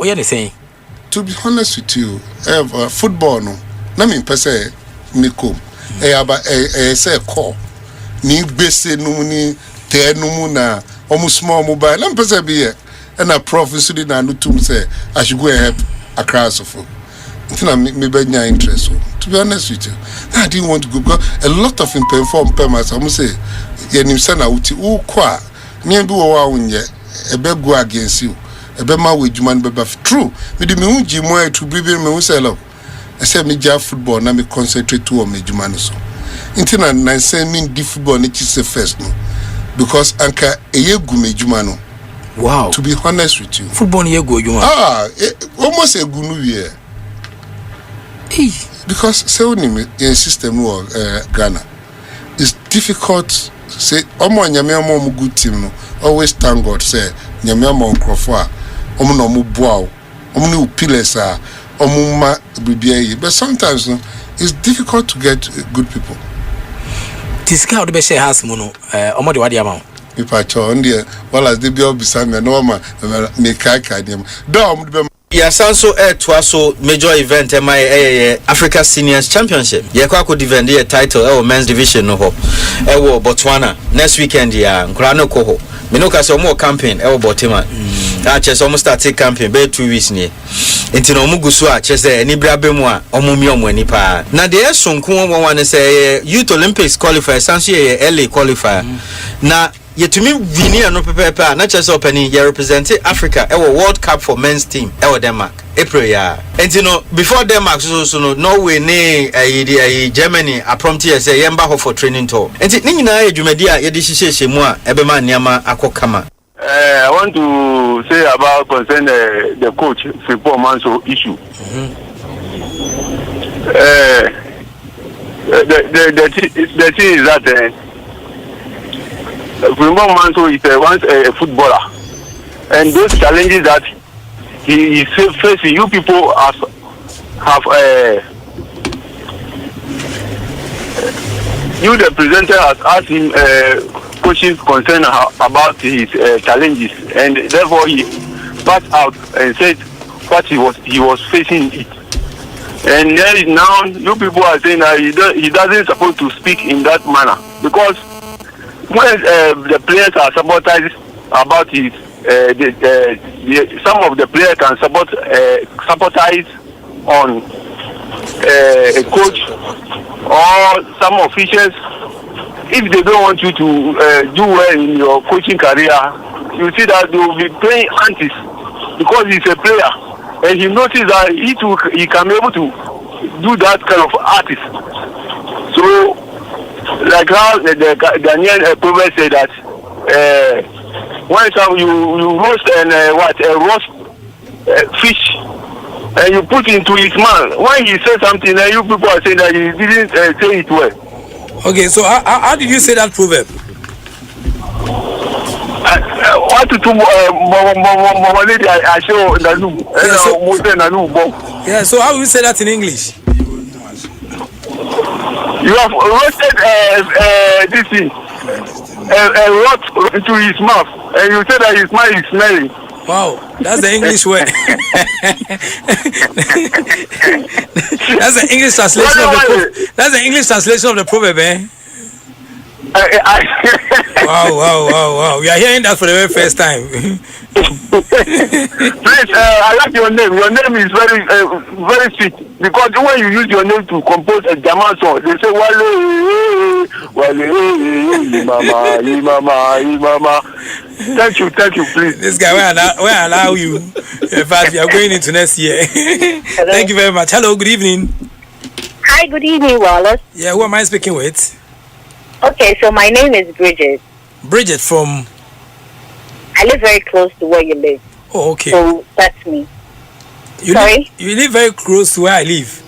what are they saying? To be honest with you, football no. Na me pese me kom. Say call. Ni bese no ni te no mu na omu small mobile. Na pese be here. And a prof so na no tum say I should go and help Accra so. Until me be nya interest. To be honest with you, I didn't want to go because a lot of inform permits. I must say, yenim say na uti ukwa. Me bi wo wa unye ebe go against you. Ebe ma we djuma be true. Me di me unji mo to be me say love. I say me ja football na me concentrate to on me djuma no so. Until na say me di football ni chi say first no. Because anka eye gu me djuma no. Wow. To be honest with you. Football ni ego djuma. Almost egu no we. Because say only in system of Ghana, it's difficult. Say, omo nyame omo good team no. Always thank God. Say nyame omo Prof. Omo no mu boa, omo no pillars omo ma bibiye. But sometimes no, it's difficult to get good people. This guy would be say has mono. Omo de wadi amount. If I told India, well as they be all beside me, no man me kai them. Do Yes, also twaso major event Africa Seniors Championship. Ye kwa ko defend the title men's division no ho. Botswana next weekend ya nkura no ko ho. Me no ka se omo campaign Botswana. Chese omo start campaign be 2 weeks ni. Enti no omo gusu a chese ani brabe mu a omo mi omo ani pa. Na de sonko won say Youth Olympics qualifier sanso ye LA qualifier. Na yetumi wini no pepepe na chese opani ye represent Africa World Cup for men's team Denmark April ya. Enti no before Denmark so no Norway ne Germany a prompt ye say yemba ho for training tour. Enti ni nyina adwumadi a ye de hihye mu a ebema niama akokama. I want to say about concern the coach football Manso issue. The thing is that football Manso is once a footballer, and those challenges that he is facing, you people have you the presenter has asked him coaching concern about his challenges, and therefore he backed out and said what he was facing it. And then now you people are saying that he doesn't supposed to speak in that manner, because when the players are sabotaged about his some of the players can sabotage on a coach or some officials. If they don't want you to do well in your coaching career, you see that they will be playing antis, because he's a player and he noticed that he can be able to do that kind of artist. So like how the Ghanaian Prof said that when you roast and roast fish and you put into his mouth, when he says something and you people are saying that he didn't say it well. Okay, so how did you say that proverb? What to do? I show yeah, so how will you say that in English? You have roasted this thing, rot into his mouth, and you say that his mouth is smelling. Wow, that's the English word. That's the English translation of the proverb. That's the English translation of the proverb, eh? Wow. We are hearing that for the very first time. Please, I like your name. Your name is very sweet. Because when you use your name to compose a German song, they say, Mama. Thank you, please. This guy will allow you. In fact, we are going into next year. Thank you very much. Hello, good evening. Hi, good evening, Wallace. Yeah, who am I speaking with? Okay, so my name is Bridget. Bridget from? I live very close to where you live. Oh, okay. So that's me. Sorry? You live very close to where I live?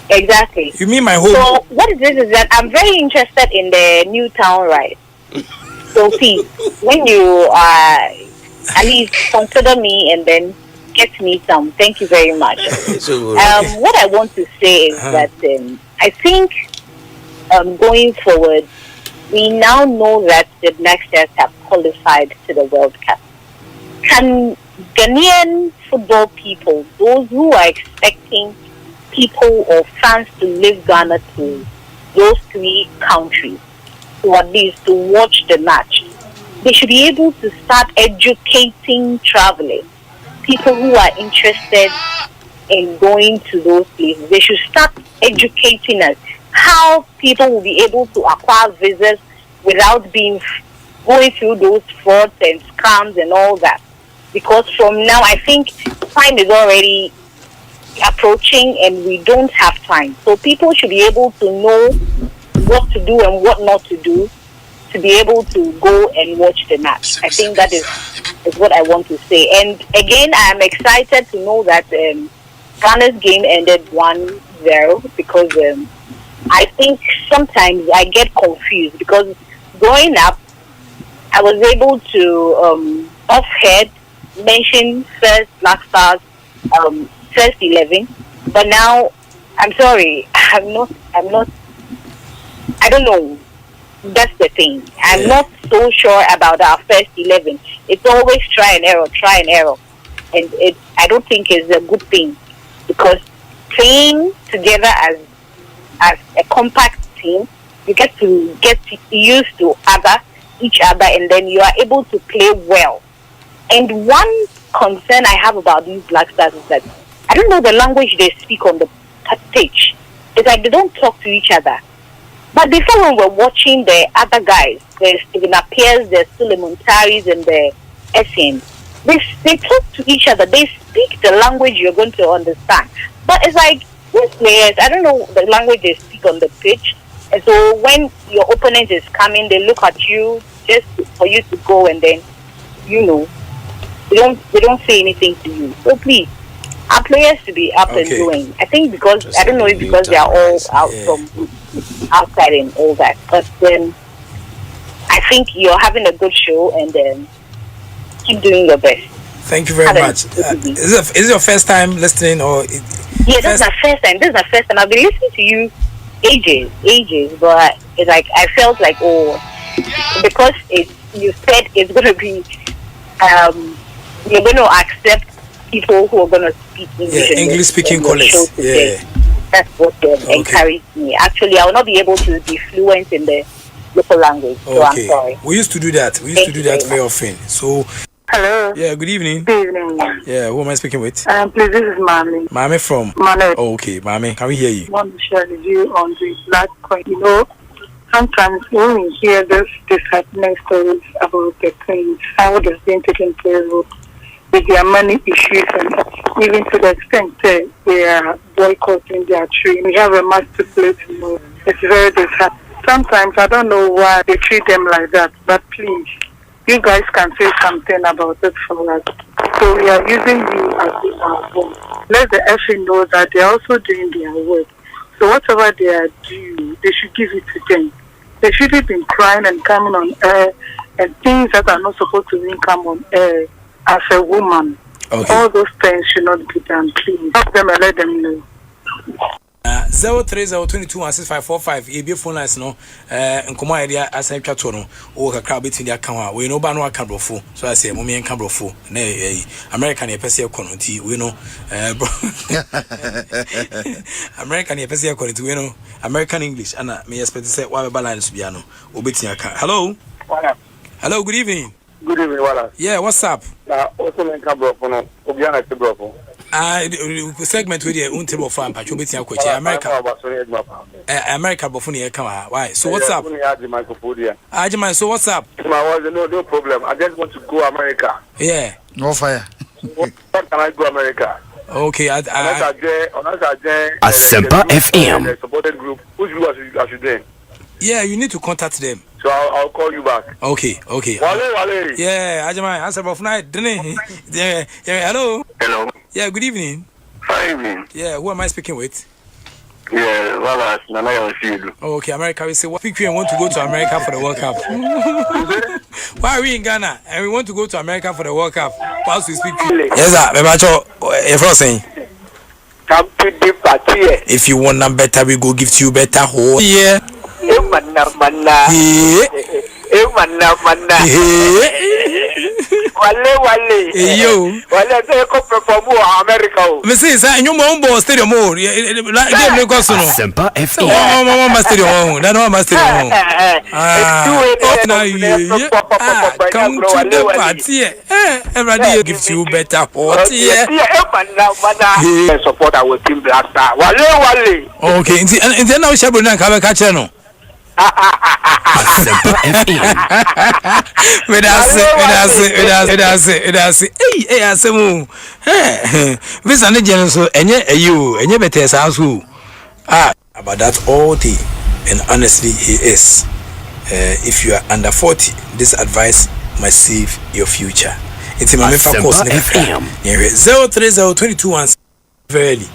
Exactly. You mean my home? So what it is that I'm very interested in the new town ride. So please, when you at least consider me and then get me some. Thank you very much. What I want to say is that I think going forward, we now know that the Black Stars have qualified to the World Cup. can Ghanaian football people, those who are expecting people or fans to leave Ghana to those 3 countries, to at least to watch the match, they should be able to start educating travelers, people who are interested in going to those places. They should start educating us how people will be able to acquire visas without going through those frauds and scams and all that. Because from now, I think time is already approaching and we don't have time. So people should be able to know what to do and what not to do to be able to go and watch the match. I think that is what I want to say. And again, I am excited to know that Ghana's game ended 1-0 because I think sometimes I get confused because growing up, I was able to off-head mention first Black Stars, first 11, but now I'm sorry, I don't know. That's the thing. I'm not so sure about our first 11. It's always try and error, and I don't think it's a good thing because playing together as a compact team, you get used to each other, and then you are able to play well. And one concern I have about these Black Stars is that I don't know the language they speak on the pitch. It's like they don't talk to each other. But before when we were watching the other guys, the Stephen Appears, the Sulemontaris, and the Essien, they talk to each other. They speak the language you're going to understand. But it's like these players, I don't know the language they speak on the pitch. And so when your opponent is coming, they look at you just for you to go, and then, they don't say anything to you. So please, our players should be up and doing. I think because I don't know if because they are all out from outside and all that, but I think you're having a good show, and keep doing your best. Thank you very much. Is it your first time listening, or? Yeah, this is my first time. I've been listening to you ages, but it's like I felt like because you said it's going to be you're going to accept people who are going to speak English. Yeah, English speaking callers. Yeah. That's what encouraged me. Actually, I will not be able to be fluent in the local language, so I'm sorry. We used to do that. Very often. So, hello. Yeah, good evening. Good evening. Yeah, who am I speaking with? Please, this is Mami. Mami from? Mami. Oh, okay, Mami, can we hear you? I want to share with you on the last point. Sometimes when we hear this happening stories about the Queens, how they've been taken care of with their money issues, and even to the extent that they are boycotting their training. We have a match to play tomorrow. It's very disheartening. Sometimes I don't know why they treat them like that, but please, you guys can say something about it for us. So we are using you as our voice. Let the FA know that they are also doing their work. So whatever they are due, they should give it to them. They shouldn't be crying and coming on air and things that are not supposed to even come on air as a woman. Okay. All those things should not be done. Please help them and let them know. 030221655 EB phone lines no nkomo area asan twato no o kakra betun dia kan wa we no ba no aka brofo so I say mommy enka brofo na American e pese ekono ti we no American e pese ekono ti we no American English ana me expect say wa balance bia no obetin aka. Hello. Hello, good evening. Good evening, Wallace. Yeah, what's up? Also enka brofo no obiana te brofo. Segment with the untable farm, but you bet you America before you come. Why? So what's up? Ajima, so what's up? No problem. I just want to go America. Yeah. No fire. When can I go America? Okay, Asempa FM. Supported group. Which group I should join? Yeah, you need to contact them. So I'll call you back. Okay. Wale. Yeah, Ajima, answer for night. Yeah, hello. Hello. Yeah, good evening. Fine evening. Yeah, who am I speaking with? Yeah, Wallace, Nana Field. Okay, America. We say, what pick you want to go to America for the World Cup? Why are we in Ghana and we want to go to America for the World Cup? Whilst we speak. Yes, sir. If you want them better, we go give you better whole. Yeah. Wale. Yo. Wale say ko perform America o. Me say say you mo bo stadium o. Game no go so no. Asempa FM. Mama stadium. That no stadium. Come to the party. Everybody gives you better party. Support our team Black Star. Wale. Okay, and now Shabu na ka catch no. Asempa FM. It has. Hey, asemu. This and the general so enye better as who. About that all day, and honestly, he is. If you are under 40, this advice might save your future. It's in my course. 03022 very.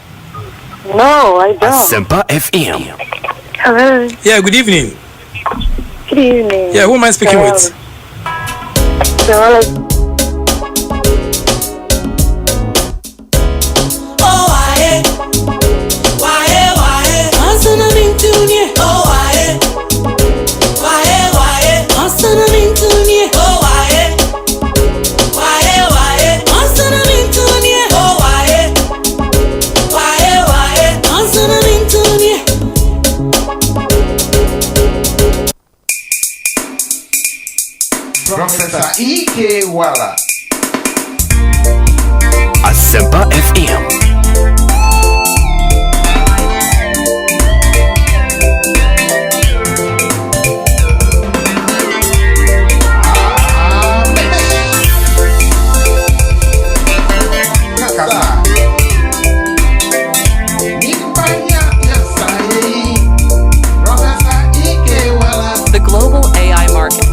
No, I don't. Asempa FM. Hello. Yeah, good evening. Good evening. Yeah, who am I speaking with? K Wallace. Professor K Wallace. Asempa FM. The global AI market.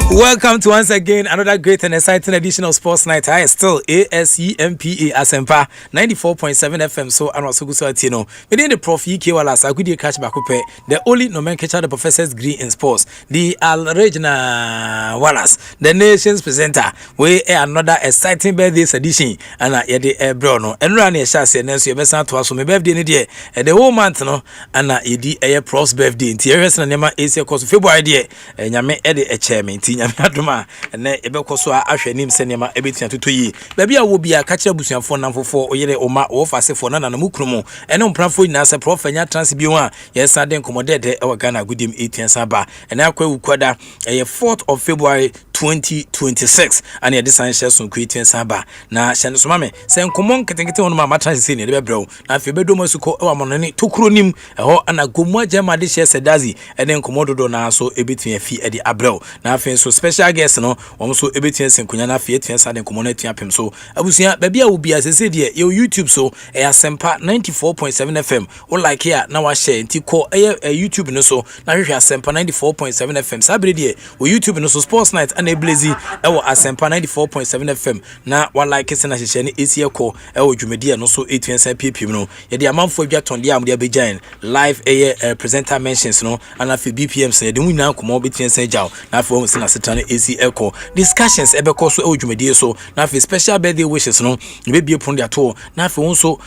Welcome to once again another great and exciting edition of Sportsnite. I still Asempa Asempa 94.7 FM. So I'm also good to know. Within the Prof K Wallace, I could catch back up the only nomenclature the professor's degree in sports. The Regina Wallace, the nation's presenter. We another exciting birthday edition. And the Bruno and Rani Shasi and Nancy Bessan to us from my birthday in the day. The whole month no and a Prof's birthday. Interiors and Nema is of course February day. And Yame Eddie a chairman. Aduma and ebeko so ahwe nim senema ebetia toto yi baby a wo bia ka kire busuafo namfofo oyere oma wo fase fo na namukrumu ene mpranfo nyina se prof anya trans bio a yesa den komodede e wa Ghana gudim 18 saba ene akwa wukwada 4th of February 2026 and ya design share so creating saba na shane so mame se nkomon ketenkete wonu ma trans se ne bebrɛw na fe bedo masuko e wa monone tokuro nim ho ana gomu agema de share sedazi ene nkomododo na so ebetia fi e de abrɛw na fe so special guest no so ebetia senkunya na fe etia sade nkomo na etia pem so abusia baby a wo bia sese de your YouTube so e Asempa 94.7 FM o like here na wa share nti ko YouTube no so na hwehwe Asempa 94.7 FM sabre de o YouTube no so Sportsnite and Blazy e wo Asempa 94.7 FM na wa like se na hwehwe ne esie ko e wo dwumadi no so etia san ppm no ye de amanfo adwaton de am de abejan live presenter mentions no ana fe BPM se de munyina nkomo betia san jaw na fe wo se na setane AC Echo discussions ebeko so ewudwumedie so na fe special birthday wishes no bebie pon de ato na fe wonso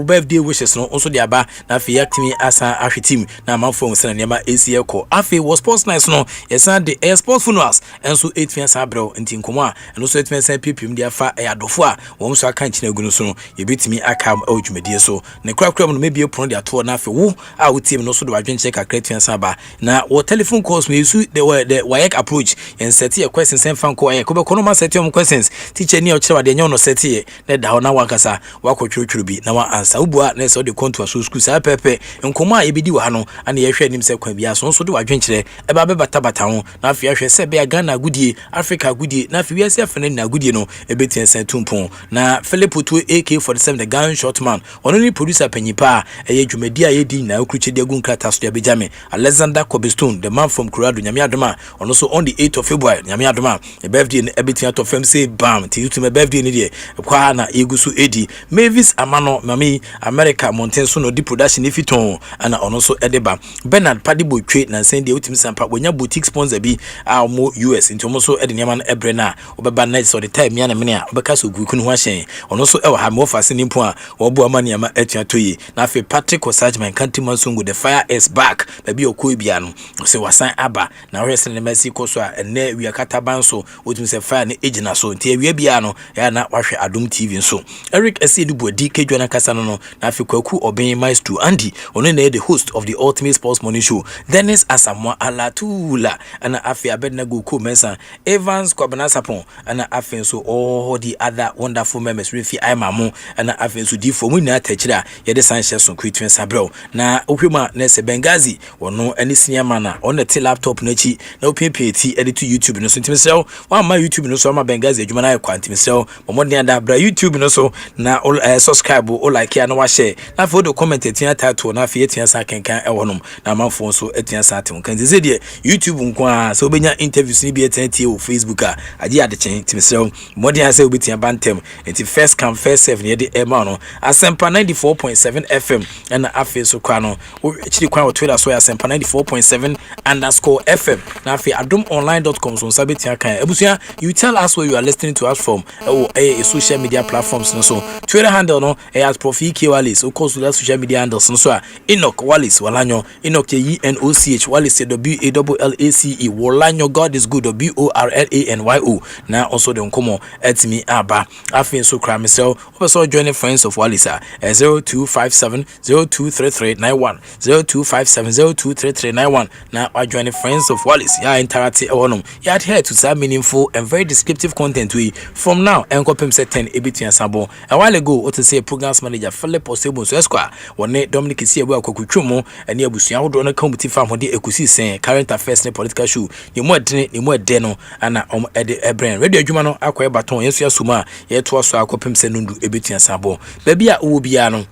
birthday wishes no also de aba na fe yaktimi asa ahwetim na amafo won se na nema AC Echo afi was sports nice no yesan de sports funerals enso 8 fiansa abrew nti nkomo a eno so 8 fiansa ppm de afa adofo a won so aka nchina gu no so no yebetimi aka ewudwumedie so ne krakra no mebie pon de ato na fe wo a wotim no so de wadwenche kakra fiansa ba na wo telephone calls me use the wayek approach and set your questions and fan ko ko be ma set your questions teacher ni o kire wade nyo no set ye na da na wakasa wakotwotworo bi na wa answer ubua na so de konto aso school sa pepe nkomo a ebedi wa no ana ye hwe nim se kwa bia so so de wadwenkire e ba be bata ho na afia hwe se be Ghana gudie Africa gudie na afia wiase afene na gudie no ebetien sen tumpon na Philip Otu AK47 the gun shot man ono ni producer panyipa eye dwumadi a ye di na okruche de agun krata so de abejame Alexander Cobblestone the man from Colorado nyame adoma ono so on the 8th of February nyame adoma e birthday ebetia to fam say bam ti to my birthday ni de kwa na egusu edi Mavis Amano mami America Mountain so no di production ifiton ana ono so edeba Bernard Padibo twe na sen de utimi sampa wonya boutique sponsor bi a mo US nti omo so ede nyama na ebre na obeba night so the time ya na mene a obeka so guku no hwahyen ono so e wa ha mo fa se nimpo a obo ama nyama atua toyi na fe Patrick Osajman Kantima Songo the fire is back baby okoi bia no se wasan aba na we se ne masi ko so a ene wi akata ban so utimi se fire ne ejina so nti wi bia no ya na wahwe Adom TV so Eric Esidubo DK Jona Kasa no na fe kwaku oben maestro Andy ono na the host of the Ultimate Sports Morning Show Dennis Asamoah Alatula ana afi abedna go ko mensa Evans Kwabena Sapon ana afi so all the other wonderful members refi Aimamu ana afi so di fomu na tachira ye de sanche so kwetwen sabro na ohwema na se Bengazi wono ani senior na on the laptop na chi na oppt edit to YouTube no so ntimsel wa ma YouTube no so ma Bengazi adwuma na kwantimsel momodin da bra YouTube no so na subscribe o like ya na wa share na for the comment etia title na afi etia sa kenkan e wonom na manfo so etia sa tem kan ze de YouTube nko a so obenya interviews ni bi etia tie o Facebook a agi ade chen timsel modin ase obetia bantem enti first come first serve ne de e ma no Asempa 94.7 FM na afi so kwa no chiri kwa o Twitter so ya Asempa 94.7_FM na afi adomonline.com so sabetia kan ebusia you tell us where you are listening to us from a social media platforms no so Twitter handle no at Prof K Wallace of course that social media handles no so Enoch Wallace Walanyo Enoch ENOCH Wallace WALLACE Walanyo God is good BORLANYO na also the nkomo at me aba afin so kra myself also joining friends of Wallace 0257023391 0257023391 na joining friends of Wallace ya interactive ewonom ya adhere to some meaningful and very descriptive content we from now enkopem set 10 ebitian sabo a while ago what to say programs manager Philip Osebo so esquire wone Dominic Siabu akokutwumo ene abusua hodo na committee farm hode ekusi sen current affairs ne political show ni mo de no ana ede ebrand radio adwuma no akoye baton yesu asuma ye to so akopem se nundu ebitian sabo baby a wo bia no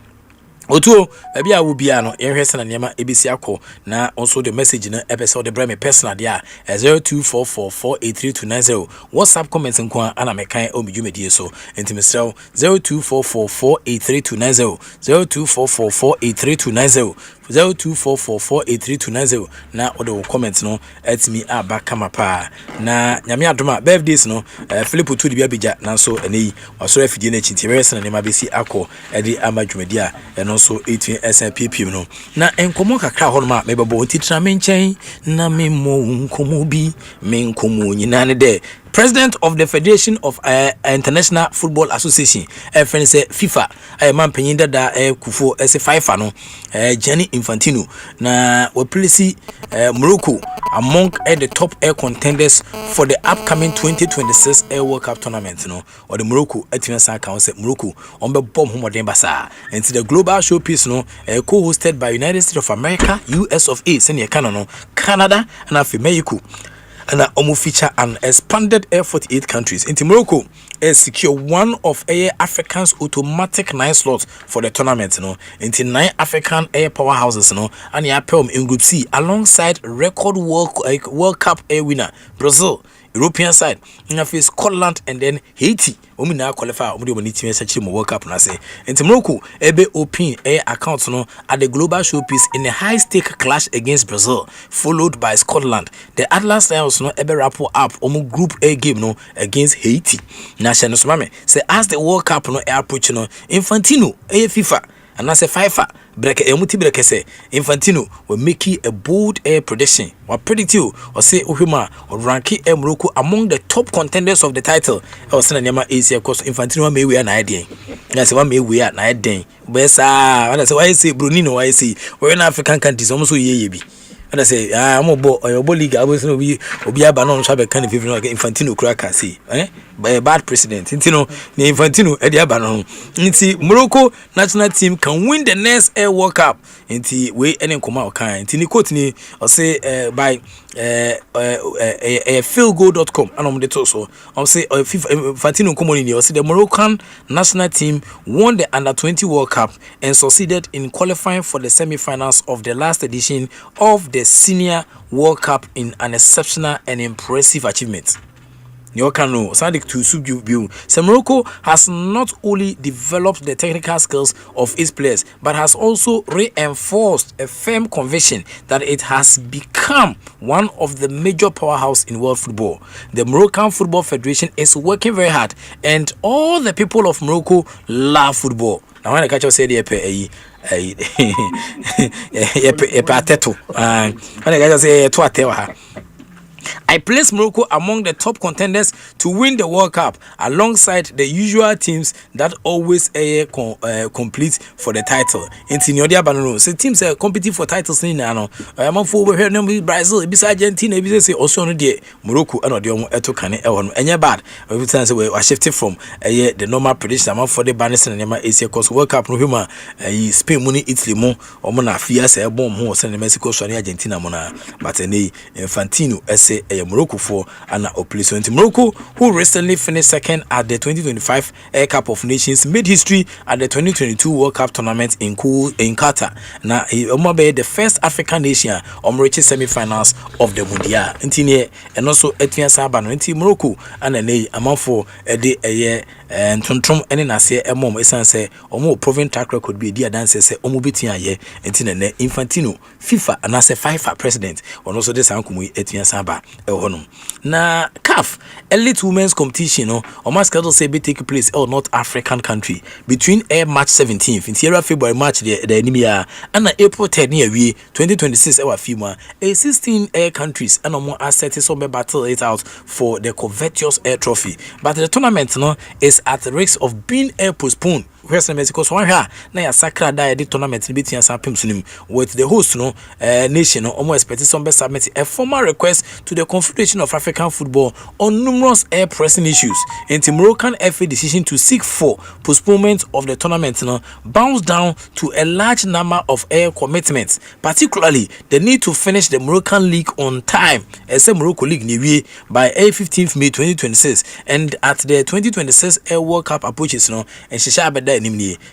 otuo baby a wo bia no ye hwese na niema ebisi akọ na also the message na episode the brand personal dia 0244483290 WhatsApp comments nko ana mekan omidwumedie so intimesel 0244483290 0244483290 0244483290 na odo comment no at me aba kama pa na nyame adoma birthdays no Philip Otu di abija nanso eni wasoro afidie na chinti wese na nema besi akọ edi amadwumedi a eno so 18 SNPP no na enkomo kakra ho no ma mebebo ntitra menchen na memmo nkomo bi menkomo nyina ne de President of the Federation of International Football Association, friends FIFA, man penyinda da kufo FIFA no, Gianni Infantino na we place Morocco among the top contenders for the upcoming 2026 World Cup tournament no, or the Morocco etimensa council Morocco on the bomb homoden basa and the global showpiece no, co-hosted by United States of America, US of A, senior Canada and Mexico. And omu feature an expanded 48 countries. In Morocco, secure one of Africa's automatic 9 slots for the tournament. Into 9 African powerhouses. And you appear in Group C alongside record World Cup winner Brazil, European side, Scotland, and then Haiti. We now qualify. We need to make World Cup. Na say. In Morocco, ebe open accounts at the global showpiece in a high-stake clash against Brazil, followed by Scotland. The Atlas Lions ebe wrap up Group A game against Haiti. Na share say as the World Cup approach Infantino FIFA. And I say FIFA breke emuti breke say Infantino will make a bold prediction. What predict you or say Uhima or rank Morocco among the top contenders of the title. I was saying Yama is of course Infantino may we an idea. I say one may we at night day. Besa I say why say Brunino why say we're in African countries almost ye be. And I say I'm a league I was no be abanon shabe kind of Infantino cracker see by a bad president Intino Infantino Eddie Abanon Inti Morocco national team can win the next World Cup Inti we any come out kind Intini quote ni or say by feelgoal.com and the so say Fatino Commonini say the Moroccan national team won the under-20 World Cup and succeeded in qualifying for the semi-finals of the last edition of the Senior World Cup in an exceptional and impressive achievement. Morocco has not only developed the technical skills of its players, but has also reinforced a firm conviction that it has become one of the major powerhouses in world football. The Moroccan Football Federation is working very hard, and all the people of Morocco love football. Now, when I catch you say I place Morocco among the top contenders to win the World Cup, alongside the usual teams that always complete for the title. In Tiniodia Banano, so teams are competing for titles in Nano. I am for here, Brazil, besides Argentina, besides also Morocco, and the Etokane, and you're bad. Every time we are shifted from the normal prediction among for the banners and Yama Asia Coast World Cup, November, Spain, money, Italy, more, or Mona Fias, a bomb, who was in Mexico, Sony, Argentina, Mona, but Infantino, a Morocco for an opposition to Morocco, who recently finished second at the 2025 Air Cup of Nations, made history at the 2022 World Cup tournament in Qatar. Now, he the first African nation reaching semi-finals of the Mundial. And also Etienne Sabano, Morocco, and a amount for a day a year. And Tontrom and Nase a mom is say or proven track record be dear dancers omobitia ye and Infantino FIFA and as a FIFA president or also this uncle Etienne Saba honum. Na CAF elite women's competition or must schedule say be take place or North African country between March 17th in February March the anemia and April 10 year 2026 our FIMA a 16 countries and more assets some battle it out for the covetous air trophy, but the tournament is at the risk of being postponed. Where's Mexico? So na ya sacred the tournament between Sampim with the host nation almost expected some best submit a formal request to the Confederation of African Football on numerous air pressing issues. And the Moroccan FA decision to seek for postponement of the tournament bounced down to a large number of air commitments, particularly the need to finish the Moroccan league on time as a Morocco league by 15th May 2026 and at the 2026 Air World Cup approaches and Shisha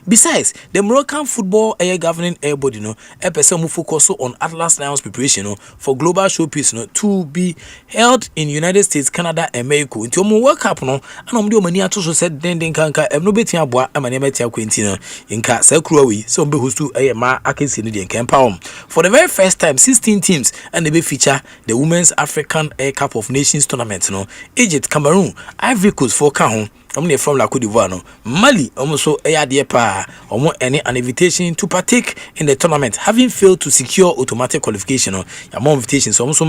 besides, the Moroccan football governing air body a person who focus on Atlas Lions preparation for global showpiece to be held in United States, Canada, and Mexico. Into World Cup and many also said then kanka no betia boa amanemetia quentina inka sekruawi so be hostu ma akensi no de nkampa for the very first time 16 teams and they be feature the Women's African Air Cup of Nations tournament Egypt, Cameroon, Ivory Coast for Kahon from La Côte d'Ivoire Mali almost any an invitation to partake in the tournament, having failed to secure automatic qualification among invitations almost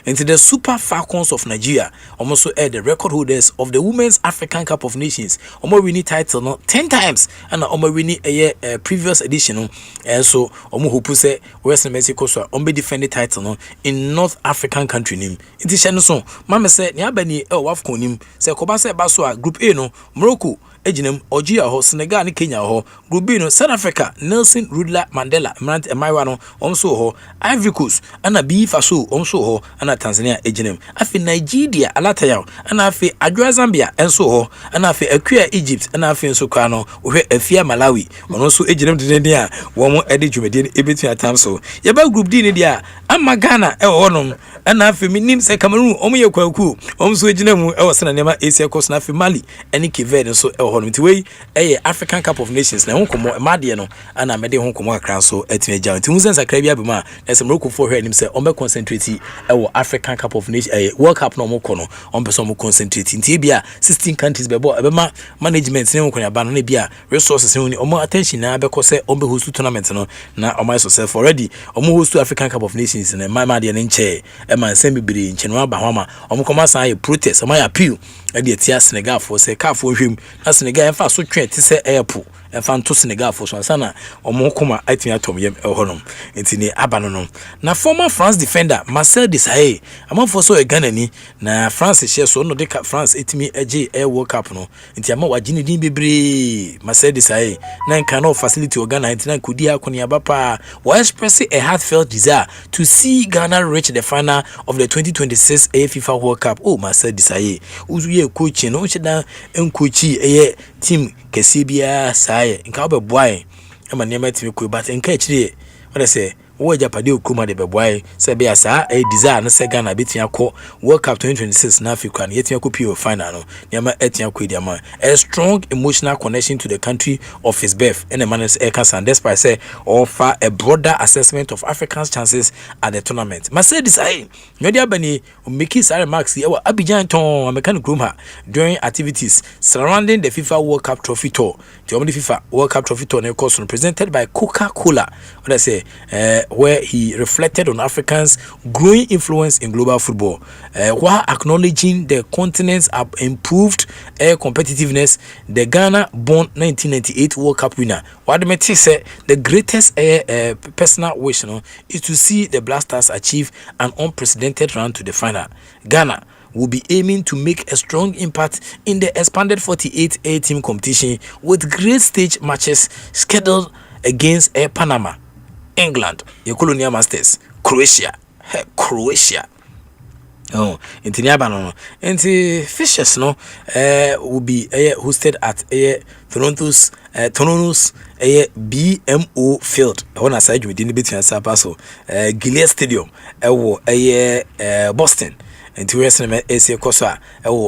into the Super Falcons of Nigeria almost the record holders of the Women's African Cup of Nations winning title 10 times and winning a previous edition and so hope say Western Mexico so defend the title in North African country name it is so mama said nyabani wafcon nim say kobase baso group A Morocco Ejinem Ogia ho Senegal ni Kenya ho Group B South Africa Nelson Rudla Mandela Mrant Emaiwa also ho Ivory Coast ana B Faso also ho ana Tanzania Ejinem afi Nigeria alataya ana afi Adwa Zambia enso ho ana afi Akua Egypt ana afi enso kwa no ohwe afia Malawi ono so Ejinem de a wo edi dwumede ebetu atam so yeba Group D ni dia ama Ghana honom ana afi minim se Cameroon ye kwaku so Ejinem sena nema Asia Coast na afi Mali eni Kived so honumtiwe African Cup of Nations na honkomo emade no ana mede honkomo akran so atime gya nti hunsen sakra bia bema na se Morocco for here nim se on be concentrate African Cup of Nations World Cup no moko no on be so mo concentrate nti bia 16 countries bebo ebema management ne honkonya ba no bia resources ne omo attention na be ko se on be host tournament no na omo yourself already omo host African Cup of Nations na made ne nche e man sem bibiri nche no aba homa omo koma san protest omo appeal e de tia Senegal for say ka for hwem na Senegal en fa so twen ti say airport en fa nto Senegal for so ansana omo koma atumi atom yem ehonom enti ni aba no na former France defender Marcel Desailly amafo so e Ghana ni na France share so no de France etimi age Air World Cup no enti ama wagine din bebre Marcel Desailly na nka no facility o Ghana enti na kodi akoni abapa was expressing a heartfelt desire to see Ghana reach the final of the 2026 FIFA World Cup. Oh, Marcel Desailly uzuye coach no cheda encoachi team kesibia saye nka obeboy ama nema team ko but nka chire what I say wo japade okuma de beboy say be asa desire no say Ghana betia ko World Cup 2026 na Africa na yetia ko PO final no nema etia ko dia man a strong emotional connection to the country of his birth and the man is and despite say offer a broader assessment of Africans' chances at the tournament. Marcel Desailly no dia bani make sare marks here Abidjan ton American Groma during activities surrounding the FIFA World Cup trophy tour. The only FIFA World Cup trophy tour presented by Coca-Cola. What I say where he reflected on Africans' growing influence in global football, while acknowledging the continent's improved competitiveness. The Ghana-born 1998 World Cup winner, Wadimeti said, the greatest personal wish is to see the Black Stars achieve an unprecedented run to the final. Ghana will be aiming to make a strong impact in the expanded 48 A-team competition with great stage matches scheduled against Panama, England, your colonial masters, Croatia. Oh, into Niabano. Into Fishes will be hosted at Toronto's BMO Field. On a side within the between Sapaso, Gilead Stadium, Boston. And to rest in AC Cosa,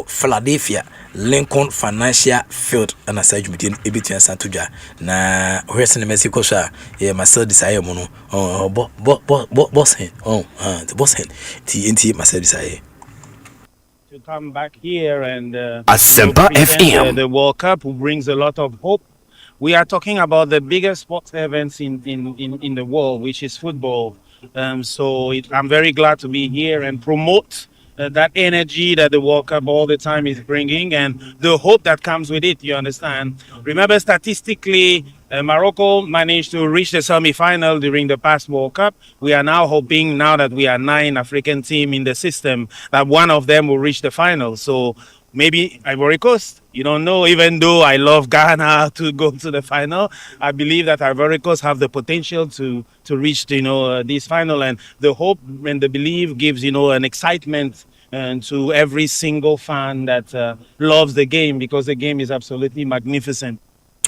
Philadelphia, Lincoln Financial Field, and a side between Ibitia Santuja. Na rest in Mexico, Marcel Desailly mono, boss hand, the boss hand, TNT Marcel Desailly. To come back here and Asempa FM, the World Cup, who brings a lot of hope. We are talking about the biggest sports events in the world, which is football. So I'm very glad to be here and promote that energy that the World Cup all the time is bringing and the hope that comes with it, you understand. Remember, statistically, Morocco managed to reach the semi-final during the past World Cup. We are now hoping, now that we are 9 African teams in the system, that one of them will reach the final. So maybe Ivory Coast, you don't know, even though I love Ghana to go to the final, I believe that Ivory Coast have the potential to reach, this final, and the hope and the belief gives, an excitement to every single fan that loves the game, because the game is absolutely magnificent.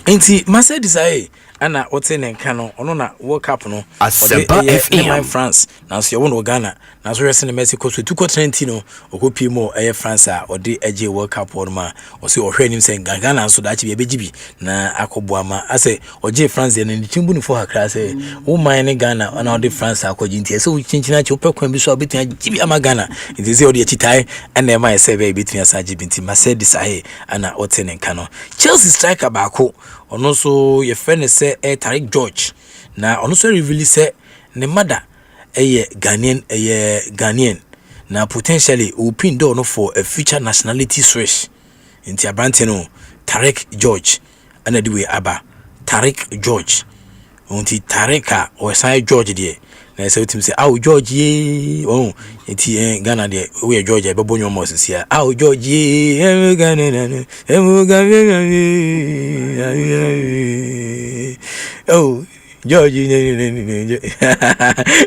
Enti Marcel Desailly ana wote ne nka no ono na World Cup no Asempa FM France na so ye Ghana na so rese ne Mexico so 2020 no okopi mo France a ode age World Cup on ma o se ohwe nim se Ghana so da chi be begibi na akobo ama ase oje France ne chimbu ni for hakra se wo man ne Ghana ana ode France akoji nti se wo chinchina chi opekwan bi so obetia gibi ama Ghana nti se ode chitai ana e ma se be betia sa gibi nti Marcel Desailly ana wote ne nka no Chelsea striker baako ono so ye friend say Tariq George na ono so reveal say ne mother Ghanaian na potentially open door no for a future nationality switch into abante no Tariq George ana di we aba Tariq George onti Tariqa o sai George de na say utim say George ye enti Ghana de we George e bebo nyo mo sisia George ye Ghana George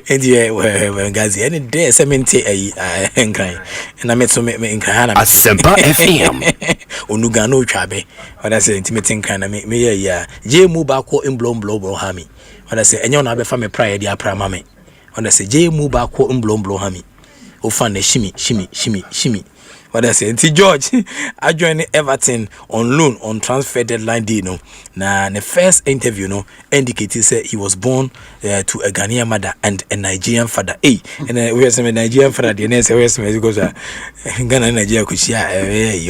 enti we gazi any day semente enkran na metso me enkran na Asempa FM onuga no twabe wada say intimate enkran na me ya je mu ba ko emblom ha mi wada say enyo na be fa me pride dia pra ma me wada say je mu ba ko emblom ha mi o fa na shimi what I say, George, I joined Everton on loan on transfer deadline day. Na the first interview indicated say he was born to a Ghanaian mother and a Nigerian father. And we have some Nigerian father. The next we have some because Ghana Nigeria kushia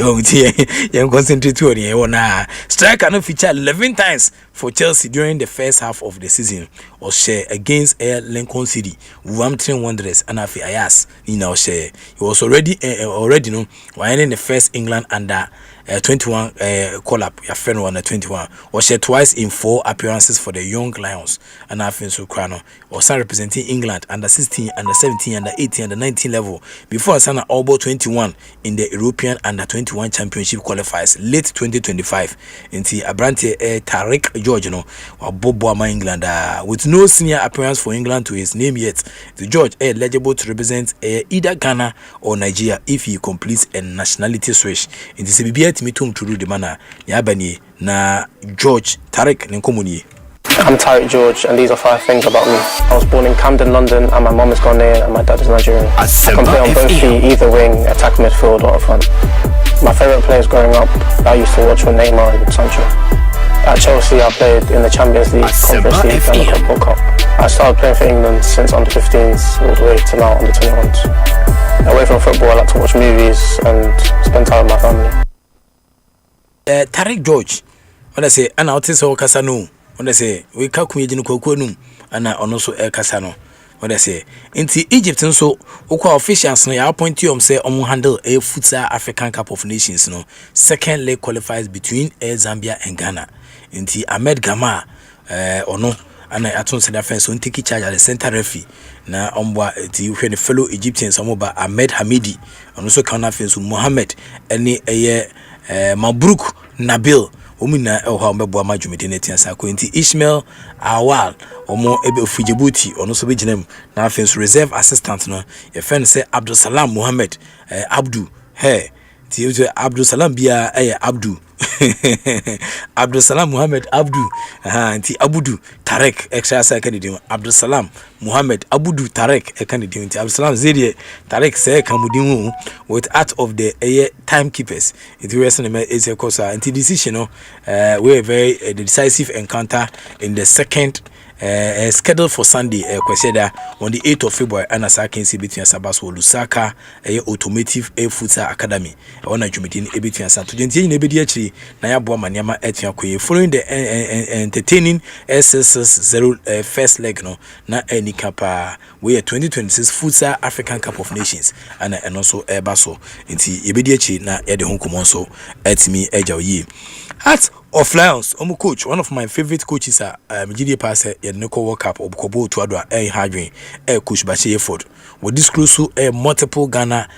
young concentrate on striker no feature 11 times for Chelsea during the first half of the season or share against Lincoln City, Wolverhampton Wanderers, and Afi Ayas. Share. He was already in the first England under 21 call-up, your friend on the 21, or share twice in 4 appearances for the Young Lions, and Afi Sukrano, or some representing England under 16, under 17, under 18, under 19 level, before Sana Albo 21 in the European under 21 Championship qualifiers late 2025. Into Abrante Tariq George, or Bobo England, with no senior appearance for England to his name yet. The George eligible to represent either Ghana or Nigeria if he completes a nationality switch. It is a me to do the manner Yabani na George Tariq Ninkomuni. I'm Tariq George, and these are 5 things about me. I was born in Camden, London, and my mom is Ghanaian and my dad is Nigerian. I can play on both feet, either wing, attack midfield or up front. My favourite players growing up, I used to watch with Neymar and Sancho. At Chelsea, I played in the Champions League, Conference League, and the Club World Cup. I started playing for England since under 15s all the way to now under 21s. Away from football, I like to watch movies and spend time with my family. Tariq George, when I say, and I'll tell you, Casano, when I say, we can't come in Kokunum, and I also El Casano. When I say, into Egypt, and so, Oka officials, I point you say, handle a futsal African Cup of Nations, second leg qualifies between Zambia and Ghana. Into Ahmed Gama, or no, and I don't say that fence, so take charge at the center referee. Na ombwa ti the fellow Egyptians omoba Ahmed Hamidi, and also counterfeits Mohammed, any Mabruk Nabil, Omina Elhambo Majumiti Sako into Ishmael Awal, or more Ebe Fujibuti, or no so name, now fence reserve assistant. No, your friend say Abdul Salam Muhammad Abdu, hey, Abdul Salam Bia Abdu. Abdul Salam Muhammad Abdu, anti Abudu Tarek extra candidate Abdul Salam Muhammad Abudu Tarek a candidate Abdul Salam Zedi Tarek say Kamudimu with art of the timekeepers. It was a course anti decision. We a very decisive encounter in the second scheduled for Sunday Kweseda on the 8th of February and as I can see between Sabaso Lusaka automotive futsal academy on a jumitin between Saturday in Ebedi Naya Boamaniama Etiakoye following the entertaining SS0 first leg na any kappa we 2026 futsal African Cup of Nations and also Baso inti Ebedi na Ede Honkomonso etimi Ejaoyi. Heart of Lions, coach, one of my favorite coaches are Mjidi Passer, Yadneko World Cup, Obukobo Tuadwa, Hadrin, Coach Bashi Ford. With this close to multiple Ghana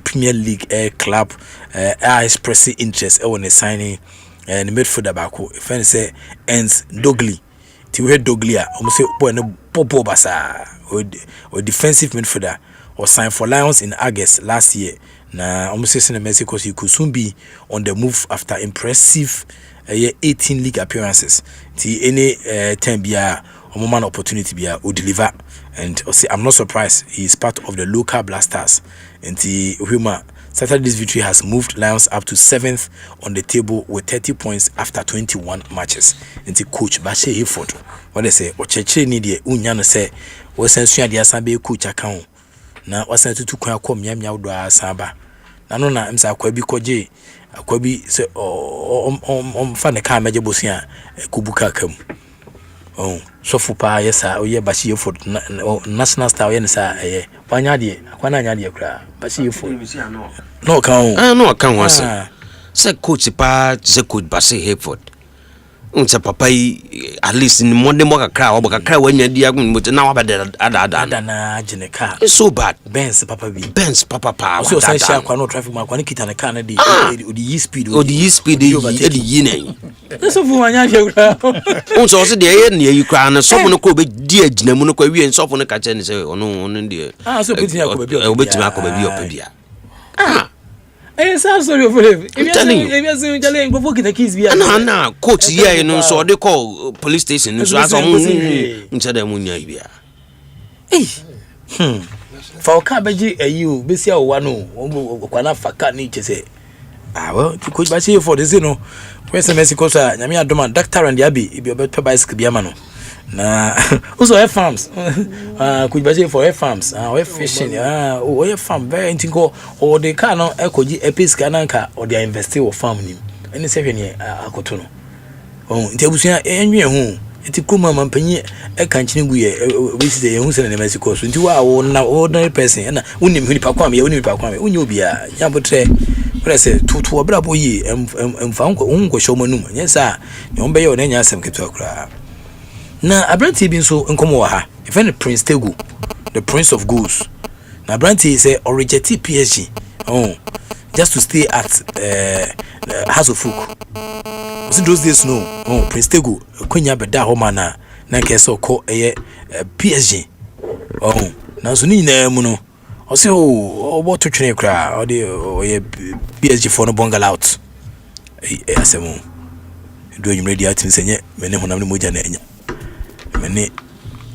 Premier League club expressing interest on a signing and midfielder Bako. If I say ends Dogley, Tiwe Doglia, almost say Popo Basa or defensive midfielder or signed for Lions in August last year. Na almost say in Mexico, he could soon be on the move after impressive 18 league appearances. Any time be a moment opportunity be will deliver, and say I'm not surprised he is part of the local Blasters. And the Huma Saturday's victory has moved Lions up to 7th on the table with 30 points after 21 matches. And the coach Bashi Hayford, what they say, Ocheche need the Unyano say, was censored the Asambe coach account. Now was sent to come Yamia Saba. Nanona msa akwabi koje akwabi se fa ne ka meje bosia kubuka kam so fupa yesa oye Bashi for national star yen sa wanya de akwana nya de kra Bashi for no kan no kan wasa se coach pa se coach Bashi Hayford unse papa at least in Monday mo kakra obakakra wanya di agun but na wa bada ada na jineka it's so bad. Benz papa bi Benz papa pa so say sha kwa no traffic ma kwa ni kita na car na di odi speed edi yi na so fu wanya je kra unse so de ye na yi kra na so no ko be di agina mu no kwa wie so no ka che ni say ono de so put ya ko be obetima ko be bi opebia so sorry for him. Nah, coach here, you know, so they call police station. So I saw instead of Munya. For Cabbage, you, Bessia, one, Wana Faka need to say. Well, you could Bashi for the Zeno. Where's the Mexico, Namia Doma, Doctor and the Abbey, if you're better by Skibiamano. Nah, also have farms. Could Bashi for F farms, we fishing, we farm very integral, or they cannot echo Epis Cananca or they are investing or farming. And the 7 year Akotono. oh nti abusua enwe ho enti kuma mampanyi e kan chine gu ye we say ehun se na Mexico so nti wa na ordinary person na unim nipa kwam ye unim nipa kwam unye obia ya botre we say tutu obra boyi emfa nko show manum nyesa ne ombe ye o na nya asem ketu akura na abranti bi nso nkomo wa ha even the Prince Tegu the Prince of Goals na abranti say origeti PSG just to stay at House of Folk. So those days no Prince Tegu kwenya beda ho mana na keso ko PSG na so ni na mu no o se o to twene kra o de PSG for no bongal out asemu do nyum radio atin senye mene honam ne moja na enya mene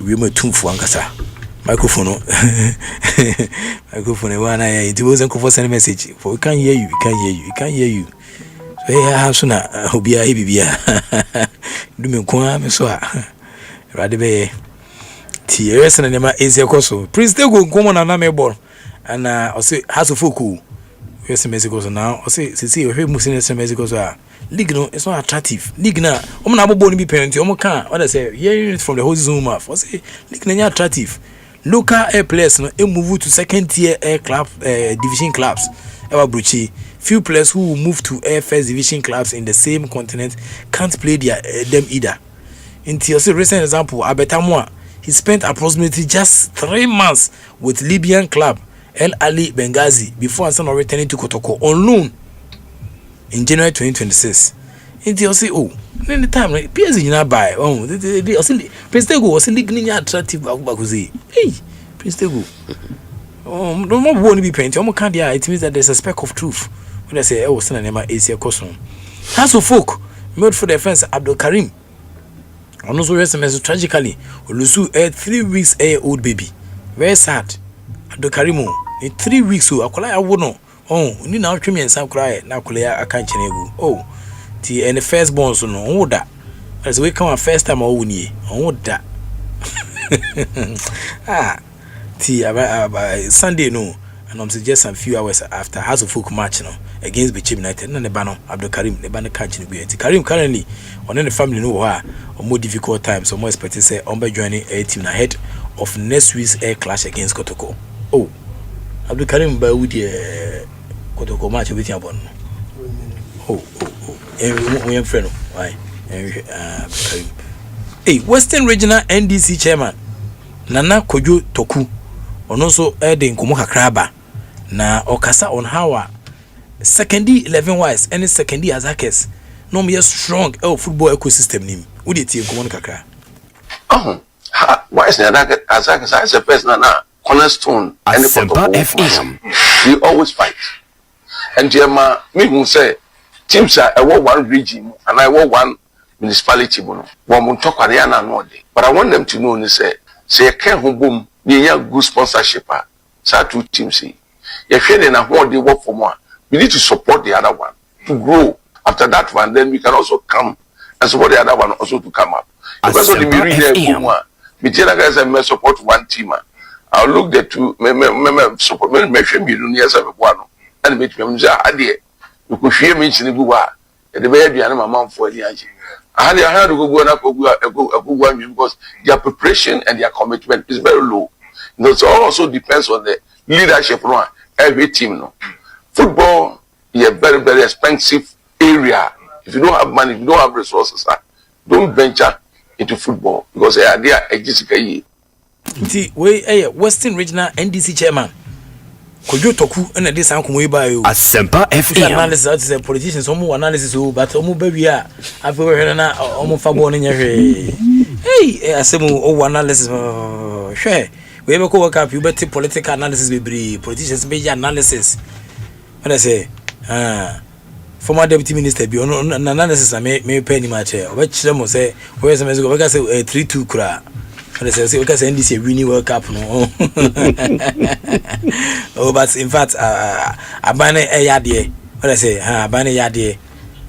wi ma tumfu ankasa microphone one it wasn't for send message for we can hear you so yeah so na obia bibia do me kwa me so a rade be ti yes na nema ezi ekoso Prince Tegu nkomo na me ball ana o say House of Folk yes Mexico so now o say see we musin Mexico so a league no it's not attractive league na o na abobo ni bi penalty o can what I say hearing it from the whole zoom mouth o say league na attractive. Local air players no move to second tier air club division clubs. Bruchi. Few players who move to air first division clubs in the same continent can't play them either. In a recent example, Abetamwa, he spent approximately just 3 months with Libyan club El Ali Benghazi before returning to Kotoko on loan in January 2026. Into any time PSG you not buy Prince Tegu was league attractive bakuzi hey Prince Tegu no more won't be painted can't it means that there's a speck of truth when I say send an Asia Cosmo House of Folk made for the fence Abdul Karim and also SMS tragically Olusu a 3 weeks old baby very sad Abdul Karim in 3 weeks akola ya wono ni na otwemi ensa kura na akola ya aka nchene and the first born so no that as we come first time or wuni that Sunday no and I'm suggest some few hours after House of Folk match no against Bichim United na ne ba no Abdul Karim ne ba ne catch ne bi Karim currently on the family no ha more difficult times so more expected say on be joining a team ahead of next week's air clash against Kotoko. Abdul Karim ba with Kotoko match with your bon we am friend why Western Regional NDC chairman Nana Kojo Toku also adding nkomo kakraba na okasa on how secondary 11 wise any secondary azakes no me strong football ecosystem nim we dey tie nkomo kakra why is that azakes as a person na cornerstone and the we always fight and jema me who say teams are one region and I want one municipality bono one talk na no dey but I want them to know ni say can boom the good sponsorship sa two teams you feel na how they work for more we need to support the other one to grow after that one then we can also come and support the other one also to come up because of the we guys and support one team I'll look the two support me years of one and make me you could hear me in the Gua, the baby and my mom for the age. I had to go up because their preparation and their commitment is very low. It also depends on the leadership of every team. No? Football is a very, very expensive area. If you don't have money, if you don't have resources, don't venture into football because they are a Western Regional NDC chairman. Kojo Toku and this uncle Asempa FM analysis is politicians some analysis but ba wi a afwe na omo fa bo nya hwe asemu analysis hwe we be ko work up you better political analysis be politicians be analysis when I say former deputy minister bi on analysis me pay ni ma che o be kire mo say we say 3-2 kura when I say okay say NDC winning World Cup no but in fact abane yade when I say abane yade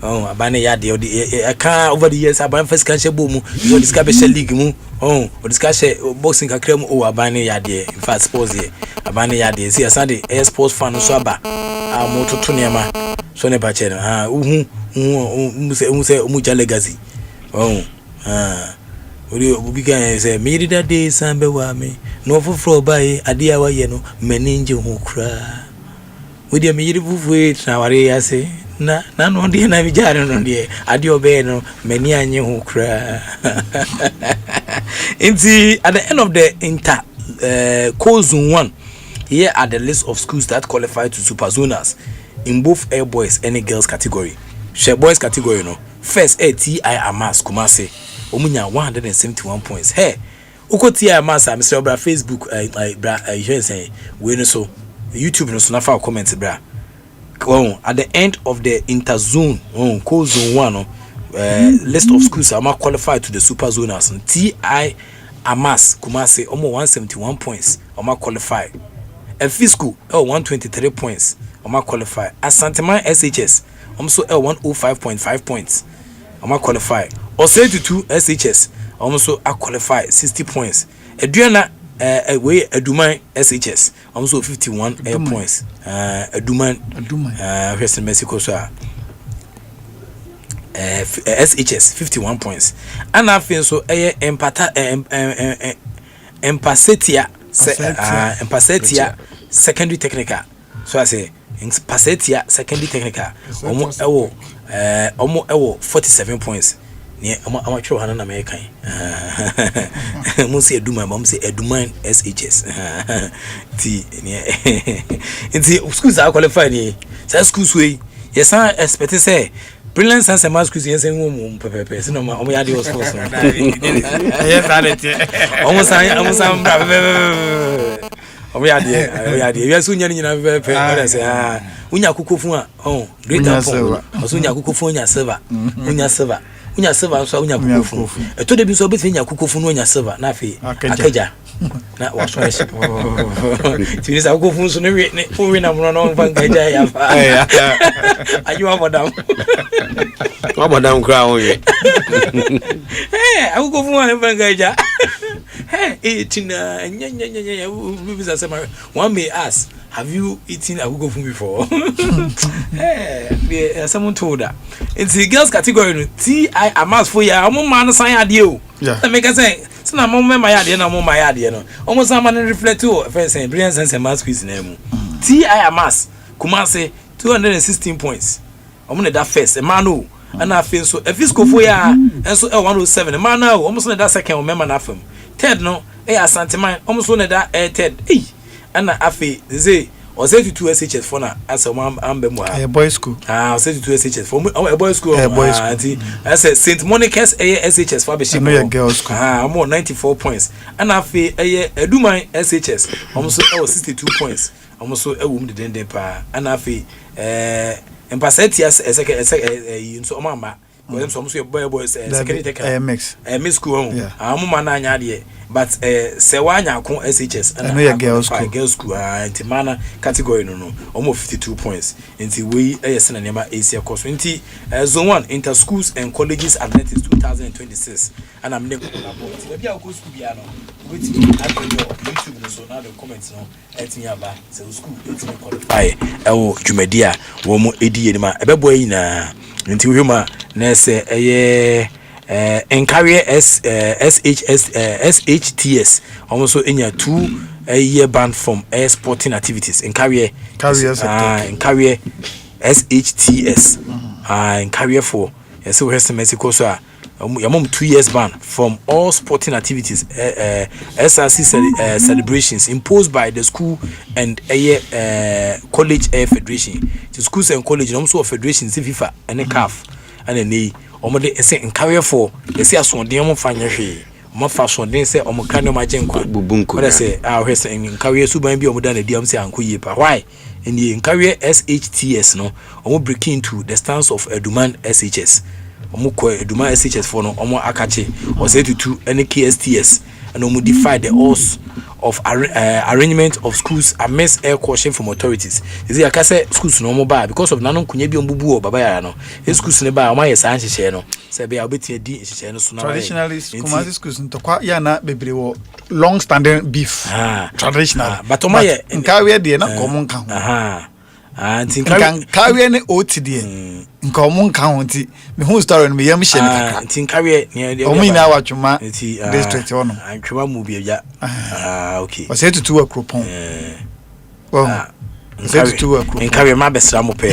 abane yade I can over the years abane first can share boom you discuss share league mu or discuss boxing kakra mu abane yade in fact sports here abane yade see asande sports fan so aba mototo niama so ne ba che no say legacy oh obi can say me that day sambe wa me no foforo bai ade a wa ye no mani nje ho kra we dey me yiri fufu na ware ya say na no dey na mi jare no dey ade obe no mani anye ho kra inti at the end of the inter core zone 1 here are the list of schools that qualify to super zonals in both air boys and girls category. Share boys category no first TI Amas Kumase omunya 171 points. Hey uko TI Amas Mr. Bra Facebook bra you say we no so YouTube no so na fa comment bra. At the end of the interzone core zone 1 no list of schools are qualified to the super zonals. TI Amas Kumase almost 171 points or qualify. A fiscal 123 points or qualify. Asanteman SHS almost 105.5 points or qualify. Or 32 SHS almost qualify 60 points. Adriana way Eduman SHS almost 51 points. Eduman Western Mexico SHS 51 points. And I feel so Empasetia secondary technical. So I say Empasetia secondary technical. Almost 47 points. I'm sure I'm American. Say Eduma, mom say Eduman SHS. It's schools are qualified. Schools way. Yes, I expect to say. Brilliant sense of mass cuisine and pepe. So, no, we are the host. Almost, we are the. We are soon getting a very say, Unya Kukufu, oh, great server, Unya Kukufu, your server, Unya server, Unya server, so Unya Kukufu. I told you so between your Kukufu, your server, Nafi, Akaja. Not wash my ship. To this, I'll go for some when I'm run on Van Kaja. Are you over down? Over down crown? Hey, I will go for one Van Kaja. Hey, 18 one may ask, have you eaten a Google before? Hey, someone told her. It's the girls category. I Amas for ya, I'm a man sign you. Yeah, make us say. So na mo my yard na mo my yard no almost am reflect to first say brilliant sense mass quiz na mu TI Amas Kumase 216 points omo na that first e man no and I feel so if fiscal for ya enso 107 e man na almost na that second remember na fam third no e Asanteman almost na that third and afi say or 32 SHS for na as a ambem wa boys school 32 SHS for a boys school I said St Monica's SHS for be girls school more 94 points and afi Eduman SHS almost 62 points almost so a woman den pa and afi Empasetia so mama because some so boys secondary take mix school amuma na anya de but sewanya kon SHS and girls school antimana category no almost 52 points into we sena nema Asia course into zone 1 inter schools and colleges athletics 2026 and I'm never about maybe I'll go school bia no wait at YouTube so now the comments no etinya ba say school etinya qualify Jumedia wo mo edi enima ebebo yina nti huma na se encourage SHTS almost enya 2 year ban from sporting activities encourage encourage SHTS encourage for yes we have Mexico so yamom 2 years ban from all sporting activities SRC celebrations imposed by the school and college federation the schools and college also federations FIFA and CAF and any omode say encourage for they say asondem mo fanya hwe mo fa asondem say omo kan no magenkwa bubunku they say we say encourage suban bi omo da na diam say ankoye pa why and the encourage SHTS no omo break into the stance of Eduman SHS omo ko Eduman SHS for no omo akache or say to any KSTS and omo defy the laws of arrangement of schools amidst air caution from authorities. Is it say schools no more because of nanon kunya bi ombubu o baba ya no. Schools ne ba o ma yesa anhyehyɛ no. Say be obeti di nhyehyɛ no so na. Traditionally Kumasi schools ntokwa ya na bebre wo long standing beef. Traditional. But o ma ye nka we de na komo nka ho. Tinkan carry ne OTD. Nka omo nka ho nti me hu story no me yam hye ne kakra. Tinkawe ne omo ina watwuma district ono. Antwuma mu bia. Okay. O say tutu akropon. Say tutu akropon. Nkawe ma besra mo pe.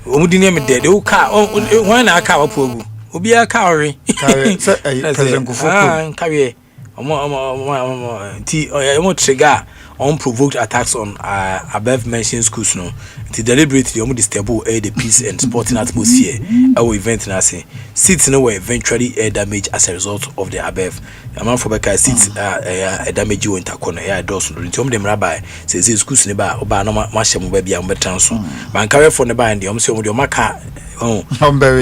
Omo di ne me de o ka wan na aka wapogu. Obi aka ore. President Kufuor. Nkawe omo ti omo trigger unprovoked attacks on above mentioned schools no to deliberately disturb the peace and sporting atmosphere our event na say seats no were eventually damaged as a result of the above amount for back seats damage you intercon doors no nti dem rabbi say schools ne ba oba no ma hyem ba bia mbetan so man carry for ne ba and dem say dem maka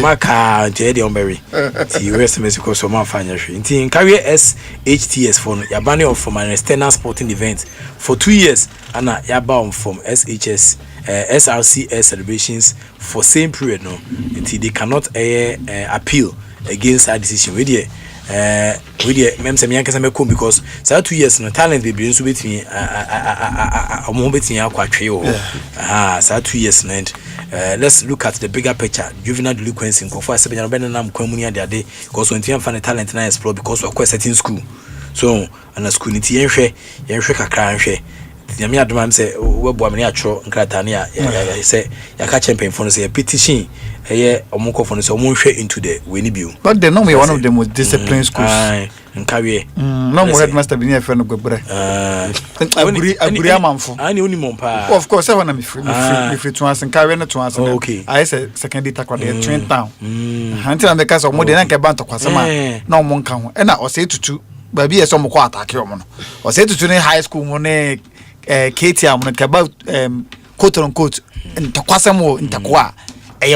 maka je de omberry ti rest Mexico so man fanya hwe nti carry SHTS for yabane of from an external sporting event for 2 years and yaba from SHS SRCS celebrations for same period no until they cannot appeal against that decision with the mem se me yankasa me come because say 2 years no talent be bring so betimi omo betimi akwatwe o say 2 years no and let's look at the bigger picture. Juvenile delinquency in Kofa Sebenya no benam kwamuni ade because when you find talent na explore because we are certain school so and a school niti yenhwe kakra nhwe nyame adoma am say we bo amene atro nkrata ne ya say ya ka champion for no say petition omukọ for no say omunhwe into the weni bio but they know me one of the most disciplined schools nkawe no mo headmaster bi ne friend gbebre aburi amanfo ani oni mompa of course I want me free to answer nkawe no to answer okay I say secondary takwade twin town until the case of mo de na nke banto kwasema na omo nka ho na o say tutu baby yes omo kwa attack omo no o say tutu ne high school mo ne KTM no kaba quote on quote ntakwasemo ntakwa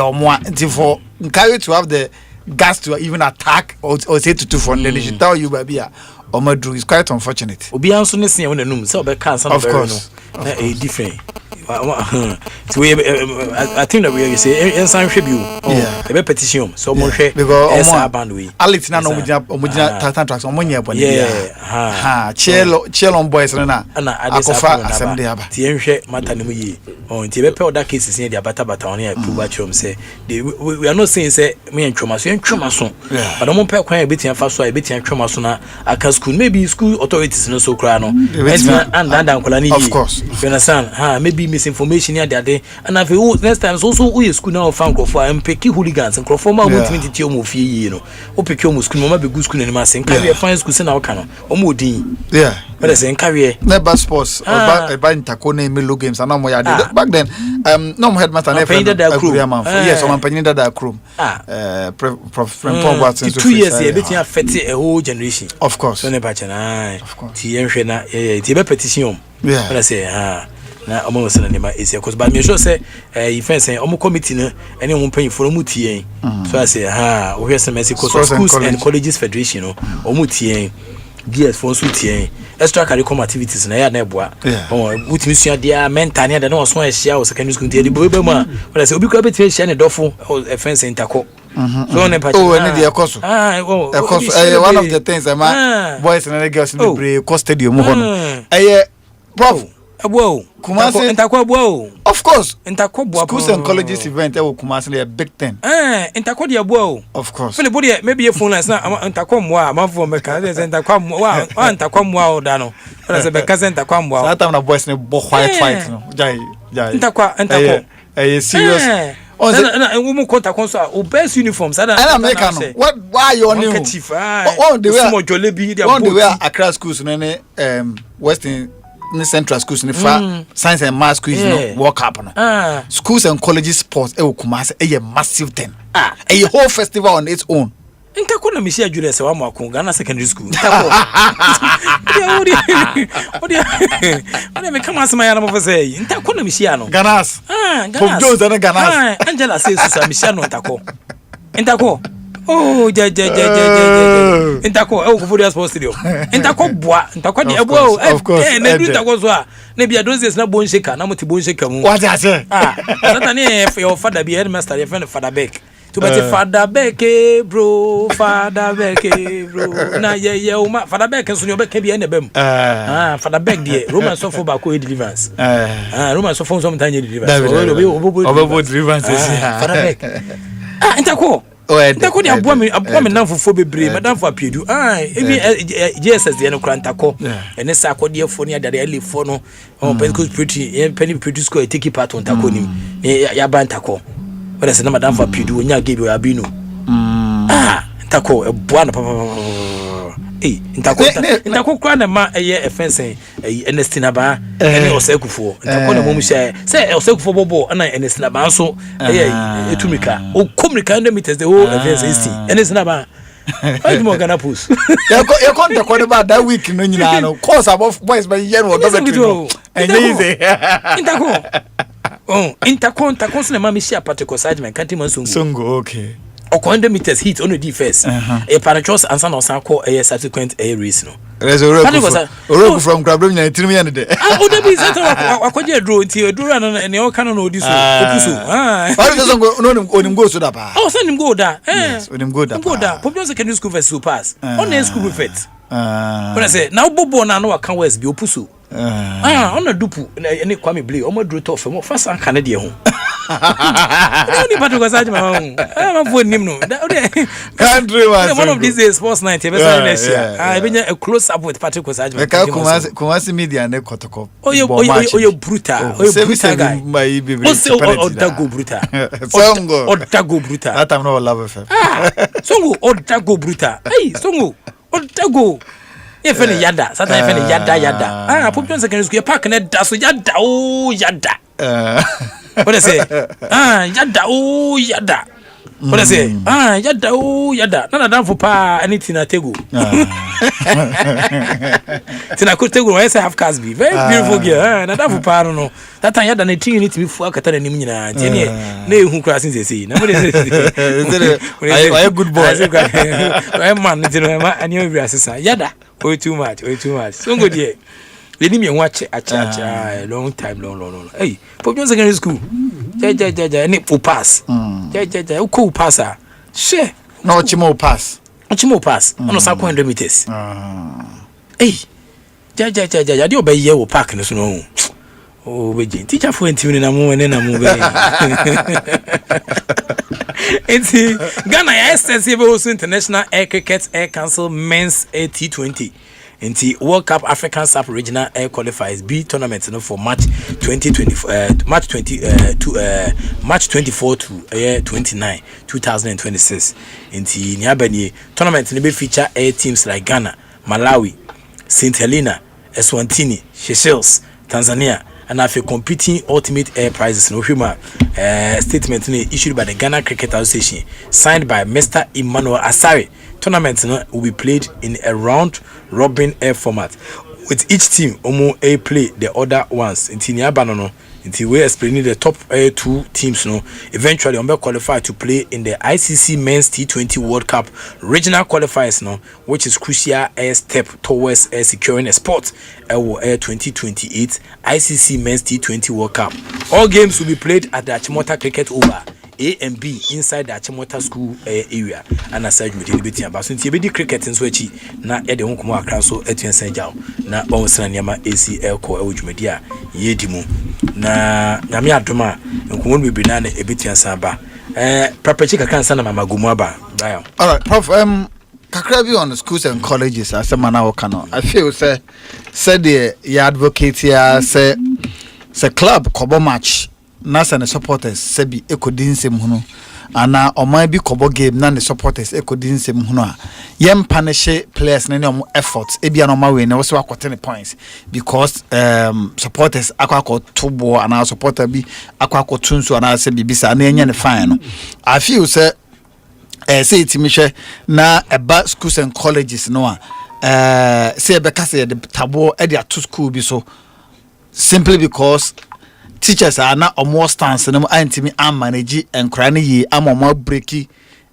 omo for nkawe to have the gas to even attack or say to from then they should tell you baby omo do is quite unfortunate obi anso ne se wonanum say obe kan sana very no different so we I think that we say ensan hwe bio ebe petition so mo hwe because omo band we alex na no omujina tatan tracks omo nya bone chelo boys na akofa assembly aba ti enhwe mata ne mu yi nti ebe pe oda cases ne dia bata on ya prove actually say we are not saying say me ntwoma so but omo pe kwan ebetia fa so ebetia ntwoma so na aka school maybe school authorities no so kra no and nkola ni of course you understand maybe misinformation here there and if next time so we school now fan for mpeki hooligans and crofo ma mo timi titi o mo fie yi no o peki o mo school mo ma be good school ni ma sen career fine school se na o kan o mo din but I say career never sports ba intako na melo games and mo ya back then no mo headmaster na friend yes o man panyin da crew Prof 2 years e betin affect a whole generation of course so ne ba chana ti enhwe na ti be petition but I say na omo wasana ne ma esi because but me sure say you find say omo committee no ene omo pan for omo tie so I say o hwe say Mexico schools and colleges federation no omo tie DS for so tie extra curriculum activities na ya na eboa wutimi sua dia mental ne da na oso ehia o secondary school tie di bo ma but I say obi ko betie ehia ne dofo fence interco so ne pa ne dia koso one of the things boys and girls in the break stadium ho no Prof Abuo Kumasi Ntakwa Abuo of course Ntakwa Abuo schools and colleges event Kumasi a big thing Ntakwa di Abuo of course fele body maybe phone lines na Ntakwa mwa amafo meka Ntakwa mwa Ntakwa mwa oda no fele se beka Ntakwa mwa that time na boys ne bo white no jai Ntakwa serious na we conta konso o best uniforms and America no what why your new on the way Accra schools no Western central schools in the science and math schools no work up no schools and colleges sports Kumasi a massive thing a whole festival on its own Ntako na mishia jule se wa mwako Ghana secondary school Ntako Odi me kama asema yana mfase Ntako na mishia no Ganas Prof Jones na Ganas Angela says susa mishia no Ntako oh ja Ntako kufuria sports stadium Ntako bua Ntako di ebo na du Ntako so a na bia dozes na bonsheka na moti bonsheka mu what I say sata ne your father be headmaster your friend father back to be father beke bro na ye uma father beke so you be be na bem father beke there Roman so for back deliverance Roman so for some time deliverance obo deliverance father beke intako ntako dia aboa me namfofo bebre madamfo apiedu ebi JSS de no krantako ene sa akode fo ne adare elefo no Pentecost pretty penny produce ko take part on tako nim ya bantako wala se na madamfo apiedu onya gebe abino ntako eboa na papa ntako kwa na ma eye offense Ernestina ba ene osekufo ntako na momu sha se osekufo bobo na Ernestina ba so etumika o komrika na meters the whole offense is Ernestina ba why do gonna push you contact ko ba that week no nyina no course above boys by year no do easy ntako so na ma me share particle segment kanti man sungo okay o contender meters hit on the defense e parachos ansa na osan ko subsequent race no Oroku from Crabram nya tirim ya ne de o de bi set akwaje draw ti draw na ne o kan na odi so opuso why do so no onim go so da pa o say nim go da onim go da popular secondary school versus pass on the school prefect when I say now bobo na no aka west bi opuso on na dupu ne kwame blay o ma draw to fam fast an kan de ho only part of Sajma I'm for him no country was one of these days Sportsnite next year I been a close up with Patrick Sajma Kumasi media ne kotoko oh brutal guy my baby dago brutal dago brutal that time no love FM songo dago brutal hey songo dago if any yada sata if any yada popular secondary school park na da so yada what I say yada what I say yada nana dan for pa anything na tego tina ko tego I say half cast be very beautiful girl na dan for pa no that time yada na tin need to be for akata na nim nyina tie ne na ehun kra since say na what say I good boy I man tina ma ani obi asesa yada too much so go there they need me watch a long time long hey popular secondary school ja ni pass ja ko pass she no chimo pass no sa 100 meters hey ja dey obey wo park no so no oh we teacher for ntimi na mo be it's Ghana SSC also International Air Cricket Air Council Men's T20 into World Cup African Sub-Regional Air Qualifiers B tournament for March 24 to 29 2026 into Nyabani tournament will feature air teams like Ghana, Malawi, St. Helena, Eswatini, Seychelles, Tanzania, and have a competing ultimate air prizes. No human statement issued by the Ghana Cricket Association, signed by Mr. Emmanuel Asare. Tournament will be played in a round robin air format, with each team a play the other ones. Until we explaining the top two teams eventually qualify to play in the ICC Men's T20 World Cup regional qualifiers which is crucial step towards securing a spot at 2028 ICC Men's T20 World Cup. All games will be played at the Achimota Cricket Oval A and B inside the Achimota School area. And as such, we did about since you be cricket in Switchy, na at the Hong so at Senjao, na Bonsanama ACL co Media, Yedimu, na Namia Duma, and won't be banana a bit and Samba. Prapachika can send Mama Gumaba. All right, Prof. Kakrabi on the schools and colleges as a man I feel said the advocate here say club kobo match. Nasa ne supporters sebi ekodin sem huno ana oman bi kobo game na ne supporters ekodin sem huno a yem punish players na ne om efforts ebia no ma we na wo se wakote ne points because supporters akwa tubo ana supporter bi akwa tunsu ana se bibisa na enya ne fine no I feel say say itimi hwe na eba schools and colleges no a say be ka say the tabo e dia to school bi so simply because teachers are not more stance no antimi am manage and crane yi am more breaky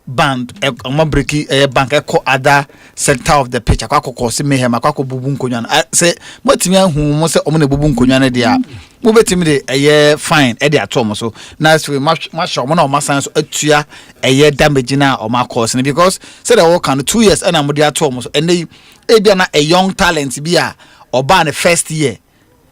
band ọmọ breaki bank ẹkọ other sector of the pitch akọ si mehem akọ bubu nkonwa say motimi ahu mo say ọmọ na bubu nkonwa na dia mo betimi de fine e de atom so na so ma show mo na ọmọ san so atua damage na ọmọ cause because say the work can 2 years and am de atom so and e bia na a young talent bi a oba na first year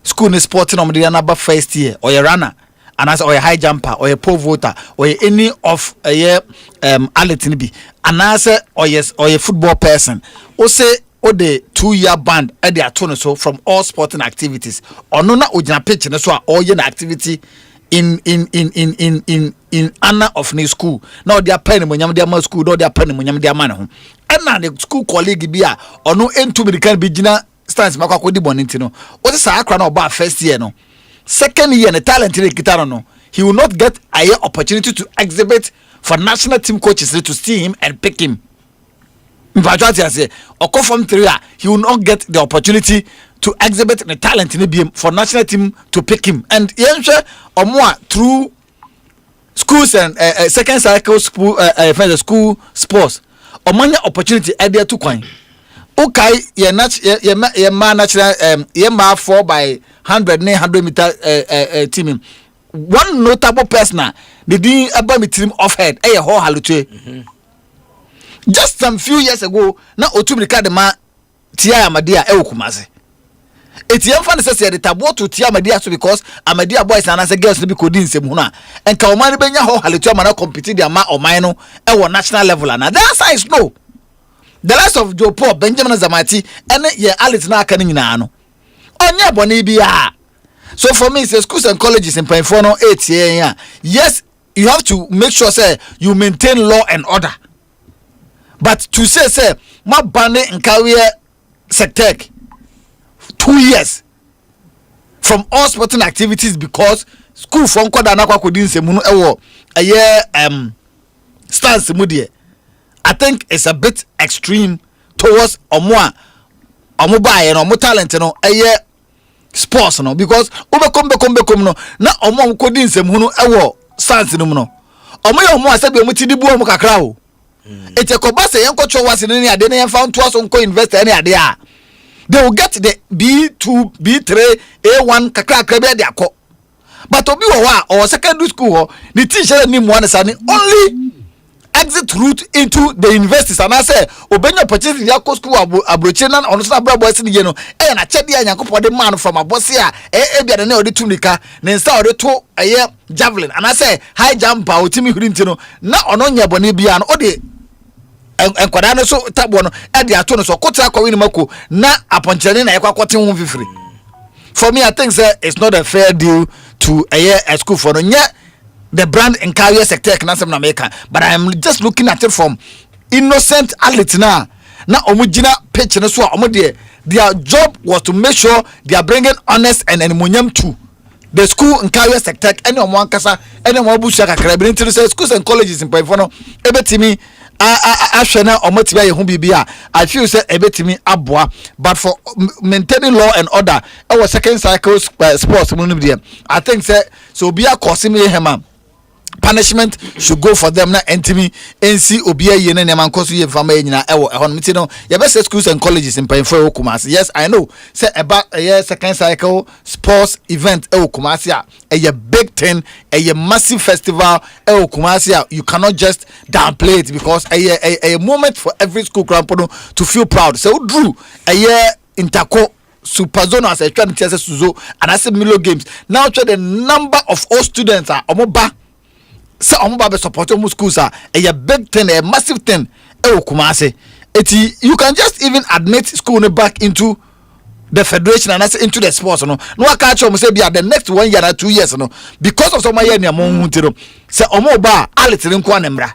school ni sport na mo de na ba first year or a runner and as or a high jumper or a pole vaulter or any of athlete be and as or a football person o say o the 2-year band at the atone so from all sporting activities or no na ojina pitch so all your activity in honor of new school now they are penny when you school no they are penny when you man and na the school colleague be or no into me can be jina stands makwa di bonenti no o say akra na oba first year no second year the talent no he will not get a opportunity to exhibit for national team coaches to see him and pick him. In fact, I say, or from 3 years, he will not get the opportunity to exhibit the talent in the BM for national team to pick him. And or more through schools and second cycle school sports or many opportunity at there to coin. Okay, ye natural 4 by 100 meter teaming. One notable person the didn't ever meet him off head whole halute. Just some few years ago na otumi the man tia Amadia Kumase. Etiam fan says the tabo to tia Amadia so because Amadia boys and as a girls be coding semuna and Kaumani benya whole halute man compete their ma or mino national level and that size no. The rest of Joe Paul, Benjamin Zamati, and ye Alice na Canino. Onya Bonibia. So for me, it's schools and colleges in Penfono 8 years. Yes, you have to make sure say you maintain law and order. But to say my bande in career sector 2 years from all sporting activities because school from Kodanakwa couldn't say muno a year stance mudie. I think it's a bit extreme towards omo buy no mo talent no sports no because obekom no na omo ko di nsem hunu stance no no omo ye omo asabi omo ti di bu omo kakra o etekoba se yenko chowase ne ade ne yemfa nto aso nko invest ne ade a they will get the B2 B3 A1 kakra be de akọ but obi wo wa or secondary school ho the teacher ni mo ansa only exit route into the universities and I say obenya opportunity ya ko school abroche na ono so abro boys ni je no na chede ya yakopɔ de man from abosi a bia na ode tumika na insta ode to javelin and I say high jumper otimi hurinti no na ono nya bone bia no ode enkwada no so tabo no de ato no so kotra kwa wini mako na aponchane na yakwakote ho fifiri. For me I think say it's not a fair deal to a school for no nya the brand and career sector can answer America, but I am just looking at it from innocent athletes now. Now, omujina pitch and so their job was to make sure they are bringing honest and ammonium to the school and career sector. Any one kasa, any one bushaka, carabin to the schools and colleges in Paifono, ebetimi. I feel say ebetimi abwa, but for maintaining law and order, our second cycle sports. I think say so. Be a cosimi hema. Punishment should go for them na entimi NC obia ye na man koso ye fama nyina ehon miti no ye be say schools and colleges in Pemfo Kumasi. Yes, I know say about a second cycle sports event Kumasi a big thing, a massive festival Kumasi. You cannot just downplay it because a moment for every school crampono to feel proud. So Drew a year interco Super Zone as a trying to Suzo and I said Milo games. Now the number of all students are omoba. So omoba be support omo schools are a big thing, a massive thing. Kumasi. You can just even admit school back into the federation and that's into the sports. No catch say be the next 1 year or 2 years because of some year near Montero. Say omoba alitin kwa nemra.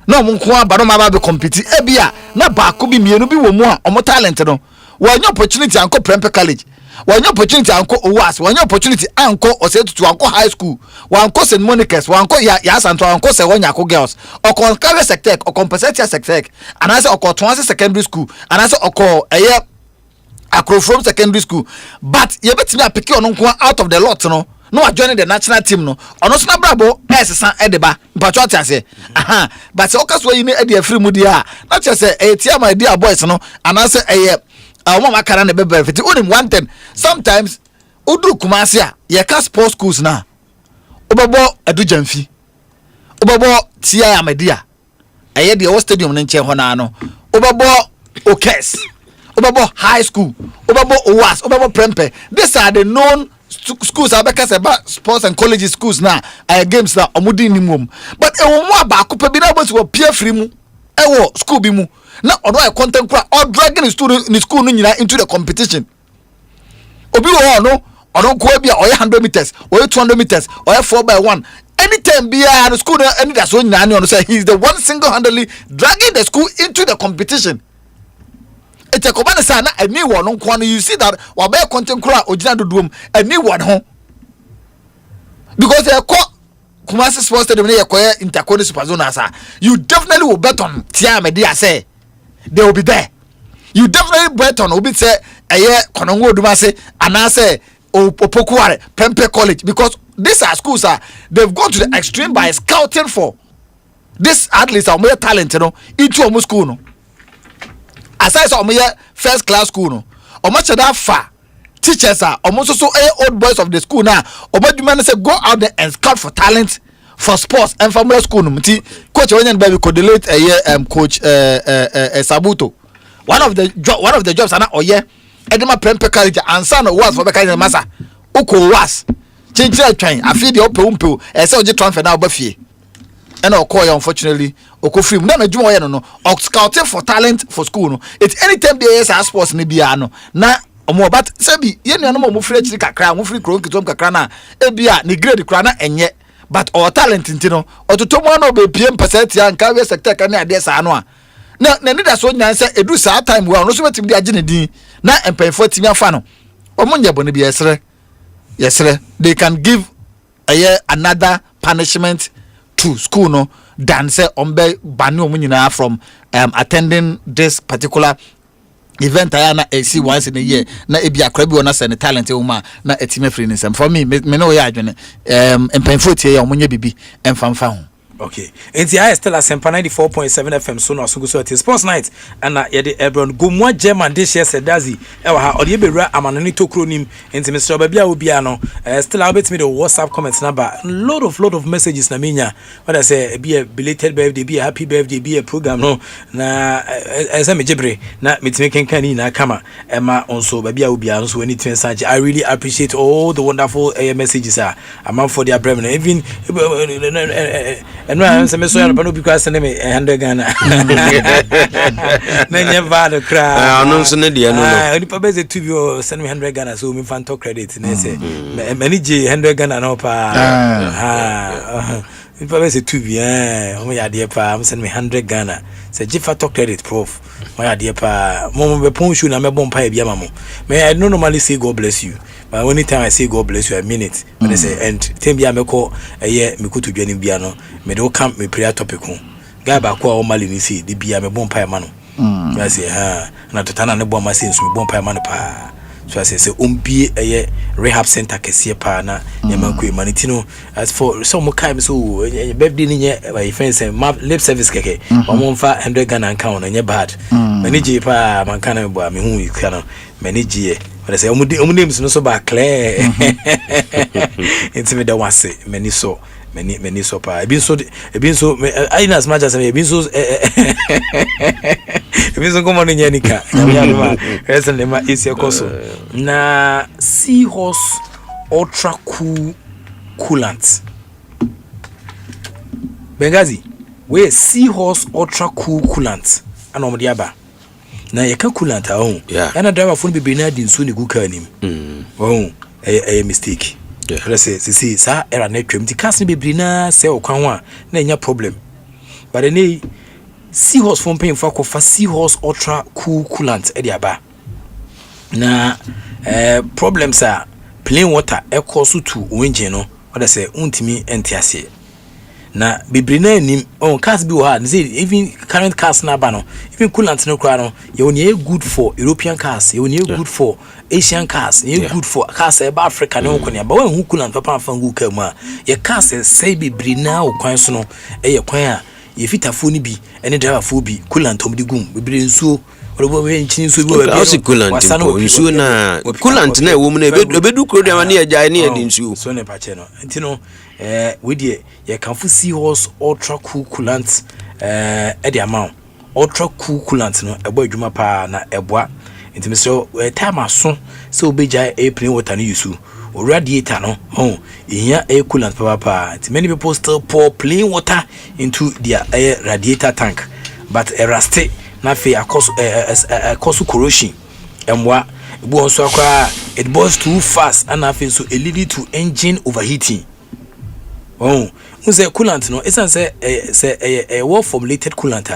No munkwa ba no ma be compete. Ebia na ba ko bi mienu bi wo mu a omo talent no. One opportunity anko Prempeh College. One opportunity anko OWAS. One opportunity anko Osetutu anko high school. One anko St. Monica's. One anko Yasanto anko Sewonyako girls. Or career sector or compensatory sector. And I say or Twanse secondary school. And I say or Akro from secondary school. But you bet me a pick on out of the lot, no. no wa join the national team no ono so na brabo esesa edeba mpacho tia se aha but okaso yi ne edi afiri mu dia na che se etia my dear boys no anase eye mama kara na be benefit unim one thing sometimes udu kumase a ye ka sports schools na obebo adu jamfi obebo tia amadia eye de o stadium ne nche ho na no obebo okes obebo high school obebo owas obebo prempe. These are the known schools abeka se ba sports and college schools na games na omudi ni mum but e wo mu aba akopa bi na bo so pia free mu e wo school bi mu na ono e content kura or dragging the school no nyina into the competition obi wo no ono ko bia oye 100 meters oye 200 meters oye 4x1 anytime bia the school any that so nyina no say he is the one single-handedly dragging the school into the competition. It's a command sana a new one on corner. You see that while bear content crowd original doom a new one home because they are called Kumasi Sports Stadium acquire interconnected superzona. You definitely will bet on Tia Media say they will be there. You definitely bet on Obi say a year Konongo Dumase and I say Opokuare Pempe College because these are schools they've gone to the extreme by scouting for these athletes are more talent, you know, into a school. No? Aside from first class school no much that far teachers are almost so old boys of the school now man say go out there and scout for talent for sports and for school no coach when baby could delete coach Sabuto one of the jobs ana oye edema prempe college and son was for the massa uko was change train I feel the open say oje transfer now ba fie and Okoye unfortunately Okofrim na na dwuma no scouting for talent for school no it's anytime they say sports ni bia no na omo but sabi ye nua no mo free chiri kakra mo free kron kitom kakra na e bia ni grade kra na enye but our talent ntino ototomo na obe pm percent ya nka we sector ka na ade sa no a na ni da so nyan say edu sa time we no so betim dia agene din na empenfo timi afa no omo nya bone bia yesre they can give another punishment to school no than say ombe banu omunyina from attending this particular event ayana AC once in a year na ebi akra bi ona say ne talent woman na etime free nsem for me no ya adwene empanfo tie ya omunye bibi emfamfa ho. Okay. Enti I still Asempa 94.7 FM so no so go so at Sports Night and yede Ebron Gomwa German this year Sedazi e wa ha ode bewura amanoni tokro nim enti Mr. Babia obia no still I'll bet me the WhatsApp comments number lot of messages na menya what I say be a belated birthday be a happy birthday be a program no na esa mejebre na metime kenkani na kama ema onso Babia obia so anything such. I really appreciate all the wonderful messages among for their brevity even and no, I'm saying no because send me 100 Ghana. Nanya value cry. No, so no dia no. Only pa beze to you send me 100 Ghana so me fan talk credit. Ne say many G 100 Ghana no pa. If I say to be my idea pa I'm send me 100 Ghana. Say G talk credit prof. My idea pa mo be pon shoe na me bon pa e bia mamo. Me I don't normally say God bless you. But only time I say God bless you I mean it. When I say and tem bia me call me kutu dwani bia no me do camp me prayer topic ho. Guy ba ko o mali ni say di bia me bon pa e ma no. I say na totana ne bo ma say nso me bon pa e ma no pa. So I say umbie rehab center kese pa na nyama ko humanity no as for some kind so birthday ni nye my friends lip service keke omo mfa 100 Ghana account na nye bad manage pa man kana bo me hu kana manage but I say omo names no so ba clear it's me da wase many so pa e bin so I as much as e bin so Mizo komo ni nyanika nyama esa nema isi koso na seahorse ultra cool coolant Bengazi we seahorse ultra cool coolant ana omde aba na yeka coolant ahun ana driver phone be na din so ne guka nim a mistake let's say sa era na twem ti cast be na se okwan ho na nya problem but any seahorse from paying for seahorse ultra cool coolant ediaba na problems are plain water e cause to engine no what I say untimi entiase na bebrina nim on cars bi wa say even current cars na ba no even coolant no kra no you only good for European cars, you only good for Asian cars, you good for cars e ba Africa no ko ne ba wan hu coolant papa fa ngu ka mu a ye cars say bebrina o kwan so no e ye kwan a ye fitafo ni bi ene driver fo bi coolant om di gum bebre nsuo olobo we nchin nsuo bi wa bi coolant nsuo na coolant na e wo mu na ebedu kro de ma ne agya ne edi nsuo so ne pa che no enti no we die ye kan fu Seahorse ultra cool coolant e de amount ultra cool coolant no ebo adwuma pa na eboa enti me so time aso so obeja airplane water no yusu or radiator no here air coolant pa many people still pour plain water into their air radiator tank but a rusty na fe cause corrosion emwa ebu onso akwa it boils too fast and afin so it lead to engine overheating say coolant no it's say a well formulated coolant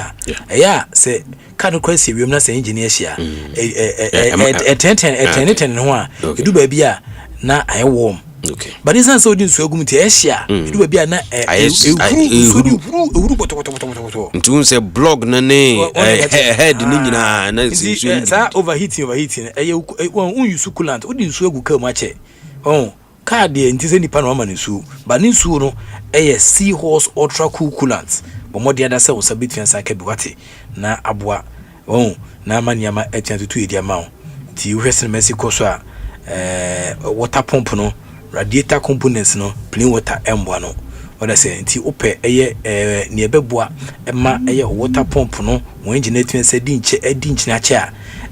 say can crazy we na say engineer share a 10 no a do baby a na I warm okay but it's so din so agum ti asia do baby a na ntun say blog na ne head ni nyina na so overheating un use coolant udin so agu ka mu ache card de ntise nipa no amane su ba ne su no Seahorse ultra cool coolant bo mo de ada se wo sabit fiansa ka bi wate na aboa na maniama etiantutu edi ama ti uhwese na Mexico so a water pump no radiator components no plain water emboa no wada se nti ope ne ebeboa ema water pump no wo engine etiansa di nche ache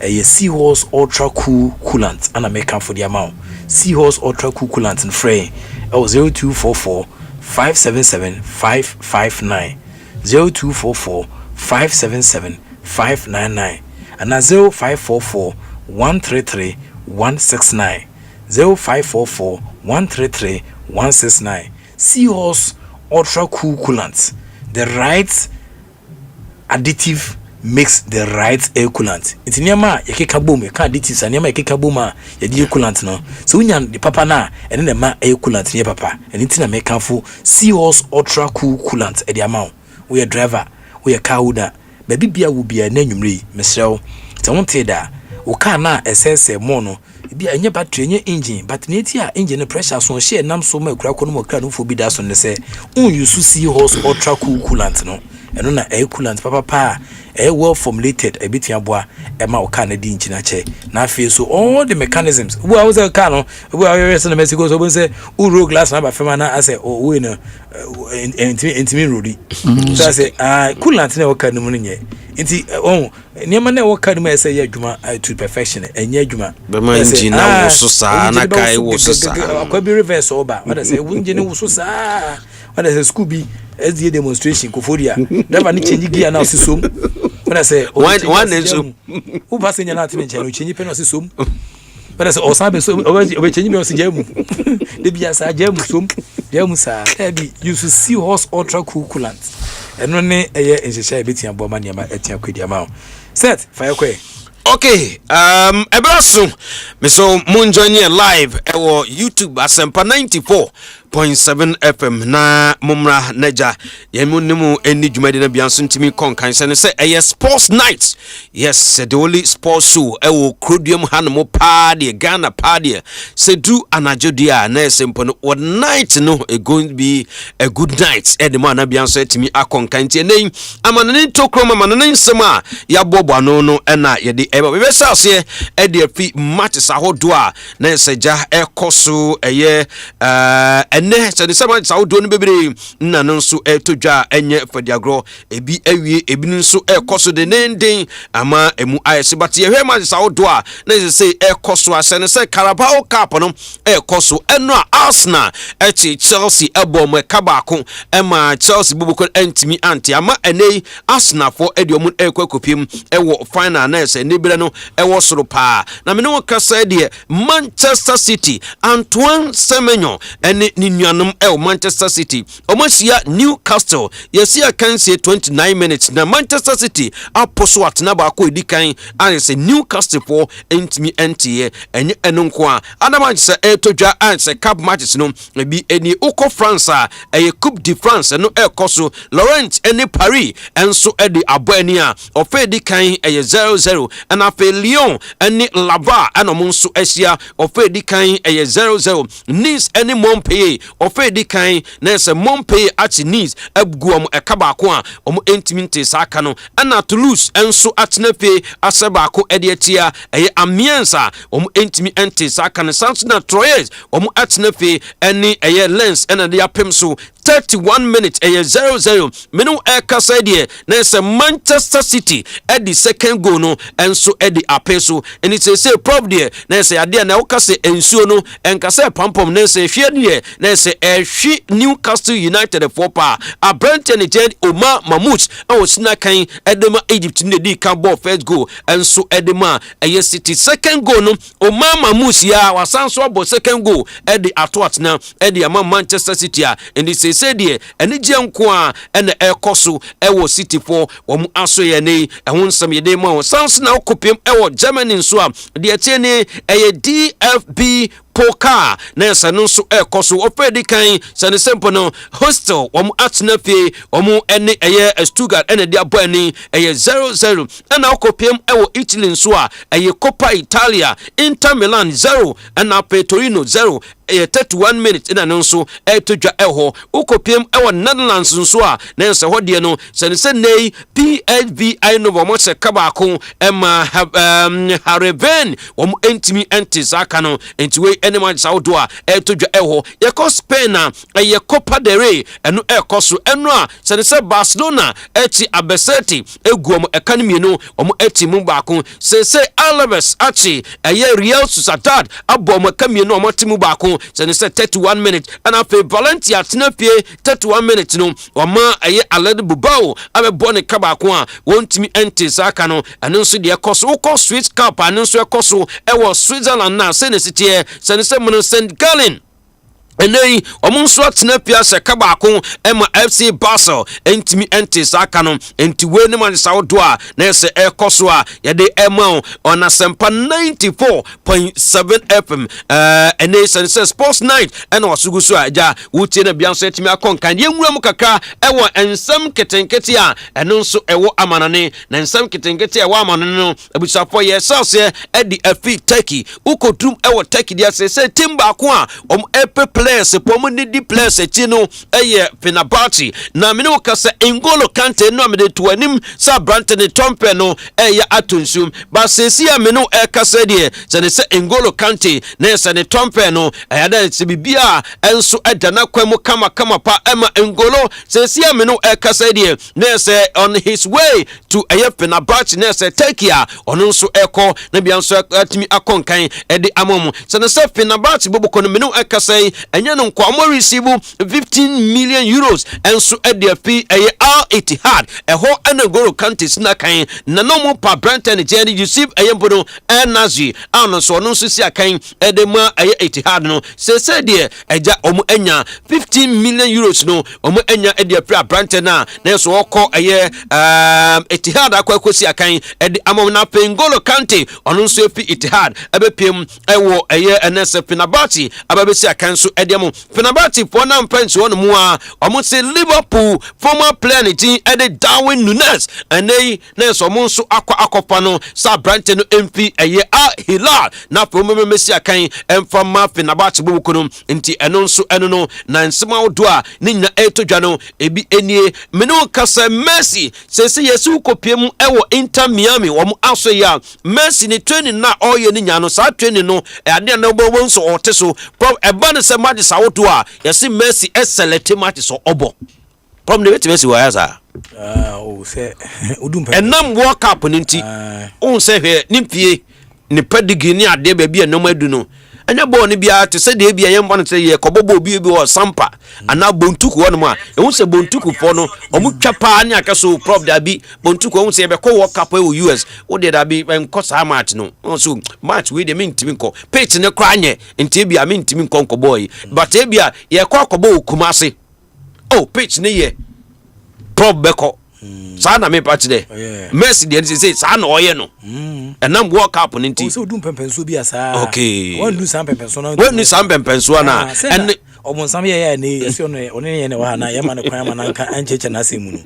a Seahorse ultra cool coolant ana make am for the amount Seahorse ultra cool coolant in frame 0244 577 559 0244 577 599 and 0544 133 169 0544 133 169 Seahorse ultra cool coolant, the right additive makes the right air coolant. It's nyama yakeka boom, you can't additives and nyama yakeka boom ya di coolant no. So when the papa na and then ma air coolant near papa and it's na make for Seahorse ultra cool coolant at the amount. We a driver, we a car holder, baby bia will be a nenumri, Michelle. So won't say that o car na essence mono. Be a new battery, new engine, but natia engine pressure so share nam so my crack on more can for be that on the say. You Seahorse ultra cool coolant no. And on air coolant papa a well formulated a bit yabwa Emma or Canadian engine che. Now feel so all the mechanisms. Well, I was a canon. Well, I was in Mexico, so we say, Uro glass number femana. I say, oh, winner, intimate Rudy. So I say, coolant never can money. Near my network can say, yeah, Juma to perfection and yeah, Juma. But my engine was so sad, and I was so sad. Could be reverse over. What I say, wouldn't you so sad? What I say, Scooby, as the demonstration, Koforia. Never need change gear now, Sisum. When I say, one is who passing an ultimate channel, change Penosum. But I say, or something so over changing me, the Biasa Jemusum, Jemusa, heavy, you should Seahorse ultra cool coolant. And only a year in the shy bit and Bomania at your amount. Set, fire quay. Okay, Ebraso, Miso Munjonia live or YouTube Asempa 94.7 FM na Mumra Neja Yemunimu Endi Jumadina Biansun Timi Konkan and say a sports night. Yes, the only sports show ewo Crudium Hanamo party Ghana party say do anajodia na sempono what night no going to be a good night and the man Biansu Timi Akonkan name amanani tokroma manani sema ya bobo no na yedi eba we say say e dey fi matches ahodoa na seja ekoso eye ene se the matches ahodoa no bebre na no nso etodwa enye fadiagro ebi awie ebi nso ekoso de nenden ama emu ayese but ye hwe matches ahodoa na say ekoso asene say Carabao Cup no ekoso eno Arsenal echi Chelsea ebom kabako ema Chelsea bubukon entimi anti ama ene Arsenal for ediomun ekokopiem ewo final na se nebira no ewo soro pa na me no kasa de Manchester City Antoine Semenyo ene ni ɛne nuanom Manchester City omosia Newcastle yesia kan say 29 minutes na Manchester City aposo atena ba ko edikan and say Newcastle for entimi entie enye enonko a adama say etodwa and say cup matches no bi eni uko France a Coupe de France no ekoso Laurent eni Paris enso edi aboani a ofa edikan 0-0 and afa Lyon eni Laval anomonso asia ofa edikan 0-0 Nice eni Montpellier ofa edikan na say Montpellier at Nice abuguom ekaba ko a omo entimi saka no ana Toulouse enso atnefe asebako edietia Amiens omo entimi ente saka no Sansona Troyes omo atnefe eni Lens ena de apem so 31 minutes 0-0 menu kasa die na se Manchester City at the second goal no enso at the apeso and it say Prof there na se ade na ukase ensuo no enkase pampom na se hwe die na se hwe Newcastle United for pa Brent and Jed Omar Mamouche o sina kan edema Egypt ne di kan ball first goal enso edema City second goal no Omar Mamouche ya wasanso abo second goal at the atwat na at the Manchester City and it say die ene gye nko a ene ekoso ewo City for wo mu aso ye ne ehun nsam ye de ma sans na okopem ewo Germany nso a de tie ne DFB Poka nessa no so ekoso ofedi kan sane sempo no hostel wo mu atena fie wo mu ene Stuttgart ene de abo ani 0-0 ena okopem ewo Italy nso a Coppa Italia Inter Milan 0 ena Torino 0 31 minutes ina no so etodwa eho ukopiem ewo Netherlands nso a nessa hodie no sane nei PSV no wo mo se kabako ema Hareven wo mu entimi entes aka no entiwe ene man Saudi a etodwa eho yeko Spain a Copa del Rey eno ekoso eno a sane Barcelona eti Abeseti eguom ekanimi no omo eti mu baako se Alaves achi Real Sociedad abom ekanimi no omo timu baako sane 31 minutes and after Valencia tenafie 31 minutes no wama Aled Bubao abebone kabako a wontimi ente saka no eno nso de ekoso uko Swiss Cup eno nso ekoso ewo Switzerland na sane sitie sane Mono St. Gallen enei omunso atenapia se kabako ema FC Basel entimi ente saka no enti we ne man Saudi a na se ekoso a ye de ema on Asempa 94.7 FM enei se Sports Night ena wasugusu aja wutie na bianso etimi akonkan ye nwura mu kaka ewo ensam ketenkete a eno nso ewo amanane na ensam ketenkete ewo amanane no abusafo ye sase edi afi Turkey ukodrum ewo Turkey dia se timba ko a players pomo di players etino Fenerbahce na mene okasa N'Golo Kante no amede to anim sa Brantone Tompe no atonsum ba sesi a mene ekasa de se N'Golo Kante na se ne Tompe no da se bibia enso adana kwemu kama pa ema N'Golo sesi a mene ekasa de na se on his way to Fenerbahce na se Turkey ono nso eko na bia nso atimi akonkan de amom se Fenerbahce boboko no mene ekasa enya no kwamo receive 15 million euros enso edefi Al Ittihad eho N'Golo Kante sina kan na no mo pa Brentford Jenny receive bono Nazi ano so no so si akan edema Ittihad no se de eja omo enya 15 million euros no omo enya edefi Brentford na so okọ Ittihad akwakosi akan ede amom na N'Golo Kante ono so efi Ittihad ebepiem ewo NSF Fenerbahce ababesi akan so edemo Fenerbahce for na mpenso no mu a omo se Liverpool former player ni tin ede Darwin Nunes enei na so mo nso akwa no sa Brante no MP Al Hilal na for mo mesi akan emfama Fenerbahce bobuko no nti eno nso eno no na nsema odo a ni nya etodwa no ebi enie meno kasa Messi se yesu kopiem ewo Inter Miami omo aso ya Messi ni training na oye ni nya no sa training no ade na obo nso oteso eba ne se match sawoto a yesi Messi select match so obo problem ne Messi wa yaza o se udumpa enam World Cup ninti on se hwe nimpie ne pedigi ni ade ba bia no madu no anya ball ni bia to say de bia yemba no say ye kobobo bi o sampa ana bontuku won ma ehun se bontuku fo no omu twapa anya kaso prof da bi bontuku ehun se be ko world cup e US wo de da bi enko sa match no so match we de mentimi nko pitch ne kra anye enti bia mentimi nko boy but e bia ye ko kobo kumase oh pitch ne ye prof beko sa na me patch de Messi de say sa na oye no enam world cup no nti so dum pempenso bi asa okay won du sam pempenso na won du sam pempenso na en omo sam ye ne ese ono one ye ne wa na yama ne kwan ma na nka ancheche na asemu no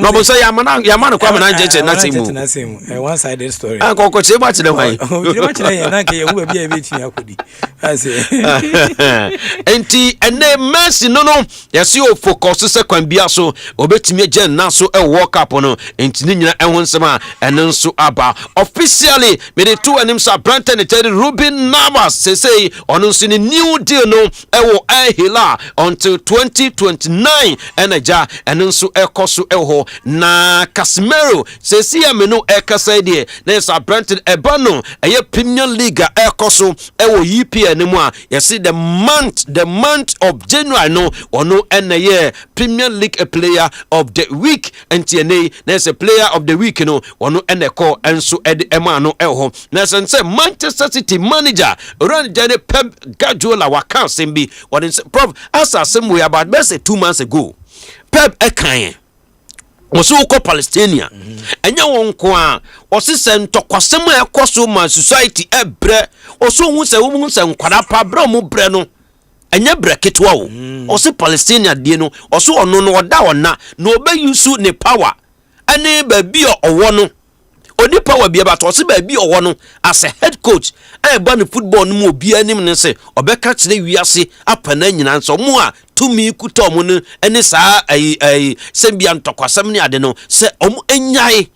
no bo so yama no kwa ma na ancheche na asemu one sided story ko che ba che de wan ba che ye na nke ye wo ba bia be tin akodi ase enti ene Messi no yesi o focus se kwan bia so obetimi agye na so e world cup no enti ni nyina ehun sema ene nso aba officially me de two anim sa Brandon Terry Ruben Navas say on nso ni new deal no ewo Ahila until 2029 enaja ene nso ekoso eho na Casemiro say ya me no ekasa de na sa Brandon Ebano eye Premier League ekoso ewo EPL mu a yesi the month of January no ono ene Premier League player of the week entiene there's a player of the week no ono ene call enso ede ema no eho na say Manchester City manager run Jane Pep Guardiola waka sembi what is Prof asa some way about best 2 months ago Pep ekan oso ko Palestinian enya won ko a osi se ntokwasem ekoso man society ebre oso hu se nkwada pa bra mu bre no enya breketwa wo osi Palestinian die no oso ono no oda ona na obeyusu ne power ane ba bi owo no oni power bi ba to osi ba bi owo no as a head coach ba ne football no mu obi anim ne se obeka kire wiase apana nyina nso mu a tumi kuto mu no ene saa sembia ntokwasem ne ade no se omu enyai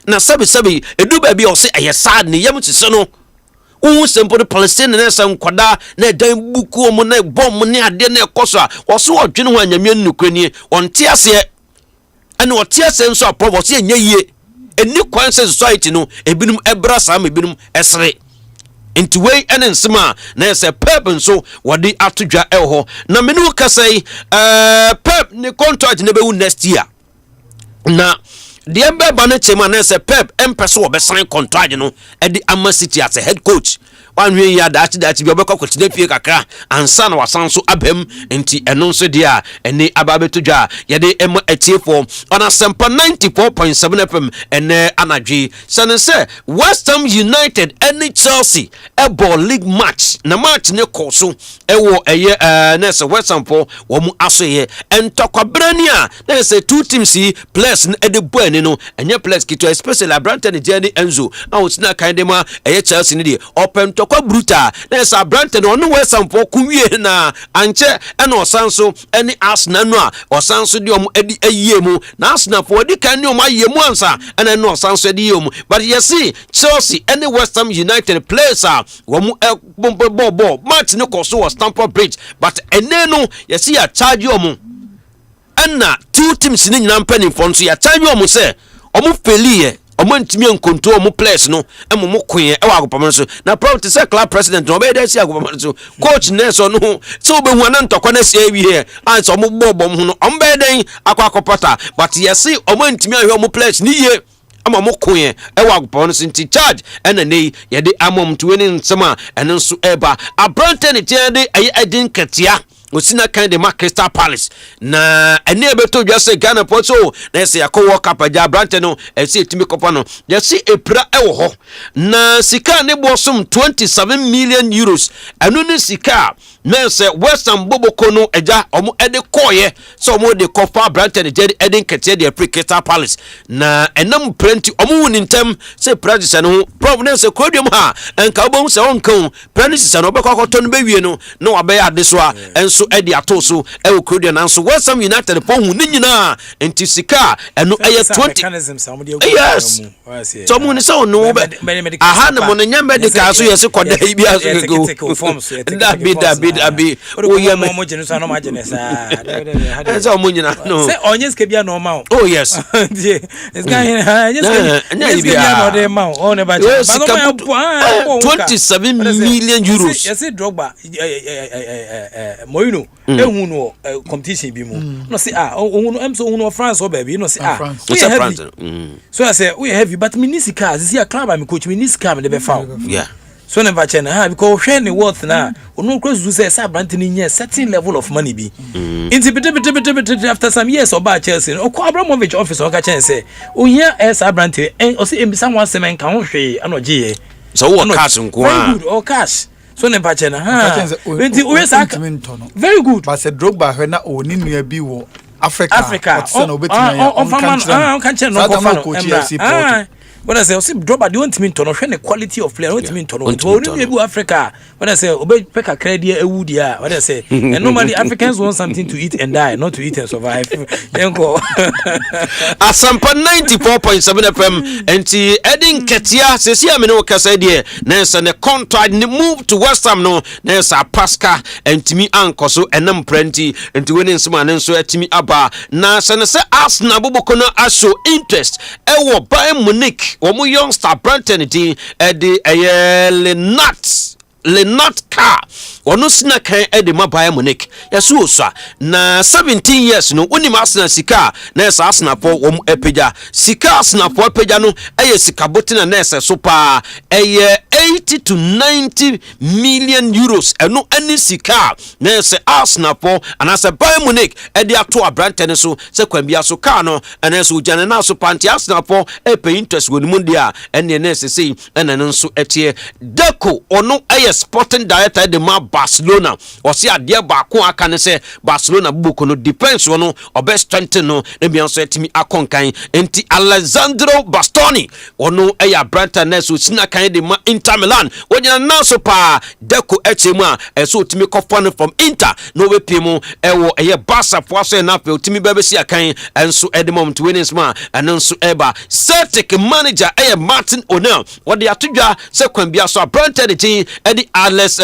na sabi edu ba bi osi sad ne yam tse no sempo de Palestine na san kwada na dan buku mu na bom ne ade na ekoso a woso odwene ho anyame nnukrani onte ase ene ote ase nso apro se enya yie eni kwan se society no ebinum ebra sam ebinum esre enti wei ene nsema na se Pep nso wode atodwa eho na menu kasai Pep ne contract ne be next year na the ember na chema na se Pep empese wo be sign contract no e di Ama City as a head coach one way ya that bi obekọ kwetine pie kakra ansa na wasan so abem enti eno nso dia ene ababetodwa ye de em atiefo on Asempa 94.7 FM ene anadwe sane se West Ham United and Chelsea a ball league match na match ne koso ewo eye na se West Ham po wo mu asoye entokwabrani a na se two teams players na de boani no enye players kito especially Brandon Jenny Enzo na wotina kan dem a eye Chelsea ne de open kwa bruta na sa Brandon ono West Ham po kuwie na anche ena osanso eni Arsenal no a osanso de om edi ayemu na Arsenal fo di kan ne om ayemu ansa ena no osanso edi yemu but you see Chelsea eni West Ham United players a wo mu ball match ne koso was Stamford Bridge but ene no you see a charge om ena two teams ni nyina mpani fonso ya charge om se omu felie omontimi enkonto omo players no emo kwen e wa agopam so na Prof to say club president no be dey see agopam so coach Nelson no so be hu na ntokwa na see wi here and so omo bobom hu no omo be dey akwa but yes omontimi ahwe omo players ni ye ama mo kwen e wa agopam so nti charge ena nei ye de amom to wini nsema eno so eba abrante ne tie de ayi adin katia osina kan de Crystal Palace na ene ebeto dwase Ghana poto na se yakowo kapaja brante no ese etimi kopa no yesi epra ewo ho na sika ne bosom 27 million euros anu ne sika na se West Ham boboko no eja omo ede koye so omo de kofa brante ne jedi eden kete de Crystal Palace na enam prenti omo woni ntem se practice no Prof se krodium ha enka obo se onkan practice no obekọ akoto no bewie no na wabe ade so a enso nso edi ato so ewo Korea na nso West Ham United po hu ni nyina enti sika eno eye 20 yes so mu ni so no aha na mo nya medical so yes koda bi aso go dabi o ye mo genu so no ma genu sa so mo nyina no say onyes ke bia normal oh yes this guy yes ke bia no dey ma o ne ba 27 million euros yes Drogba Moino ehun no competition bi mu no say ohun emso ohun France o baby no say we heavy so I say we heavy but minisika this year club am coach minisika me dey be foul yeah so never chen because when the worth na onu cross say brand ni certain level of money bi into after some years oba Chelsea o ko Abramovich office o ka chen say ohia brand o say embisa wan semen kan hwe anoje so what cash nko very good or cash so never chen very good but say Drogba hwe na oni nua bi wo Africa when I say Drogba the want me to know the quality of player want me to know to Africa when I say obey peka credit ewu dia when I say and normally Africans want something to eat and die not to eat and survive yenko Asempa 94.7 FM enti Edin Ketia sesi amene okasa die na se ne contract ne move to West Ham no na se Pascal entimi ankoso enam prenti enti weni nsema ne nso atimi aba na se ne se Arsenal boboko no aso interest ewo Bayern Munich omo youngster Brandon di edi Lenat car ono sina kan edi mabaya Munich yaso osa na 17 years no unim Arsenal sika na esa Arsenal po wom epeja sika Arsenal po epeja no eye sika botina na esa so pa eye 80 to 90 million euros eno ani sika na esa Arsenal po anasa Bayern Munich edi ato Brandon so se kwambia so car no na esa ujane na so panti Arsenal po e pay interest wonimu dia ene na esa sei ene nso etie Deco ono eye sporting director de ma Barcelona or see a dear back one can say Barcelona book no depends on or best strengthen no and say to me a conquering enti Alessandro Bastoni or no a Branta Nesu Sina kind de ma Inter Milan when you now so pa Deco Echema and so to me coffin from Inter no way pimo ewo a Barca for say na to me baby see a kind and so at the moment winning man and then so ever Celtic manager a Martin O'Neill what they are to ya second be so Branta the team Eddie Alex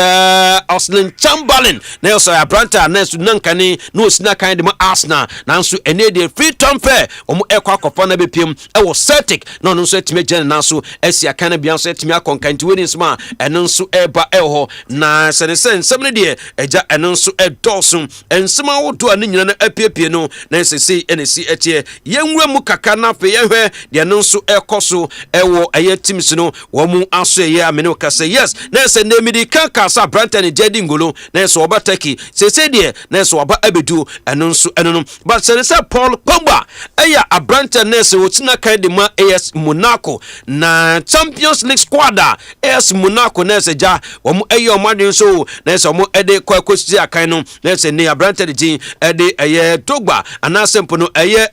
Oslin Chamberlain Nelson Abranta Nesu Nankani no sina kind de Arsenal nanso ene de free transfer omo ekwa kofa na bepiem e wo Celtic no no so etime gen nanso esia kan bia so etime akonkanti weni sma eno nso eba eho na senese nsem de eja eno nso edosun ensema wodo ani nyina na apiepie no na sese enesi etie yenwura mu kaka na fe yehwe de eno nso ekoso ewo eye teams no wo mu aso ye amene okase yes na se nemidi kaka sa Brandon Jadi Ngolo na so oba Turkey sese de na so oba abedu eno nso eno no but senese Paul Pogba eya Brandon na se wotina kan de ma AS Monaco na Champions League squad AS Monaco na se ja omo eyo omade so na se omo ede kwakosi akan no na se ne Brandon Ji ede eye Togba anasempo no eye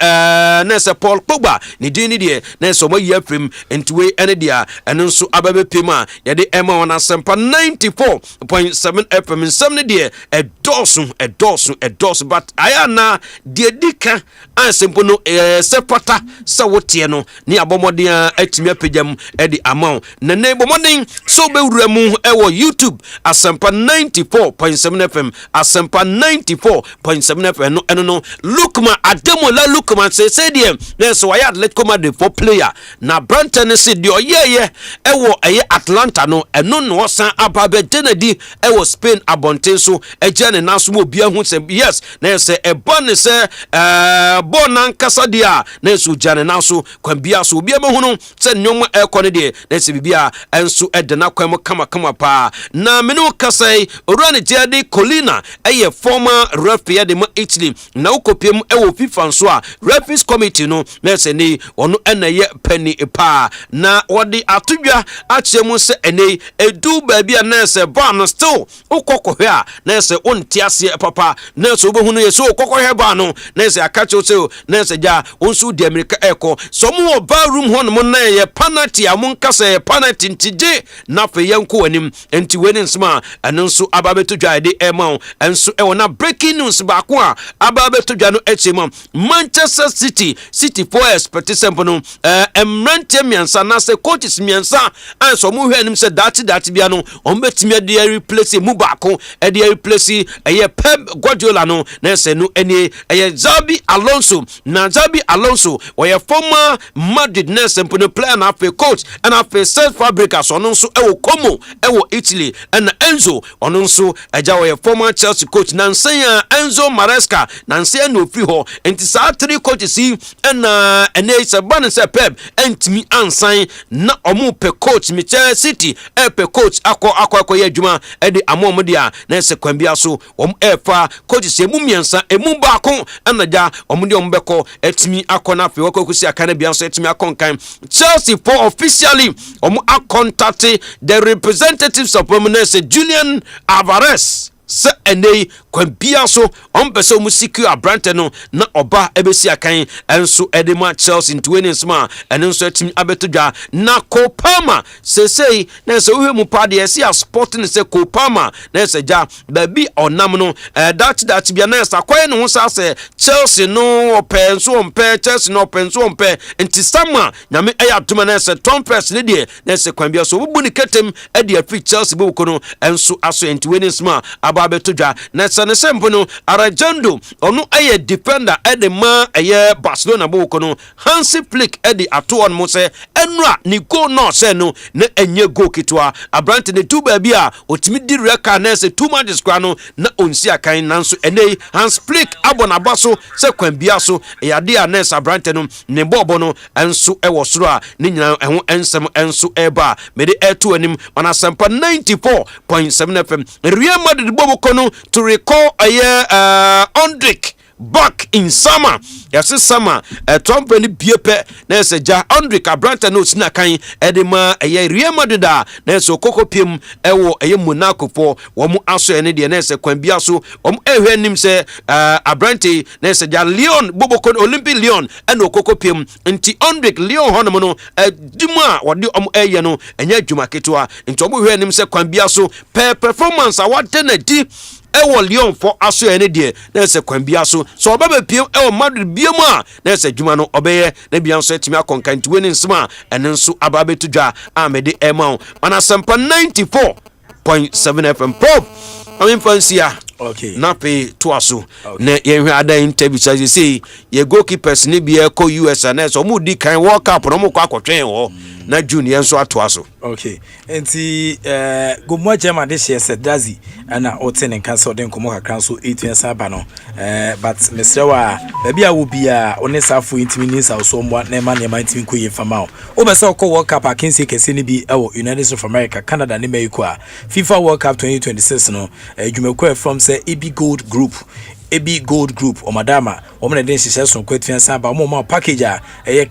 na se Paul Pogba ni dini de na se omo yefrim entwe ene dia eno nso ababe pema ye de ema wana sempa 94.7 FM nsam de edosu but ayana de dika ansempo no sepata sawotie no ni abomodin atimi apejam edi amount na ne bomodin so bewura mu ewo YouTube Asempa 94.7 FM Asempa 94.7 FM no eno no Lukman Ademola Lukman say dem na so ya Atletico de for player na Branton se de oyeye ewo eye Atlanta no eno no san ababe denadi ewo Spain abonten so ejane naso mo bia hu se yes na se ebone se bonan kasa dia na so jane naso kwan bia so bia ma hu no se nyom ekone de na se bibia enso edena kwan mo kama pa na menu kasai orane jade Colina eye former referee de ma Italy na ukopiem ewo FIFA so a referees committee no na se ni ono enaye penny pa na wodi atudwa achemu se ene edu ba bia na se ban still ukoko hwe a na se onti ase papa na so obohunu ye so ukoko hwe ba no na se akacho se na se ja onsu di America eko so mu oba room ho no na ye penalty amunka se penalty ntije na fe yanko anim enti weni nsma anonso ababeto dwaade ema enso e wona breaking news ba ko a ababeto dwa no echema Manchester City for expect sempono emrante miansa na se coaches miansa anso mu hwe anim se dati bia no ombetimi de replace mu ba ko e de replace Pep Guardiola no na se no eni Xabi Alonso or former Madrid na sempono player na fe coach and afe South Fabregas ono nso e wo Como e wo Italy and Enzo ono nso eja wo former Chelsea coach Nancy Enzo Maresca Nancy no fi ho enti sa three coaches and ene ban se Pep entimi ansan na omo pe coach Manchester City e pe coach akọ ye adwuma e de amom dia na se kwambia so om efa coaches emu miensa emu ba ko anaja om de om beko etimi akọ na fe wakokusi akana bia so etimi akonkan Chelsea for officially contact the representatives of Prominence Julian Alvarez se enei kwambia so ompese mu secure abrante no na oba ebesi akan enso edema Chelsea ntweni nsma enso etimi abetodwa na Kopama sesei na se uhwe mu pade ese a sporting se Kopama na se ja baby onam no that bia na sa kwae no sa se Chelsea no openso ompe Chelsea no openso ompe enti sama nyame ayatuma na se Tom Press ne de na se kwambia so bubu ni ketem e de afi Chelsea bubu kono enso aso entweni nsma ababetodwa na se ne sempo no Arajando onu aye defender e de ma aye Barcelona bo kono Hansi Flick e de ato on mo se enra ni go no se no na enye go kitwa abrante ne tu ba bia otimi di reka na se too much square no na onsi akan nanso ene Hansi Flick abona baso se kwambia so yade a na se abrante no ne bobo no enso e wo soro a ne nyina eho ensem enso eba mede eto anim on Asempa 94.7 FM Real Madrid bobo kono to recall Ondrik back in summer. Yes, summer. Trump any biepe. There's a ja Ondrik Abranta no sinakan. Edema Real Madrid. There's a Coco Pim. Ewo Monaco for Wamu Aso and the Nessa Quambiaso. Nim se Abrante. There's a ja Leon Bobocon Olympic Leon and no Coco Pim. Nti Ondrik Leon Honomono. Duma what do Yano and yet Jumaketwa. Into Nim se Quambiaso. Per performance. I want 10 ewo Lyon for aso ene de na se kwambia so obaba piem ewo Madrid biemu a na se dwuma no obeye na bia so etimi akonkan tiweni nsema ene nso ababetudwa amede ema on Asempa 94.7 FM Prof amen fansia okay na pe to aso na yenhwe ada interview say ye goalkeepers ni bia ko US na so mu di kan World Cup no mu kwa akotwen ho na junior nso ato aso okay enti gomwa jama de share said dazi ana otene kanso den komo kakran so 8 years aba no but mesrewa baby a wo bia onesafo intimi ni sa so mwa na ma intimi ko ye fama o be se ko World Cup akense kese ni bi ewo United States of America Canada ni Mexico a FIFA World Cup 2026 no dwumako from say EB Gold Group o madama o mena den hihye so kwatfian sa ba mo package a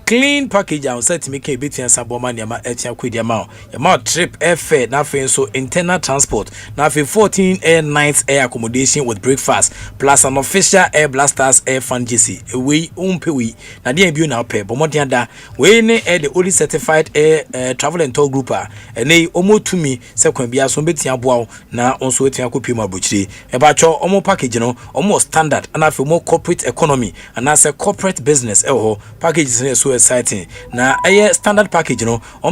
clean package a set me ke betfian sa bo ma ne ma etia kwedi ma ya trip airfare na fe so internal transport na fe 14 air nights air accommodation with breakfast plus an official air blasters air fan GC we umpe we na dia bi na pe bo mo dia da we ne the only certified air travel and tour group a ene omotumi se kwan bia so betia boa na onso etia kopiem abochire e ba cho omo package no omo standard and for more corporate economy and as a corporate business packages is so exciting na standard package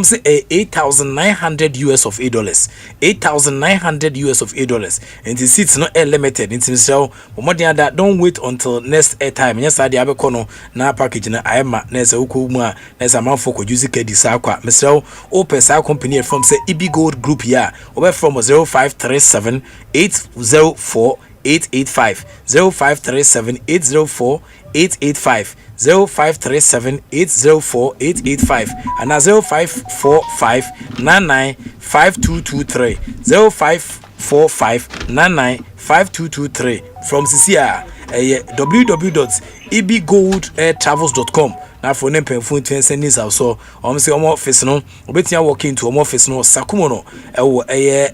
say $8,900 $8,900 and the seats not limited into so that don't wait until next time yes I have a na package na I am na say ukuma na say man for use kedi sa kwa Mr. open sa company from say EB Gold Group here over from 0537 804 885 0537 804 885 0537 804 885 and 0545 99 5223 0545 99 5223 from CCR www.ebgoldtravels.com na for ne pemfo twen sendings also say omo office no obetia walk into omo office no Sakumo no ewo